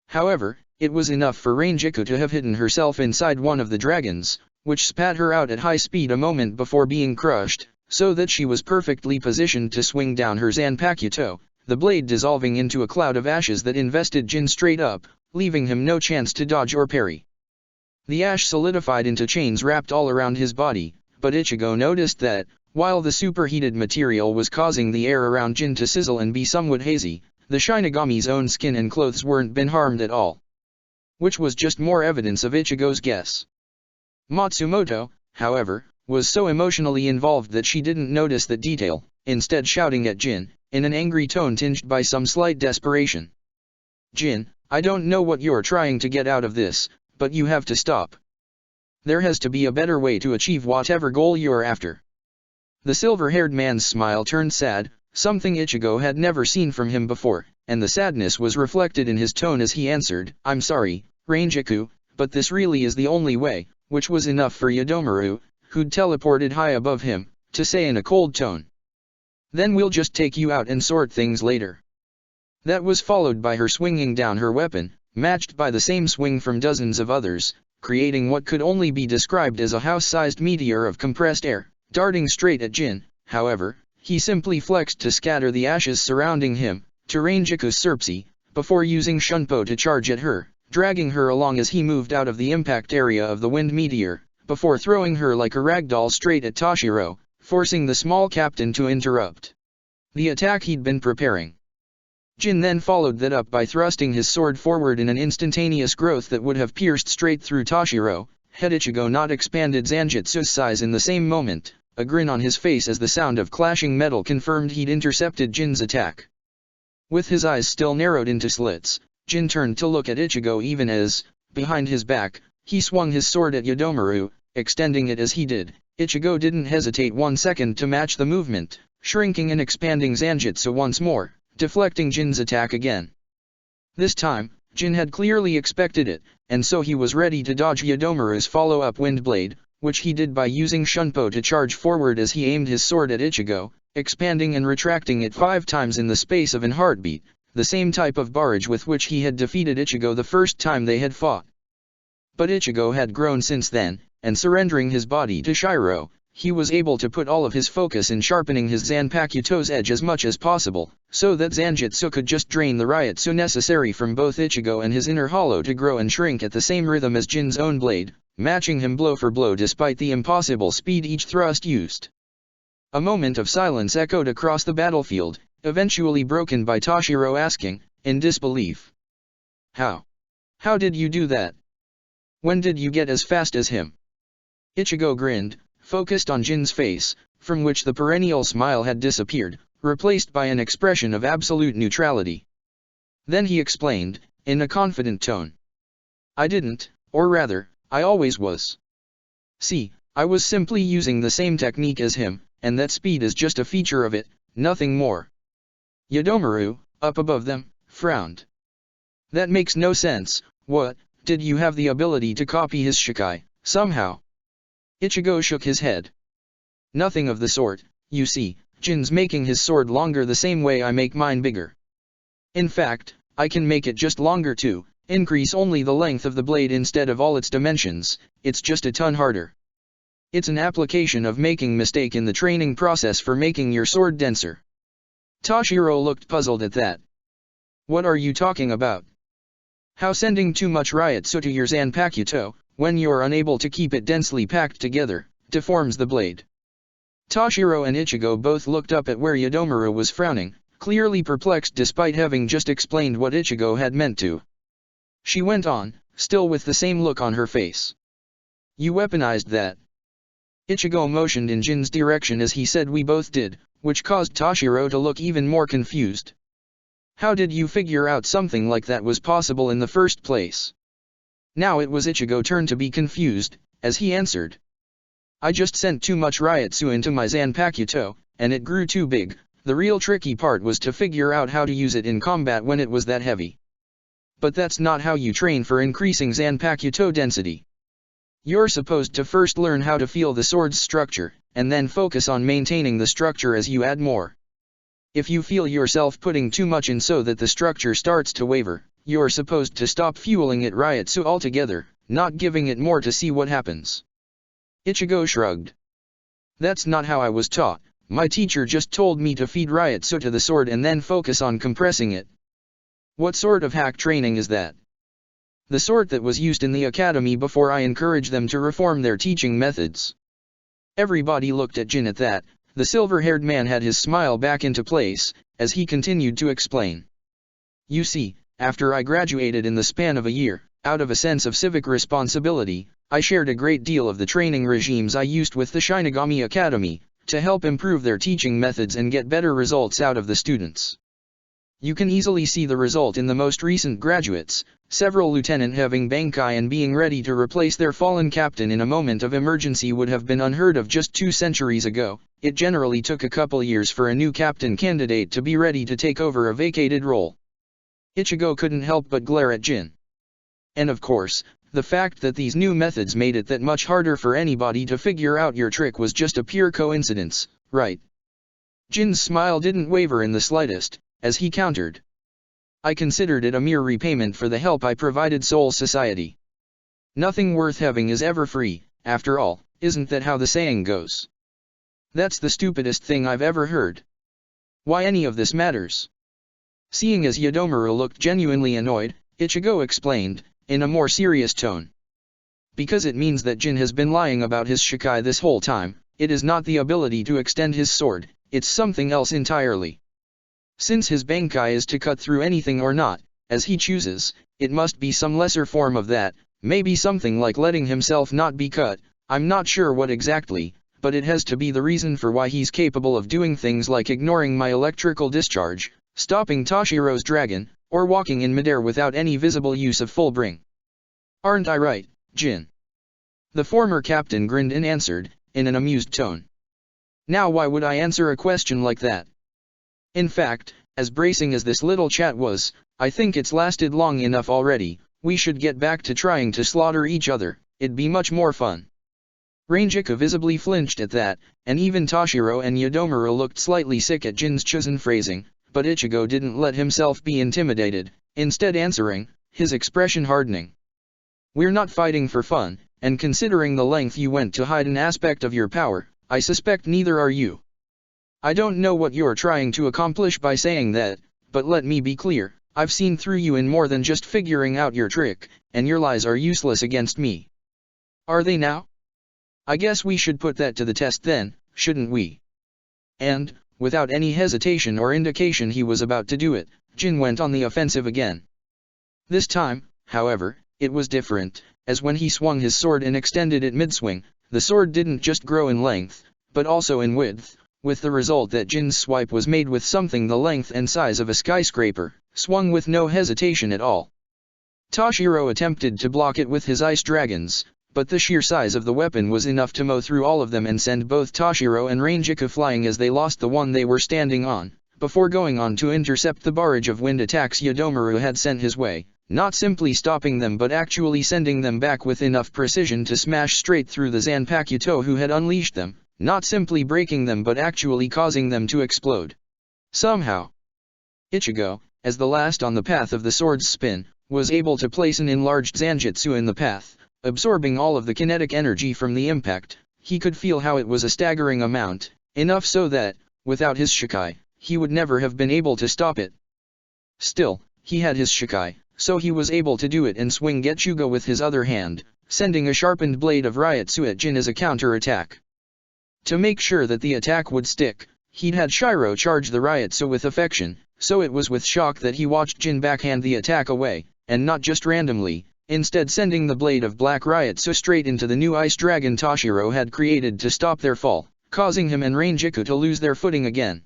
However, it was enough for Rangiku to have hidden herself inside one of the dragons, which spat her out at high speed a moment before being crushed, so that she was perfectly positioned to swing down her Zanpakuto, the blade dissolving into a cloud of ashes that invested Jin straight up, leaving him no chance to dodge or parry. The ash solidified into chains wrapped all around his body, but Ichigo noticed that, while the superheated material was causing the air around Jin to sizzle and be somewhat hazy, the Shinigami's own skin and clothes weren't been harmed at all. Which was just more evidence of Ichigo's guess. Matsumoto, however, was so emotionally involved that she didn't notice that detail, instead shouting at Jin, in an angry tone tinged by some slight desperation. "Jin, I don't know what you're trying to get out of this, but you have to stop. There has to be a better way to achieve whatever goal you're after." The silver-haired man's smile turned sad, something Ichigo had never seen from him before, and the sadness was reflected in his tone as he answered, "I'm sorry, Rangiku, but this really is the only way," which was enough for Yodomaru, who'd teleported high above him, to say in a cold tone. "Then we'll just take you out and sort things later." That was followed by her swinging down her weapon, matched by the same swing from dozens of others, creating what could only be described as a house-sized meteor of compressed air, darting straight at Jin. However, he simply flexed to scatter the ashes surrounding him, to Rangiku's Serpsi, before using Shunpo to charge at her, dragging her along as he moved out of the impact area of the wind meteor, before throwing her like a ragdoll straight at Toshiro, forcing the small captain to interrupt the attack he'd been preparing. Jin then followed that up by thrusting his sword forward in an instantaneous growth that would have pierced straight through Toshiro, had Ichigo not expanded Zanjutsu's size in the same moment, a grin on his face as the sound of clashing metal confirmed he'd intercepted Jin's attack. With his eyes still narrowed into slits, Jin turned to look at Ichigo even as, behind his back, he swung his sword at Yodomaru, extending it as he did. Ichigo didn't hesitate 1 second to match the movement, shrinking and expanding Zanjutsu once more, deflecting Jin's attack again. This time, Jin had clearly expected it, and so he was ready to dodge Yodomaru's follow-up wind blade, which he did by using Shunpo to charge forward as he aimed his sword at Ichigo, expanding and retracting it 5 times in the space of an heartbeat, the same type of barrage with which he had defeated Ichigo the first time they had fought. But Ichigo had grown since then, and surrendering his body to Shiro, he was able to put all of his focus in sharpening his Zanpakuto's edge as much as possible, so that Zanjutsu could just drain the Ryutsu necessary from both Ichigo and his inner hollow to grow and shrink at the same rhythm as Jin's own blade, matching him blow for blow despite the impossible speed each thrust used. A moment of silence echoed across the battlefield, eventually broken by Toshiro asking, in disbelief, How did you do that? When did you get as fast as him?" Ichigo grinned, focused on Jin's face, from which the perennial smile had disappeared, replaced by an expression of absolute neutrality. Then he explained, in a confident tone. "I didn't, or rather, I always was. See, I was simply using the same technique as him, and that speed is just a feature of it, nothing more." Yodomaru, up above them, frowned. "That makes no sense. What, did you have the ability to copy his Shikai, somehow?" Ichigo shook his head. "Nothing of the sort. You see, Jin's making his sword longer the same way I make mine bigger. In fact, I can make it just longer too, increase only the length of the blade instead of all its dimensions, it's just a ton harder. It's an application of making mistake in the training process for making your sword denser." Toshiro looked puzzled at that. "What are you talking about? How sending too much Ryutsu to your Zanpakuto, when you're unable to keep it densely packed together, deforms the blade?" Toshiro and Ichigo both looked up at where Yodomaru was frowning, clearly perplexed despite having just explained what Ichigo had meant to. She went on, still with the same look on her face. "You weaponized that." Ichigo motioned in Jin's direction as he said we both did, which caused Toshiro to look even more confused. "How did you figure out something like that was possible in the first place?" Now it was Ichigo's turn to be confused, as he answered. I just sent too much Ryotsu into my Zanpakuto, and it grew too big. The real tricky part was to figure out how to use it in combat when it was that heavy. But that's not how you train for increasing Zanpakuto density. You're supposed to first learn how to feel the sword's structure, and then focus on maintaining the structure as you add more. If you feel yourself putting too much in so that the structure starts to waver, you're supposed to stop fueling it Ryotsu altogether, not giving it more to see what happens. Ichigo shrugged. That's not how I was taught. My teacher just told me to feed Ryotsu to the sword and then focus on compressing it. What sort of hack training is that? The sort that was used in the academy before I encouraged them to reform their teaching methods. Everybody looked at Jin at that. The silver-haired man had his smile back into place, as he continued to explain. You see, after I graduated in the span of a year, out of a sense of civic responsibility, I shared a great deal of the training regimes I used with the Shinigami Academy, to help improve their teaching methods and get better results out of the students. You can easily see the result in the most recent graduates, several lieutenant having Bankai and being ready to replace their fallen captain in a moment of emergency would have been unheard of just 2 centuries ago. It generally took a couple years for a new captain candidate to be ready to take over a vacated role. Ichigo couldn't help but glare at Jin. And of course, the fact that these new methods made it that much harder for anybody to figure out your trick was just a pure coincidence, right? Jin's smile didn't waver in the slightest, as he countered. I considered it a mere repayment for the help I provided Soul Society. Nothing worth having is ever free, after all, isn't that how the saying goes? That's the stupidest thing I've ever heard. Why any of this matters? Seeing as Yodomaru looked genuinely annoyed, Ichigo explained, in a more serious tone. Because it means that Jin has been lying about his Shikai this whole time. It is not the ability to extend his sword, it's something else entirely. Since his Bankai is to cut through anything or not, as he chooses, it must be some lesser form of that, maybe something like letting himself not be cut. I'm not sure what exactly, but it has to be the reason for why he's capable of doing things like ignoring my electrical discharge, stopping Tashiro's dragon, or walking in midair without any visible use of full bring. Aren't I right, Jin? The former captain grinned and answered, in an amused tone. Now why would I answer a question like that? In fact, as bracing as this little chat was, I think it's lasted long enough already. We should get back to trying to slaughter each other, it'd be much more fun. Ranjika visibly flinched at that, and even Tashiro and Yodomaru looked slightly sick at Jin's chosen phrasing, but Ichigo didn't let himself be intimidated, instead answering, his expression hardening. We're not fighting for fun, and considering the length you went to hide an aspect of your power, I suspect neither are you. I don't know what you're trying to accomplish by saying that, but let me be clear, I've seen through you in more than just figuring out your trick, and your lies are useless against me. Are they now? I guess we should put that to the test then, shouldn't we? And, without any hesitation or indication he was about to do it, Jin went on the offensive again. This time, however, it was different, as when he swung his sword and extended it mid-swing, the sword didn't just grow in length, but also in width, with the result that Jin's swipe was made with something the length and size of a skyscraper, swung with no hesitation at all. Tashiro attempted to block it with his ice dragons, but the sheer size of the weapon was enough to mow through all of them and send both Tashiro and Ranjika flying as they lost the one they were standing on, before going on to intercept the barrage of wind attacks Yodomaru had sent his way, not simply stopping them but actually sending them back with enough precision to smash straight through the Zanpakuto who had unleashed them, not simply breaking them but actually causing them to explode. Somehow, Ichigo, as the last on the path of the sword's spin, was able to place an enlarged Zanjutsu in the path, absorbing all of the kinetic energy from the impact. He could feel how it was a staggering amount, enough so that, without his Shikai, he would never have been able to stop it. Still, he had his Shikai, so he was able to do it and swing Getsuga with his other hand, sending a sharpened blade of Ryotsu at Jin as a counter-attack. To make sure that the attack would stick, he'd had Shiro charge the Ryotsu with affection, so it was with shock that he watched Jin backhand the attack away, and not just randomly, instead sending the blade of Black Ryotsu straight into the new ice dragon Tashiro had created to stop their fall, causing him and Ranjika to lose their footing again.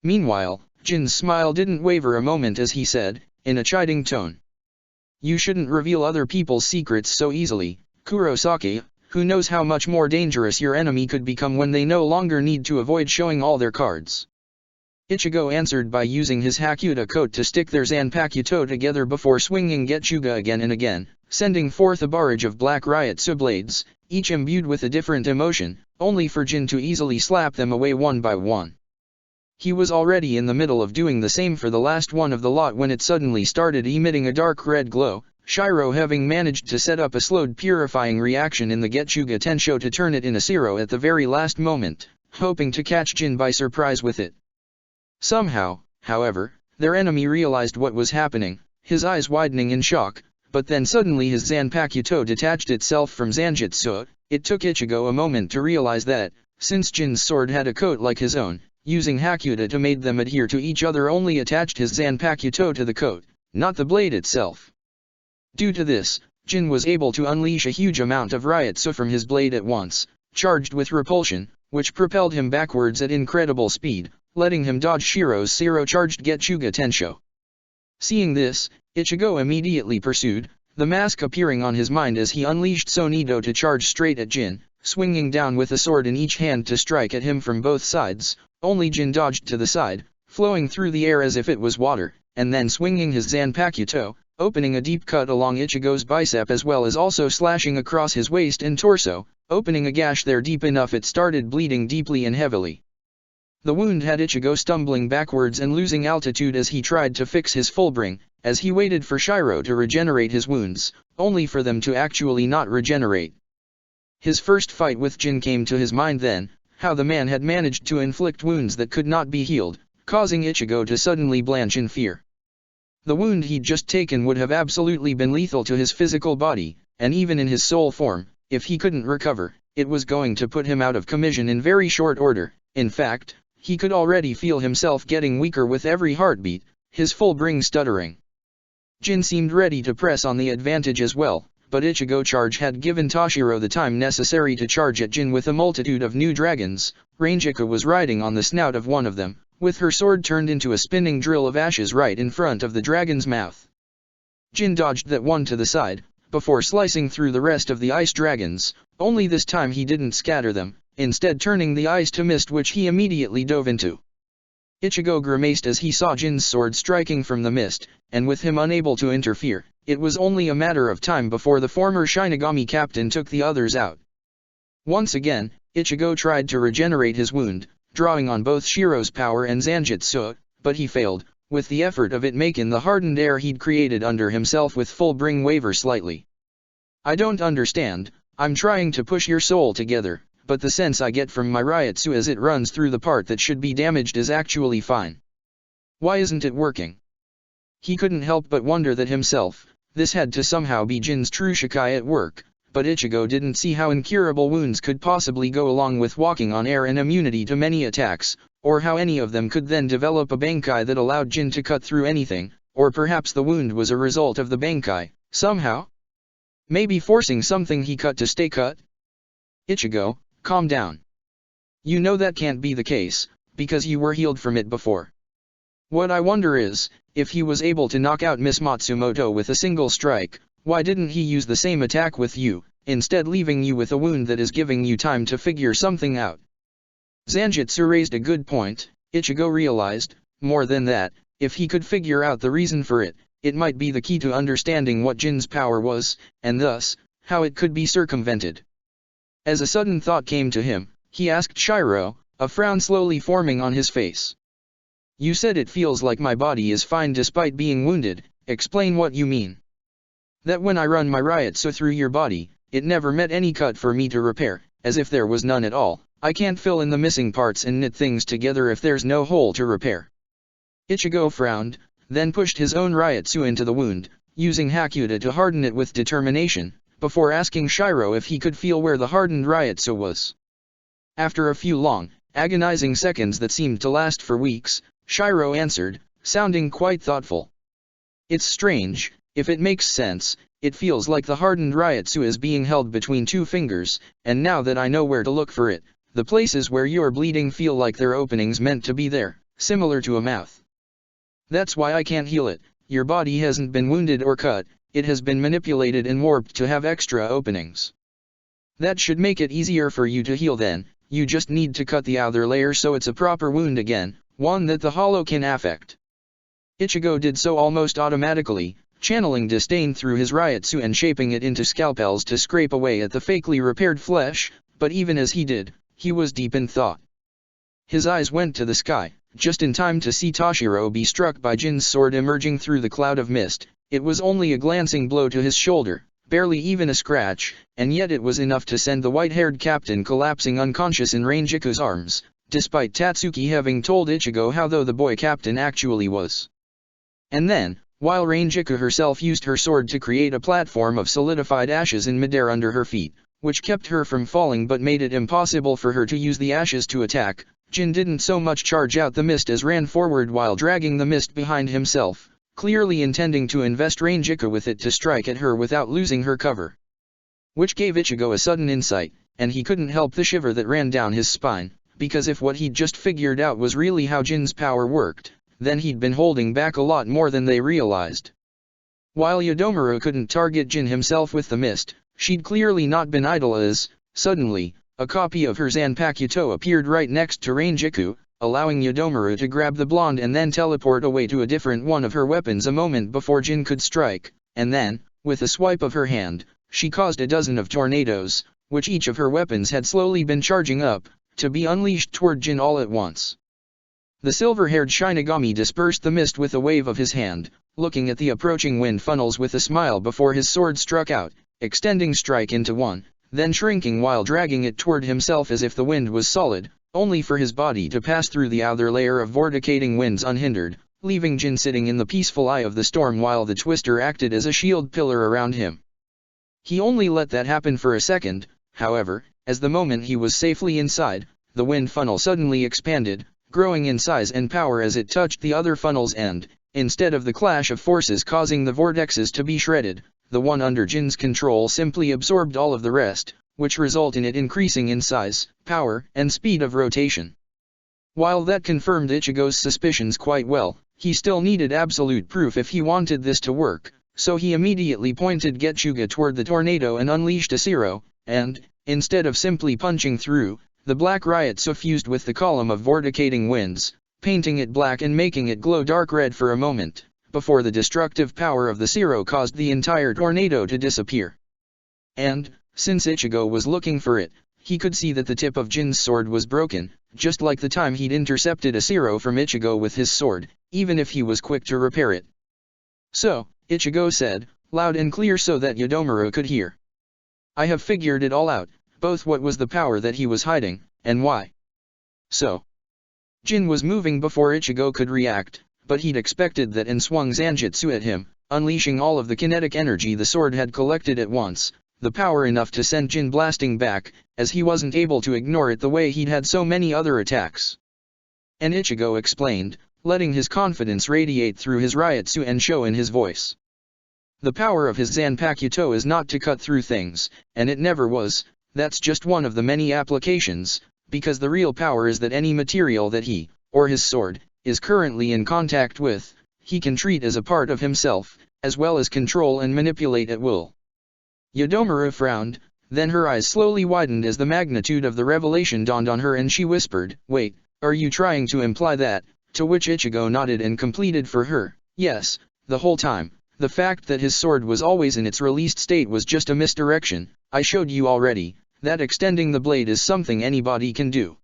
Meanwhile, Jin's smile didn't waver a moment as he said, in a chiding tone. You shouldn't reveal other people's secrets so easily, Kurosaki. who knows how much more dangerous your enemy could become when they no longer need to avoid showing all their cards. Ichigo answered by using his Hakuta coat to stick their Zanpakuto together before swinging Getsuga again and again, sending forth a barrage of black Ryotsu blades, each imbued with a different emotion, only for Jin to easily slap them away one by one. He was already in the middle of doing the same for the last one of the lot when it suddenly started emitting a dark red glow, Shiro having managed to set up a slowed purifying reaction in the Getsuga Tensho to turn it in a Zero at the very last moment, hoping to catch Jin by surprise with it. Somehow, however, their enemy realized what was happening, his eyes widening in shock, but then suddenly his Zanpakuto detached itself from Zanjutsu. It took Ichigo a moment to realize that, since Jin's sword had a coat like his own, using Hakuta to make them adhere to each other only attached his Zanpakuto to the coat, not the blade itself. Due to this, Jin was able to unleash a huge amount of Ryotsu from his blade at once, charged with repulsion, which propelled him backwards at incredible speed, letting him dodge Shiro's Zero-charged Getsuga Tensho. Seeing this, Ichigo immediately pursued, the mask appearing on his mind as he unleashed Sonido to charge straight at Jin, swinging down with a sword in each hand to strike at him from both sides. Only Jin dodged to the side, flowing through the air as if it was water, and then swinging his Zanpakuto, opening a deep cut along Ichigo's bicep as well as also slashing across his waist and torso, opening a gash there deep enough it started bleeding deeply and heavily. The wound had Ichigo stumbling backwards and losing altitude as he tried to fix his full bring, as he waited for Shiro to regenerate his wounds, only for them to actually not regenerate. His first fight with Jin came to his mind then, how the man had managed to inflict wounds that could not be healed, causing Ichigo to suddenly blanch in fear. The wound he'd just taken would have absolutely been lethal to his physical body, and even in his soul form, if he couldn't recover, it was going to put him out of commission in very short order. In fact, he could already feel himself getting weaker with every heartbeat, his full bring stuttering. Jin seemed ready to press on the advantage as well, but Ichigo charge had given Toshiro the time necessary to charge at Jin with a multitude of new dragons. Rangeka was riding on the snout of one of them, with her sword turned into a spinning drill of ashes right in front of the dragon's mouth. Jin dodged that one to the side, before slicing through the rest of the ice dragons, only this time he didn't scatter them, instead turning the ice to mist which he immediately dove into. Ichigo grimaced as he saw Jin's sword striking from the mist, and with him unable to interfere, it was only a matter of time before the former Shinigami captain took the others out. Once again, Ichigo tried to regenerate his wound, drawing on both Shiro's power and Zanjutsu, but he failed, with the effort of it making the hardened air he'd created under himself with full bring waver slightly. I don't understand, I'm trying to push your soul together, but the sense I get from my Ryotsu as it runs through the part that should be damaged is actually fine. Why isn't it working? He couldn't help but wonder that himself. This had to somehow be Jin's true Shikai at work, but Ichigo didn't see how incurable wounds could possibly go along with walking on air and immunity to many attacks, or how any of them could then develop a Bankai that allowed Jin to cut through anything, or perhaps the wound was a result of the Bankai, somehow? Maybe forcing something he cut to stay cut? Ichigo, calm down. You know that can't be the case, because you were healed from it before. What I wonder is, if he was able to knock out Miss Matsumoto with a single strike, why didn't he use the same attack with you, instead leaving you with a wound that is giving you time to figure something out? Zanjutsu raised a good point. Ichigo realized, more than that, if he could figure out the reason for it, it might be the key to understanding what Jin's power was, and thus, how it could be circumvented. As a sudden thought came to him, he asked Shiro, a frown slowly forming on his face. You said it feels like my body is fine despite being wounded, explain what you mean. That when I run my Ryotsu through your body, it never met any cut for me to repair, as if there was none at all. I can't fill in the missing parts and knit things together if there's no hole to repair. Ichigo frowned, then pushed his own Ryotsu into the wound, using Hakuta to harden it with determination, before asking Shiro if he could feel where the hardened Ryotsu was. After a few long, agonizing seconds that seemed to last for weeks, Shiro answered, sounding quite thoughtful. It's strange, if it makes sense, it feels like the hardened Ryotsu is being held between two fingers, and now that I know where to look for it, the places where you're bleeding feel like they're openings meant to be there, similar to a mouth. That's why I can't heal it. Your body hasn't been wounded or cut, it has been manipulated and warped to have extra openings. That should make it easier for you to heal then, you just need to cut the outer layer so it's a proper wound again, one that the hollow can affect. Ichigo did so almost automatically, channeling disdain through his Ryotsu and shaping it into scalpels to scrape away at the fakely repaired flesh, but even as he did, he was deep in thought. His eyes went to the sky, just in time to see Toshiro be struck by Jin's sword emerging through the cloud of mist. It was only a glancing blow to his shoulder, barely even a scratch, and yet it was enough to send the white-haired captain collapsing unconscious in Rangiku's arms, despite Tatsuki having told Ichigo how though the boy captain actually was. And then, while Rangiku herself used her sword to create a platform of solidified ashes in midair under her feet, which kept her from falling but made it impossible for her to use the ashes to attack, Jin didn't so much charge out the mist as ran forward while dragging the mist behind himself, clearly intending to invest Rangiku with it to strike at her without losing her cover. Which gave Ichigo a sudden insight, and he couldn't help the shiver that ran down his spine, because if what he'd just figured out was really how Jin's power worked, then he'd been holding back a lot more than they realized. While Yodomaru couldn't target Jin himself with the mist, she'd clearly not been idle as, suddenly, a copy of her Zanpakuto appeared right next to Rangiku, allowing Yodomaru to grab the blonde and then teleport away to a different one of her weapons a moment before Jin could strike, and then, with a swipe of her hand, she caused a dozen of tornadoes, which each of her weapons had slowly been charging up, to be unleashed toward Jin all at once. The silver-haired Shinigami dispersed the mist with a wave of his hand, looking at the approaching wind funnels with a smile before his sword struck out, extending strike into one, then shrinking while dragging it toward himself as if the wind was solid, only for his body to pass through the outer layer of vorticating winds unhindered, leaving Jin sitting in the peaceful eye of the storm while the twister acted as a shield pillar around him. He only let that happen for a second, however, as the moment he was safely inside, the wind funnel suddenly expanded, growing in size and power as it touched the other funnels and, instead of the clash of forces causing the vortexes to be shredded, the one under Jin's control simply absorbed all of the rest, which result in it increasing in size, power, and speed of rotation. While that confirmed Ichigo's suspicions quite well, he still needed absolute proof if he wanted this to work, so he immediately pointed Getsuga toward the tornado and unleashed a Zero, and, instead of simply punching through, the black riot suffused with the column of vorticating winds, painting it black and making it glow dark red for a moment, before the destructive power of the Zero caused the entire tornado to disappear. And, since Ichigo was looking for it, he could see that the tip of Jin's sword was broken, just like the time he'd intercepted a Zero from Ichigo with his sword, even if he was quick to repair it. So, Ichigo said, loud and clear so that Yodomaru could hear. I have figured it all out, both what was the power that he was hiding, and why. So. Jin was moving before Ichigo could react, but he'd expected that and swung Zanjutsu at him, unleashing all of the kinetic energy the sword had collected at once, the power enough to send Jin blasting back, as he wasn't able to ignore it the way he'd had so many other attacks. And Ichigo explained, letting his confidence radiate through his Ryotsu and show in his voice. The power of his Zanpakuto is not to cut through things, and it never was, that's just one of the many applications, because the real power is that any material that he, or his sword, is currently in contact with, he can treat as a part of himself, as well as control and manipulate at will. Yodomaru frowned, then her eyes slowly widened as the magnitude of the revelation dawned on her and she whispered, wait, are you trying to imply that? To which Ichigo nodded and completed for her, yes, the whole time, the fact that his sword was always in its released state was just a misdirection, I showed you already, that extending the blade is something anybody can do.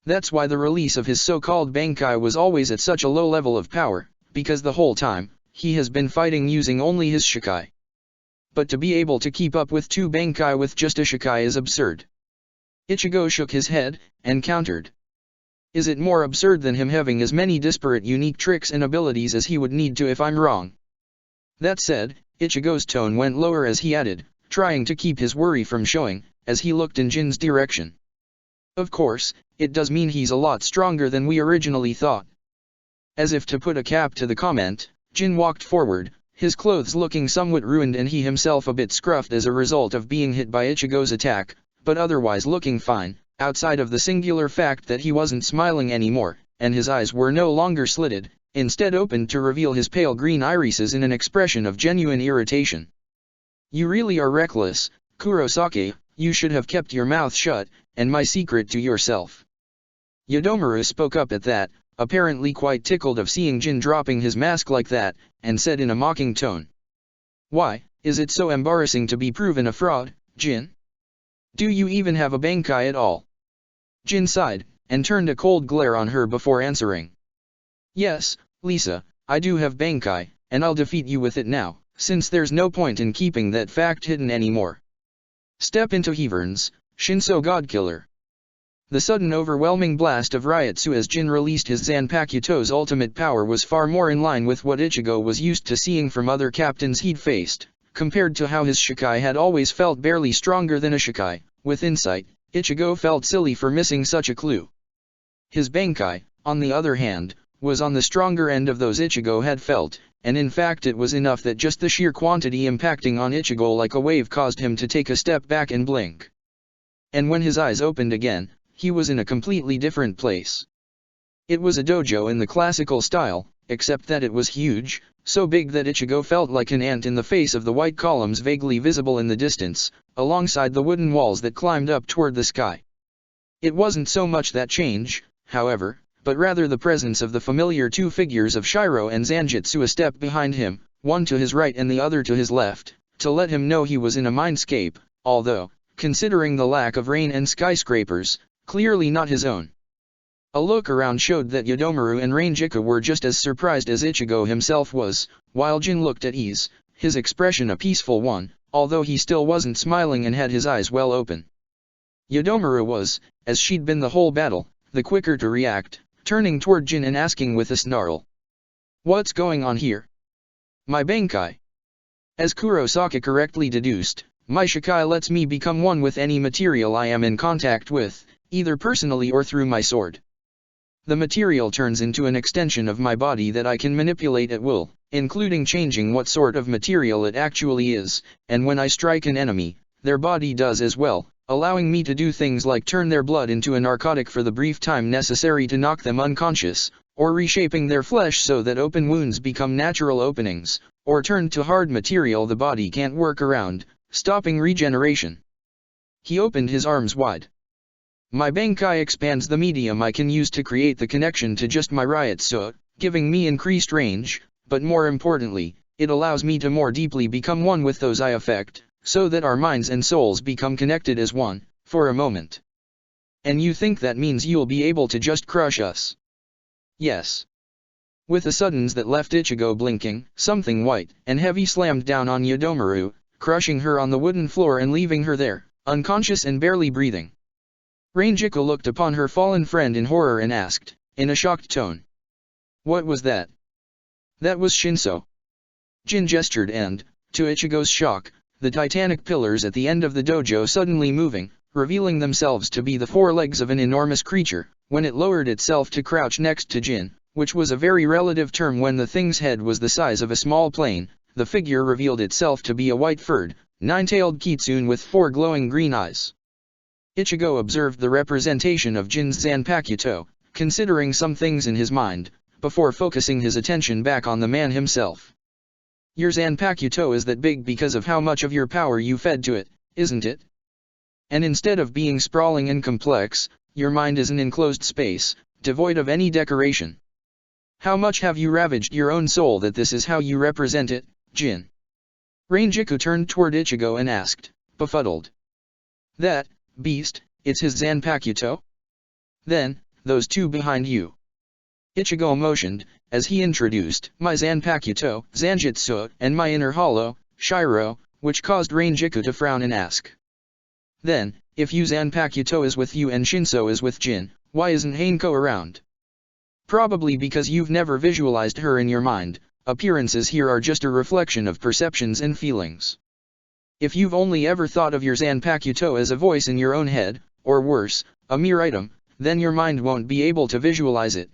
That's why the release of his so-called Bankai was always at such a low level of power, because the whole time, he has been fighting using only his Shikai. But to be able to keep up with two Bankai with just a Shikai is absurd. Ichigo shook his head, and countered. Is it more absurd than him having as many disparate unique tricks and abilities as he would need to if I'm wrong? That said, Ichigo's tone went lower as he added, trying to keep his worry from showing, as he looked in Jin's direction. Of course, it does mean he's a lot stronger than we originally thought. As if to put a cap to the comment, Jin walked forward, his clothes looking somewhat ruined and he himself a bit scruffed as a result of being hit by Ichigo's attack, but otherwise looking fine, outside of the singular fact that he wasn't smiling anymore, and his eyes were no longer slitted, instead opened to reveal his pale green irises in an expression of genuine irritation. You really are reckless, Kurosaki, You should have kept your mouth shut, and my secret to yourself. Yodomaru spoke up at that, apparently quite tickled of seeing Jin dropping his mask like that, and said in a mocking tone. Why, is it so embarrassing to be proven a fraud, Jin? Do you even have a Bankai at all? Jin sighed, and turned a cold glare on her before answering. Yes, Lisa, I do have Bankai, and I'll defeat you with it now, since there's no point in keeping that fact hidden anymore. Step into Heaverns, Shinso Godkiller. The sudden overwhelming blast of Ryotsu as Jin released his Zanpakuto's ultimate power was far more in line with what Ichigo was used to seeing from other captains he'd faced, compared to how his Shikai had always felt barely stronger than a Shikai. With insight, Ichigo felt silly for missing such a clue. His Bankai, on the other hand, was on the stronger end of those Ichigo had felt, and in fact it was enough that just the sheer quantity impacting on Ichigo like a wave caused him to take a step back and blink. And when his eyes opened again, he was in a completely different place. It was a dojo in the classical style, except that it was huge, so big that Ichigo felt like an ant in the face of the white columns vaguely visible in the distance, alongside the wooden walls that climbed up toward the sky. It wasn't so much that change, however, but rather the presence of the familiar two figures of Shiro and Zanjitsu a step behind him, one to his right and the other to his left, to let him know he was in a mindscape, although, considering the lack of rain and skyscrapers, clearly not his own. A look around showed that Yodomaru and Ranjika were just as surprised as Ichigo himself was, while Jin looked at ease, his expression a peaceful one, although he still wasn't smiling and had his eyes well open. Yodomaru was, as she'd been the whole battle, the quicker to react, turning toward Jin and asking with a snarl. What's going on here? My Bankai. As Kurosaki correctly deduced, my Shikai lets me become one with any material I am in contact with, either personally or through my sword. The material turns into an extension of my body that I can manipulate at will, including changing what sort of material it actually is, and when I strike an enemy, their body does as well, allowing me to do things like turn their blood into a narcotic for the brief time necessary to knock them unconscious, or reshaping their flesh so that open wounds become natural openings, or turn to hard material the body can't work around, stopping regeneration. He opened his arms wide. My Bankai expands the medium I can use to create the connection to just my Ryotsu, giving me increased range, but more importantly, it allows me to more deeply become one with those I affect, so that our minds and souls become connected as one, for a moment. And you think that means you'll be able to just crush us? Yes. With a suddenness that left Ichigo blinking, something white and heavy slammed down on Yodomaru, crushing her on the wooden floor and leaving her there, unconscious and barely breathing. Ranjika looked upon her fallen friend in horror and asked, in a shocked tone. What was that? That was Shinso. Jin gestured and, to Ichigo's shock, the titanic pillars at the end of the dojo suddenly moving, revealing themselves to be the four legs of an enormous creature, when it lowered itself to crouch next to Jin, which was a very relative term when the thing's head was the size of a small plane. The figure revealed itself to be a white-furred, nine-tailed kitsune with four glowing green eyes. Ichigo observed the representation of Jin's Zanpakuto, considering some things in his mind, before focusing his attention back on the man himself. Your Zanpakuto is that big because of how much of your power you fed to it, isn't it? And instead of being sprawling and complex, your mind is an enclosed space, devoid of any decoration. How much have you ravaged your own soul that this is how you represent it, Jin? Ranjika turned toward Ichigo and asked, befuddled. That beast, it's his Zanpakuto? Then, those two behind you. Ichigo motioned, as he introduced my Zanpakuto, Zanjitsu, and my inner hollow, Shiro, which caused Ranjika to frown and ask. Then, if you Zanpakuto is with you and Shinso is with Jin, why isn't Hanko around? Probably because you've never visualized her in your mind. Appearances here are just a reflection of perceptions and feelings. If you've only ever thought of your Zanpakuto as a voice in your own head, or worse, a mere item, then your mind won't be able to visualize it.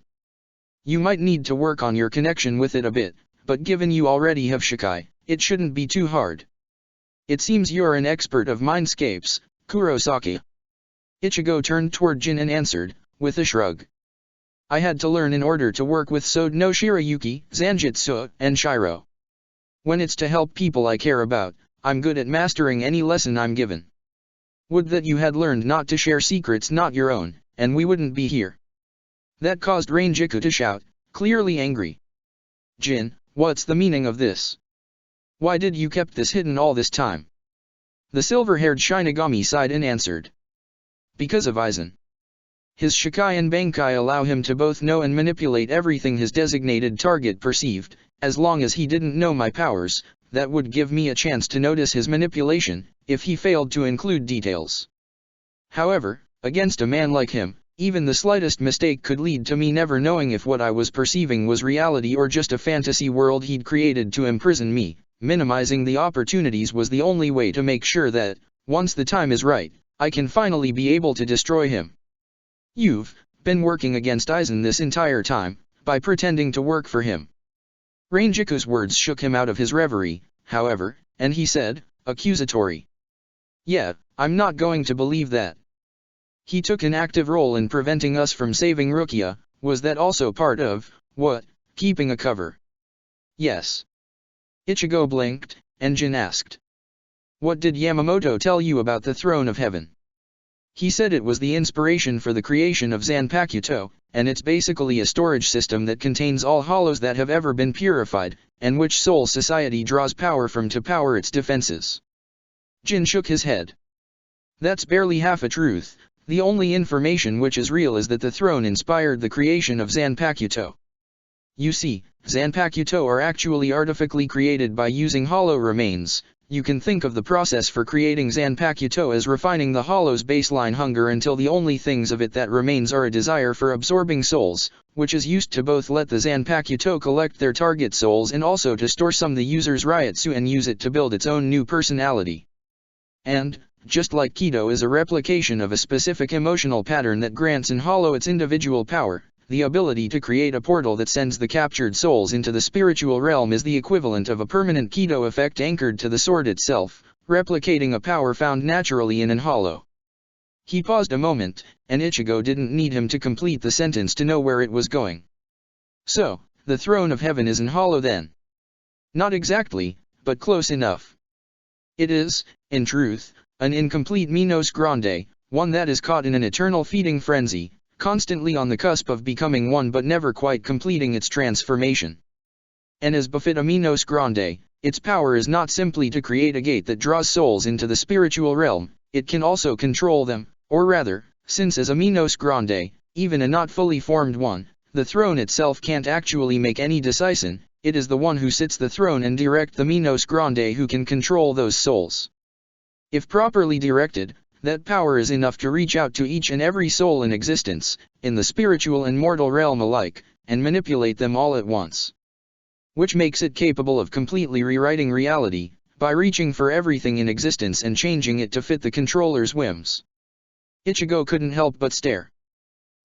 You might need to work on your connection with it a bit, but given you already have Shikai, it shouldn't be too hard. It seems you're an expert of mindscapes, Kurosaki. Ichigo turned toward Jin and answered, with a shrug. I had to learn in order to work with Sode no Shirayuki, Zanjitsu, and Shiro. When it's to help people I care about, I'm good at mastering any lesson I'm given. Would that you had learned not to share secrets not your own, and we wouldn't be here. That caused Rangiku to shout, clearly angry. Jin, what's the meaning of this? Why did you keep this hidden all this time? The silver-haired Shinigami sighed and answered. Because of Aizen. His Shikai and Bankai allow him to both know and manipulate everything his designated target perceived. As long as he didn't know my powers, that would give me a chance to notice his manipulation, if he failed to include details. However, against a man like him, even the slightest mistake could lead to me never knowing if what I was perceiving was reality or just a fantasy world he'd created to imprison me. Minimizing the opportunities was the only way to make sure that, once the time is right, I can finally be able to destroy him. You've been working against Aizen this entire time, by pretending to work for him. Rangiku's words shook him out of his reverie, however, and he said, accusatory. Yeah, I'm not going to believe that. He took an active role in preventing us from saving Rukia. Was that also part of, what, keeping a cover? Yes. Ichigo blinked, and Jin asked. What did Yamamoto tell you about the Throne of Heaven? He said it was the inspiration for the creation of Zanpakuto, and it's basically a storage system that contains all hollows that have ever been purified, and which Soul Society draws power from to power its defenses. Jin shook his head. That's barely half a truth. The only information which is real is that the throne inspired the creation of Zanpakuto. You see, Zanpakuto are actually artificially created by using hollow remains. You can think of the process for creating Zanpakuto as refining the hollow's baseline hunger until the only things of it that remains are a desire for absorbing souls, which is used to both let the Zanpakuto collect their target souls and also to store some the user's Ryutsu and use it to build its own new personality. And, just like Kido is a replication of a specific emotional pattern that grants an hollow its individual power, the ability to create a portal that sends the captured souls into the spiritual realm is the equivalent of a permanent Kido effect anchored to the sword itself, replicating a power found naturally in an hollow. He paused a moment, and Ichigo didn't need him to complete the sentence to know where it was going. So, the Throne of Heaven is in hollow then? Not exactly, but close enough. It is, in truth, an incomplete Minos Grande, one that is caught in an eternal feeding frenzy, constantly on the cusp of becoming one but never quite completing its transformation. And as befit a Minos Grande, its power is not simply to create a gate that draws souls into the spiritual realm, it can also control them, or rather, since as a Minos Grande, even a not fully formed one, the throne itself can't actually make any decision, it is the one who sits the throne and direct the Minos Grande who can control those souls. If properly directed, that power is enough to reach out to each and every soul in existence, in the spiritual and mortal realm alike, and manipulate them all at once. Which makes it capable of completely rewriting reality, by reaching for everything in existence and changing it to fit the controller's whims. Ichigo couldn't help but stare.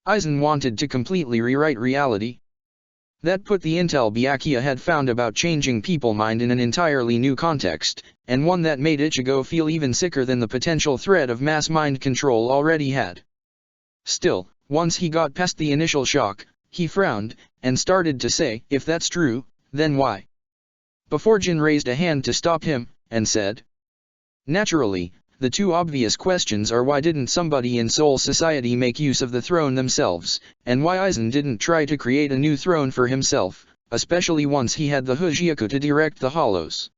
Aizen wanted to completely rewrite reality. That put the intel Byakuya had found about changing people's mind in an entirely new context, and one that made Ichigo feel even sicker than the potential threat of mass mind control already had. Still, once he got past the initial shock, he frowned, and started to say, if that's true, then why? Before Jin raised a hand to stop him, and said. Naturally, the two obvious questions are why didn't somebody in Soul Society make use of the throne themselves, and why Aizen didn't try to create a new throne for himself, especially once he had the Hujioku to direct the hollows.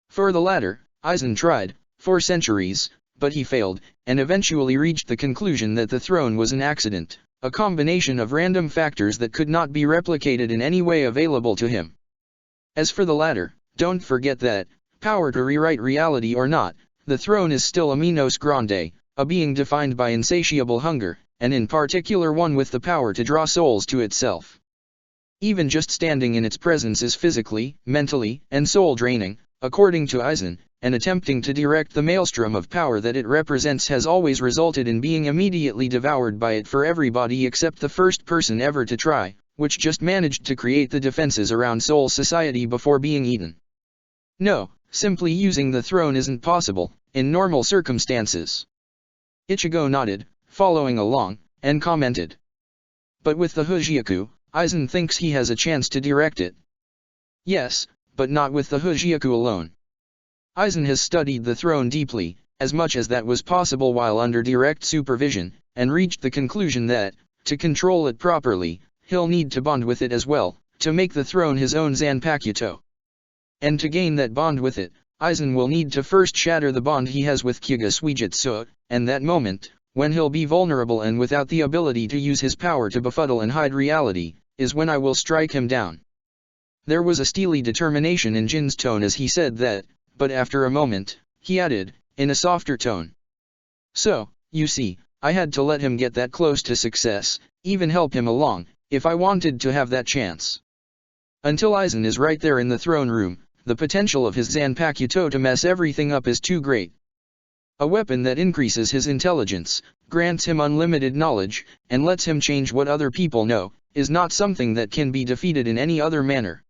For the latter, Aizen tried, for centuries, but he failed, and eventually reached the conclusion that the throne was an accident, a combination of random factors that could not be replicated in any way available to him. As for the latter, don't forget that, power to rewrite reality or not, the throne is still a Minos Grande, a being defined by insatiable hunger, and in particular one with the power to draw souls to itself. Even just standing in its presence is physically, mentally, and soul-draining, according to Aizen, and attempting to direct the maelstrom of power that it represents has always resulted in being immediately devoured by it for everybody except the first person ever to try, which just managed to create the defenses around Soul Society before being eaten. No, simply using the throne isn't possible, in normal circumstances. Ichigo nodded, following along, and commented. But with the Hujioku, Aizen thinks he has a chance to direct it. Yes, but not with the Hujioku alone. Aizen has studied the throne deeply, as much as that was possible while under direct supervision, and reached the conclusion that, to control it properly, he'll need to bond with it as well, to make the throne his own Zanpakuto. And to gain that bond with it, Aizen will need to first shatter the bond he has with Kyuga Suijutsu, and that moment, when he'll be vulnerable and without the ability to use his power to befuddle and hide reality, is when I will strike him down. There was a steely determination in Jin's tone as he said that, but after a moment, he added, in a softer tone. So, you see, I had to let him get that close to success, even help him along, if I wanted to have that chance. Until Aizen is right there in the throne room, the potential of his Zanpakuto to mess everything up is too great. A weapon that increases his intelligence, grants him unlimited knowledge, and lets him change what other people know, is not something that can be defeated in any other manner.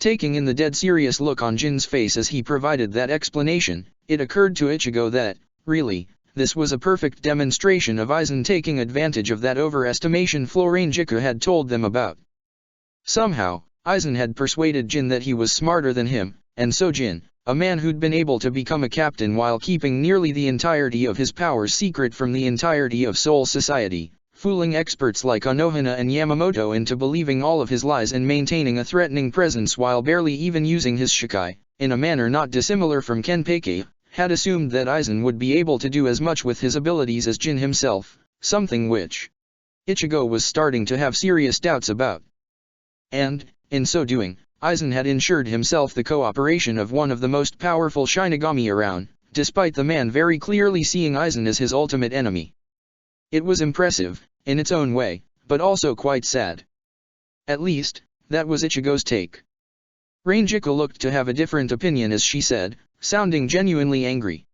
Taking in the dead serious look on Jin's face as he provided that explanation, it occurred to Ichigo that, really, this was a perfect demonstration of Aizen taking advantage of that overestimation Florangiku had told them about. Somehow, Aizen had persuaded Jin that he was smarter than him, and so Jin, a man who'd been able to become a captain while keeping nearly the entirety of his powers secret from the entirety of Soul Society, fooling experts like Anohana and Yamamoto into believing all of his lies and maintaining a threatening presence while barely even using his Shikai, in a manner not dissimilar from Kenpei, had assumed that Aizen would be able to do as much with his abilities as Jin himself, something which Ichigo was starting to have serious doubts about. And, in so doing, Aizen had ensured himself the cooperation of one of the most powerful Shinigami around, despite the man very clearly seeing Aizen as his ultimate enemy. It was impressive, in its own way, but also quite sad. At least, that was Ichigo's take. Rangiku looked to have a different opinion as she said, sounding genuinely angry.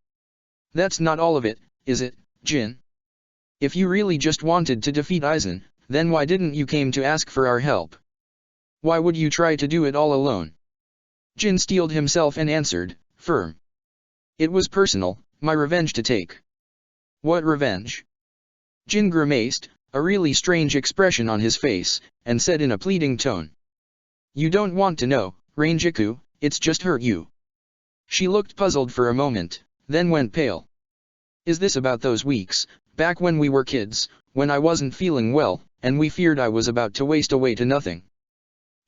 That's not all of it, is it, Jin? If you really just wanted to defeat Aizen, then why didn't you came to ask for our help? Why would you try to do it all alone? Jin steeled himself and answered, firm. It was personal, my revenge to take. What revenge? Jin grimaced, a really strange expression on his face, and said in a pleading tone. You don't want to know, Rangiku, it's just hurt you. She looked puzzled for a moment, then went pale. Is this about those weeks, back when we were kids, when I wasn't feeling well, and we feared I was about to waste away to nothing?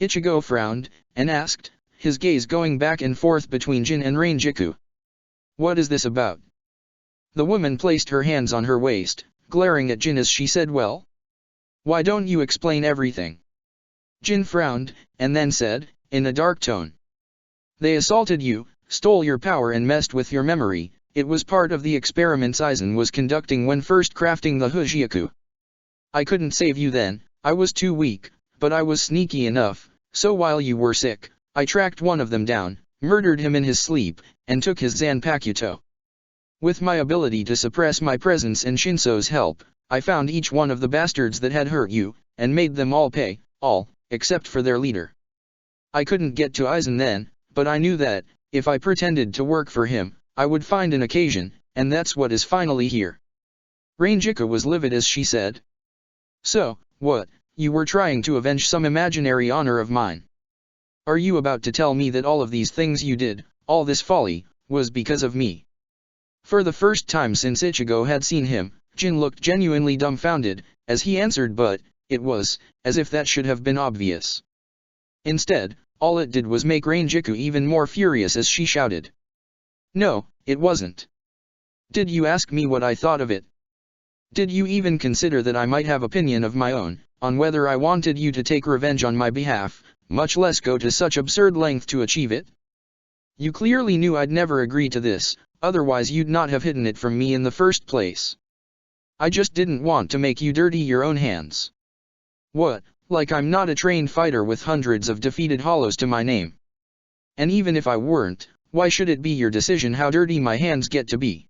Ichigo frowned, and asked, his gaze going back and forth between Jin and Rangiku. What is this about? The woman placed her hands on her waist, glaring at Jin as she said, well? Why don't you explain everything? Jin frowned, and then said, in a dark tone. They assaulted you, stole your power and messed with your memory. It was part of the experiments Aizen was conducting when first crafting the Hujioku. I couldn't save you then, I was too weak, but I was sneaky enough, so while you were sick, I tracked one of them down, murdered him in his sleep, and took his Zanpakuto. With my ability to suppress my presence and Shinso's help, I found each one of the bastards that had hurt you, and made them all pay, all, except for their leader. I couldn't get to Aizen then, but I knew that, if I pretended to work for him, I would find an occasion, and that's what is finally here. Rangiku was livid as she said. So, what, you were trying to avenge some imaginary honor of mine? Are you about to tell me that all of these things you did, all this folly, was because of me? For the first time since Ichigo had seen him, Jin looked genuinely dumbfounded, as he answered, but, it was, as if that should have been obvious. Instead, all it did was make Rangiku even more furious as she shouted. No, it wasn't. Did you ask me what I thought of it? Did you even consider that I might have opinion of my own, on whether I wanted you to take revenge on my behalf, much less go to such absurd length to achieve it? You clearly knew I'd never agree to this, otherwise you'd not have hidden it from me in the first place. I just didn't want to make you dirty your own hands. What, like I'm not a trained fighter with hundreds of defeated hollows to my name? And even if I weren't, why should it be your decision how dirty my hands get to be?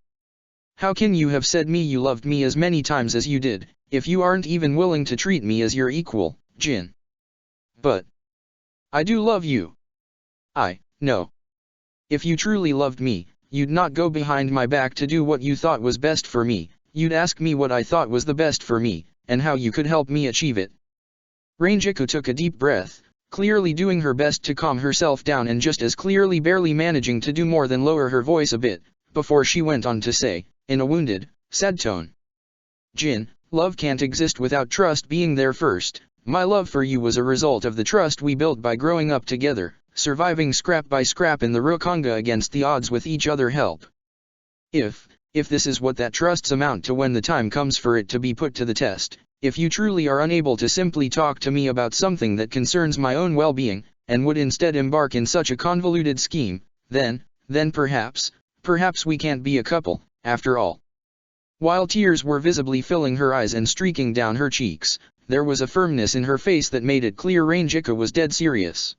How can you have said you loved me as many times as you did, if you aren't even willing to treat me as your equal, Jin? But I do love you. No. If you truly loved me, you'd not go behind my back to do what you thought was best for me, you'd ask me what I thought was the best for me, and how you could help me achieve it. Rangiku took a deep breath, clearly doing her best to calm herself down and just as clearly barely managing to do more than lower her voice a bit, before she went on to say, in a wounded, sad tone. Jin, love can't exist without trust being there first. My love for you was a result of the trust we built by growing up together, surviving scrap by scrap in the Rokanga against the odds with each other help. If this is what that trusts amount to when the time comes for it to be put to the test, if you truly are unable to simply talk to me about something that concerns my own well-being, and would instead embark in such a convoluted scheme, then perhaps we can't be a couple, after all. While tears were visibly filling her eyes and streaking down her cheeks, there was a firmness in her face that made it clear Ranjika was dead serious.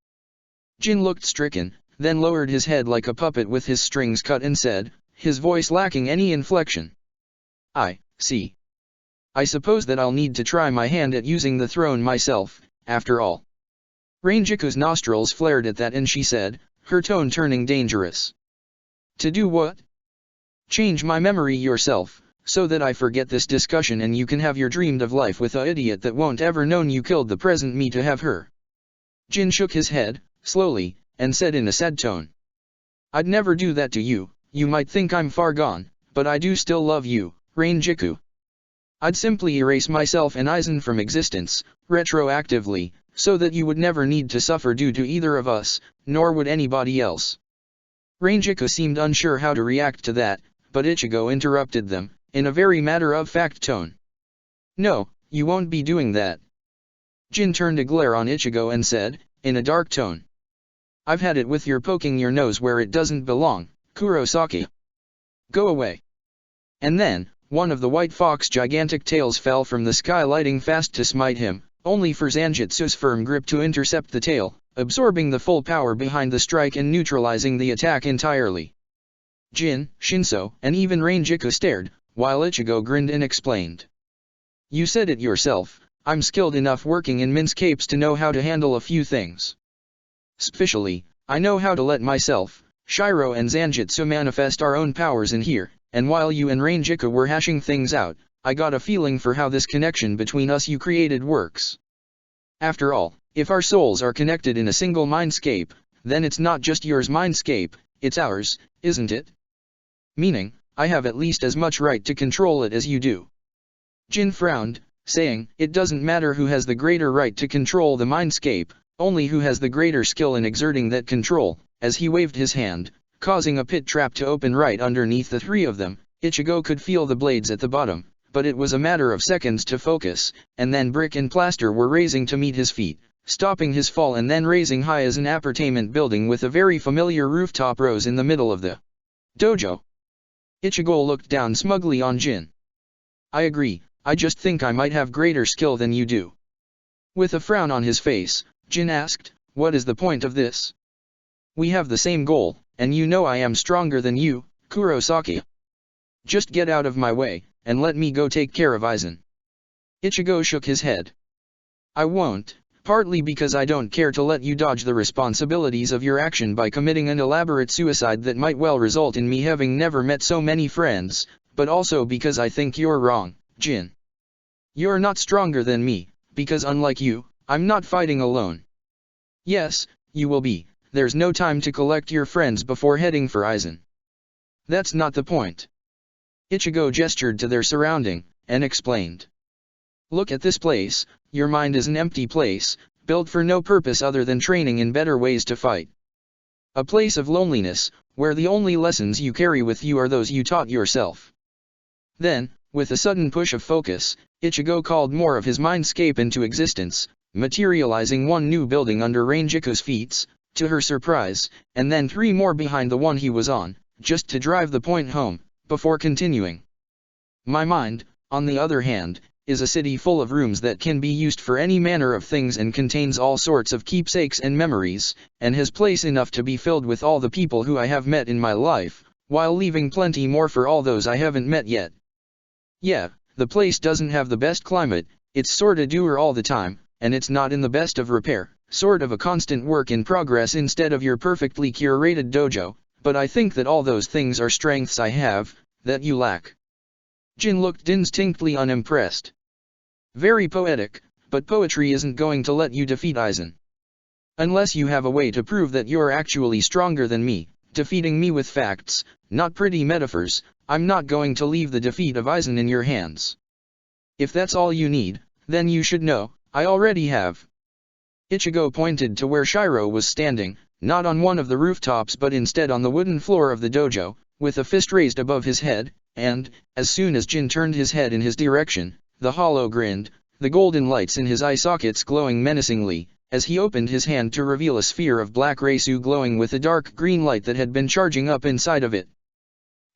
Jin looked stricken, then lowered his head like a puppet with his strings cut and said, his voice lacking any inflection. I see. I suppose that I'll need to try my hand at using the throne myself, after all. Ranjika's nostrils flared at that and she said, her tone turning dangerous. To do what? Change my memory yourself, so that I forget this discussion and you can have your dreamed of life with a idiot that won't ever known you killed the present me to have her. Jin shook his head, slowly, and said in a sad tone. I'd never do that to you, you might think I'm far gone, but I do still love you, Ranjiku. I'd simply erase myself and Aizen from existence, retroactively, so that you would never need to suffer due to either of us, nor would anybody else. Ranjiku seemed unsure how to react to that, but Ichigo interrupted them, in a very matter-of-fact tone. No, you won't be doing that. Jin turned a glare on Ichigo and said, in a dark tone. I've had it with your poking your nose where it doesn't belong, Kurosaki. Go away. And then, one of the White Fox's gigantic tails fell from the sky lighting fast to smite him, only for Zanjitsu's firm grip to intercept the tail, absorbing the full power behind the strike and neutralizing the attack entirely. Jin, Shinso, and even Ranjiku stared, while Ichigo grinned and explained. You said it yourself, I'm skilled enough working in Min's capes to know how to handle a few things. Specially, I know how to let myself, Shiro and Zanjitsu manifest our own powers in here, and while you and Ranjiku were hashing things out, I got a feeling for how this connection between us you created works. After all, if our souls are connected in a single mindscape, then it's not just yours mindscape, it's ours, isn't it? Meaning, I have at least as much right to control it as you do. Jin frowned, saying, it doesn't matter who has the greater right to control the mindscape, only who has the greater skill in exerting that control, as he waved his hand, causing a pit trap to open right underneath the three of them. Ichigo could feel the blades at the bottom, but it was a matter of seconds to focus, and then brick and plaster were raising to meet his feet, stopping his fall and then raising high as an appartement building with a very familiar rooftop rose in the middle of the dojo. Ichigo looked down smugly on Jin. I agree, I just think I might have greater skill than you do. With a frown on his face, Jin asked, what is the point of this? We have the same goal, and you know I am stronger than you, Kurosaki. Just get out of my way, and let me go take care of Aizen. Ichigo shook his head. I won't, partly because I don't care to let you dodge the responsibilities of your action by committing an elaborate suicide that might well result in me having never met so many friends, but also because I think you're wrong, Jin. You're not stronger than me, because unlike you, I'm not fighting alone. Yes, you will be, there's no time to collect your friends before heading for Aizen. That's not the point. Ichigo gestured to their surrounding, and explained. Look at this place, your mind is an empty place, built for no purpose other than training in better ways to fight. A place of loneliness, where the only lessons you carry with you are those you taught yourself. Then, with a sudden push of focus, Ichigo called more of his mindscape into existence, materializing one new building under Ranjiku's feet, to her surprise, and then three more behind the one he was on, just to drive the point home, before continuing. My mind, on the other hand, is a city full of rooms that can be used for any manner of things and contains all sorts of keepsakes and memories, and has place enough to be filled with all the people who I have met in my life, while leaving plenty more for all those I haven't met yet. Yeah, the place doesn't have the best climate, it's sorta dour all the time, and it's not in the best of repair, sort of a constant work in progress instead of your perfectly curated dojo, but I think that all those things are strengths I have, that you lack. Jin looked distinctly unimpressed. Very poetic, but poetry isn't going to let you defeat Aizen. Unless you have a way to prove that you're actually stronger than me, defeating me with facts, not pretty metaphors. I'm not going to leave the defeat of Aizen in your hands. If that's all you need, then you should know, I already have. Ichigo pointed to where Shiro was standing, not on one of the rooftops but instead on the wooden floor of the dojo, with a fist raised above his head, and, as soon as Jin turned his head in his direction, the hollow grinned, the golden lights in his eye sockets glowing menacingly, as he opened his hand to reveal a sphere of black Reisu glowing with a dark green light that had been charging up inside of it.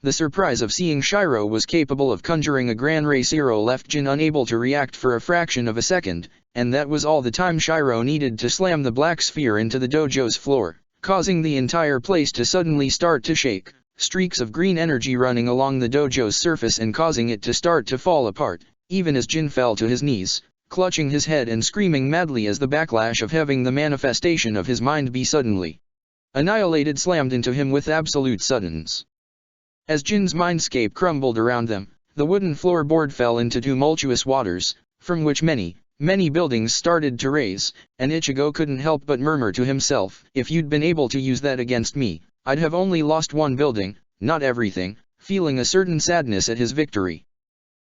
The surprise of seeing Shiro was capable of conjuring a Gran Reisiro left Jin unable to react for a fraction of a second, and that was all the time Shiro needed to slam the black sphere into the dojo's floor, causing the entire place to suddenly start to shake, streaks of green energy running along the dojo's surface and causing it to start to fall apart, even as Jin fell to his knees, clutching his head and screaming madly as the backlash of having the manifestation of his mind be suddenly annihilated slammed into him with absolute suddenness. As Jin's mindscape crumbled around them, the wooden floorboard fell into tumultuous waters, from which many buildings started to raise, and Ichigo couldn't help but murmur to himself, if you'd been able to use that against me, I'd have only lost one building, not everything, feeling a certain sadness at his victory.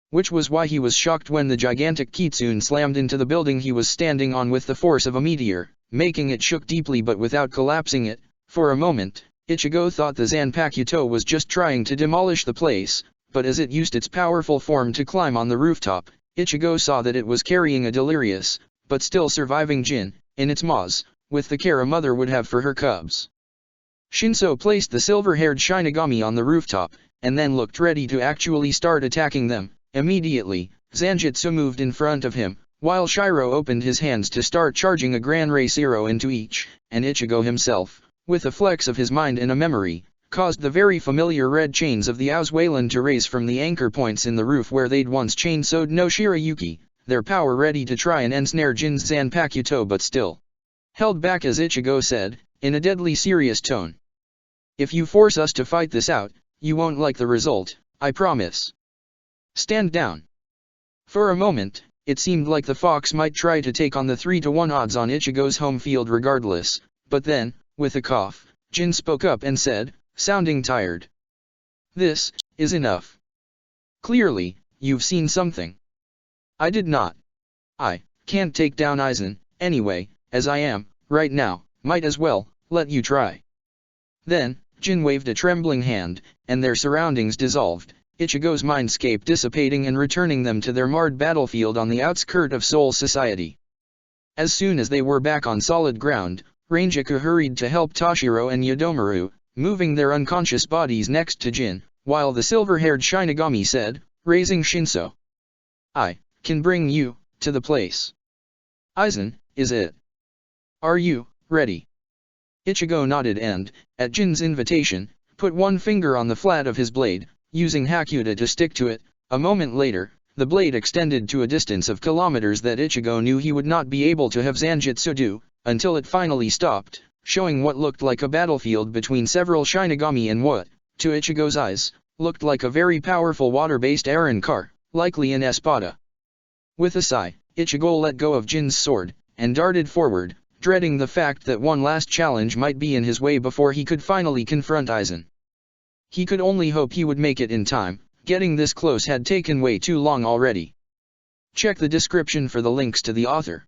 Which was why he was shocked when the gigantic kitsune slammed into the building he was standing on with the force of a meteor, making it shook deeply but without collapsing it. For a moment, Ichigo thought the Zanpakuto was just trying to demolish the place, but as it used its powerful form to climb on the rooftop, Ichigo saw that it was carrying a delirious, but still surviving Jin, in its maws, with the care a mother would have for her cubs. Shinso placed the silver-haired Shinigami on the rooftop, and then looked ready to actually start attacking them. Immediately, Zanjitsu moved in front of him, while Shiro opened his hands to start charging a Gran Reisiro into each, and Ichigo himself, with a flex of his mind and a memory, caused the very familiar red chains of the Ausweilan to raise from the anchor points in the roof where they'd once chainsawed no Shirayuki, their power ready to try and ensnare Jin's Zanpakuto but still held back as Ichigo said, in a deadly serious tone. If you force us to fight this out, you won't like the result, I promise. Stand down. For a moment, it seemed like the fox might try to take on the 3-to-1 odds on Ichigo's home field regardless, but then, with a cough, Jin spoke up and said, sounding tired. This is enough. Clearly, you've seen something. I did not. I can't take down Aizen, anyway, as I am, right now, might as well, let you try. Then, Jin waved a trembling hand, and their surroundings dissolved, Ichigo's mindscape dissipating and returning them to their marred battlefield on the outskirt of Soul Society. As soon as they were back on solid ground, Ranjaku hurried to help Toshiro and Yodomaru, moving their unconscious bodies next to Jin, while the silver-haired Shinigami said, raising Shinso. I can bring you to the place. Aizen, is it? Are you ready? Ichigo nodded and, at Jin's invitation, put one finger on the flat of his blade, using Hakuta to stick to it. A moment later, the blade extended to a distance of kilometers that Ichigo knew he would not be able to have Zanjitsu do, until it finally stopped, showing what looked like a battlefield between several Shinigami and what, to Ichigo's eyes, looked like a very powerful water-based Aaron car, likely an Espada. With a sigh, Ichigo let go of Jin's sword, and darted forward, dreading the fact that one last challenge might be in his way before he could finally confront Aizen. He could only hope he would make it in time, getting this close had taken way too long already. Check the description for the links to the author.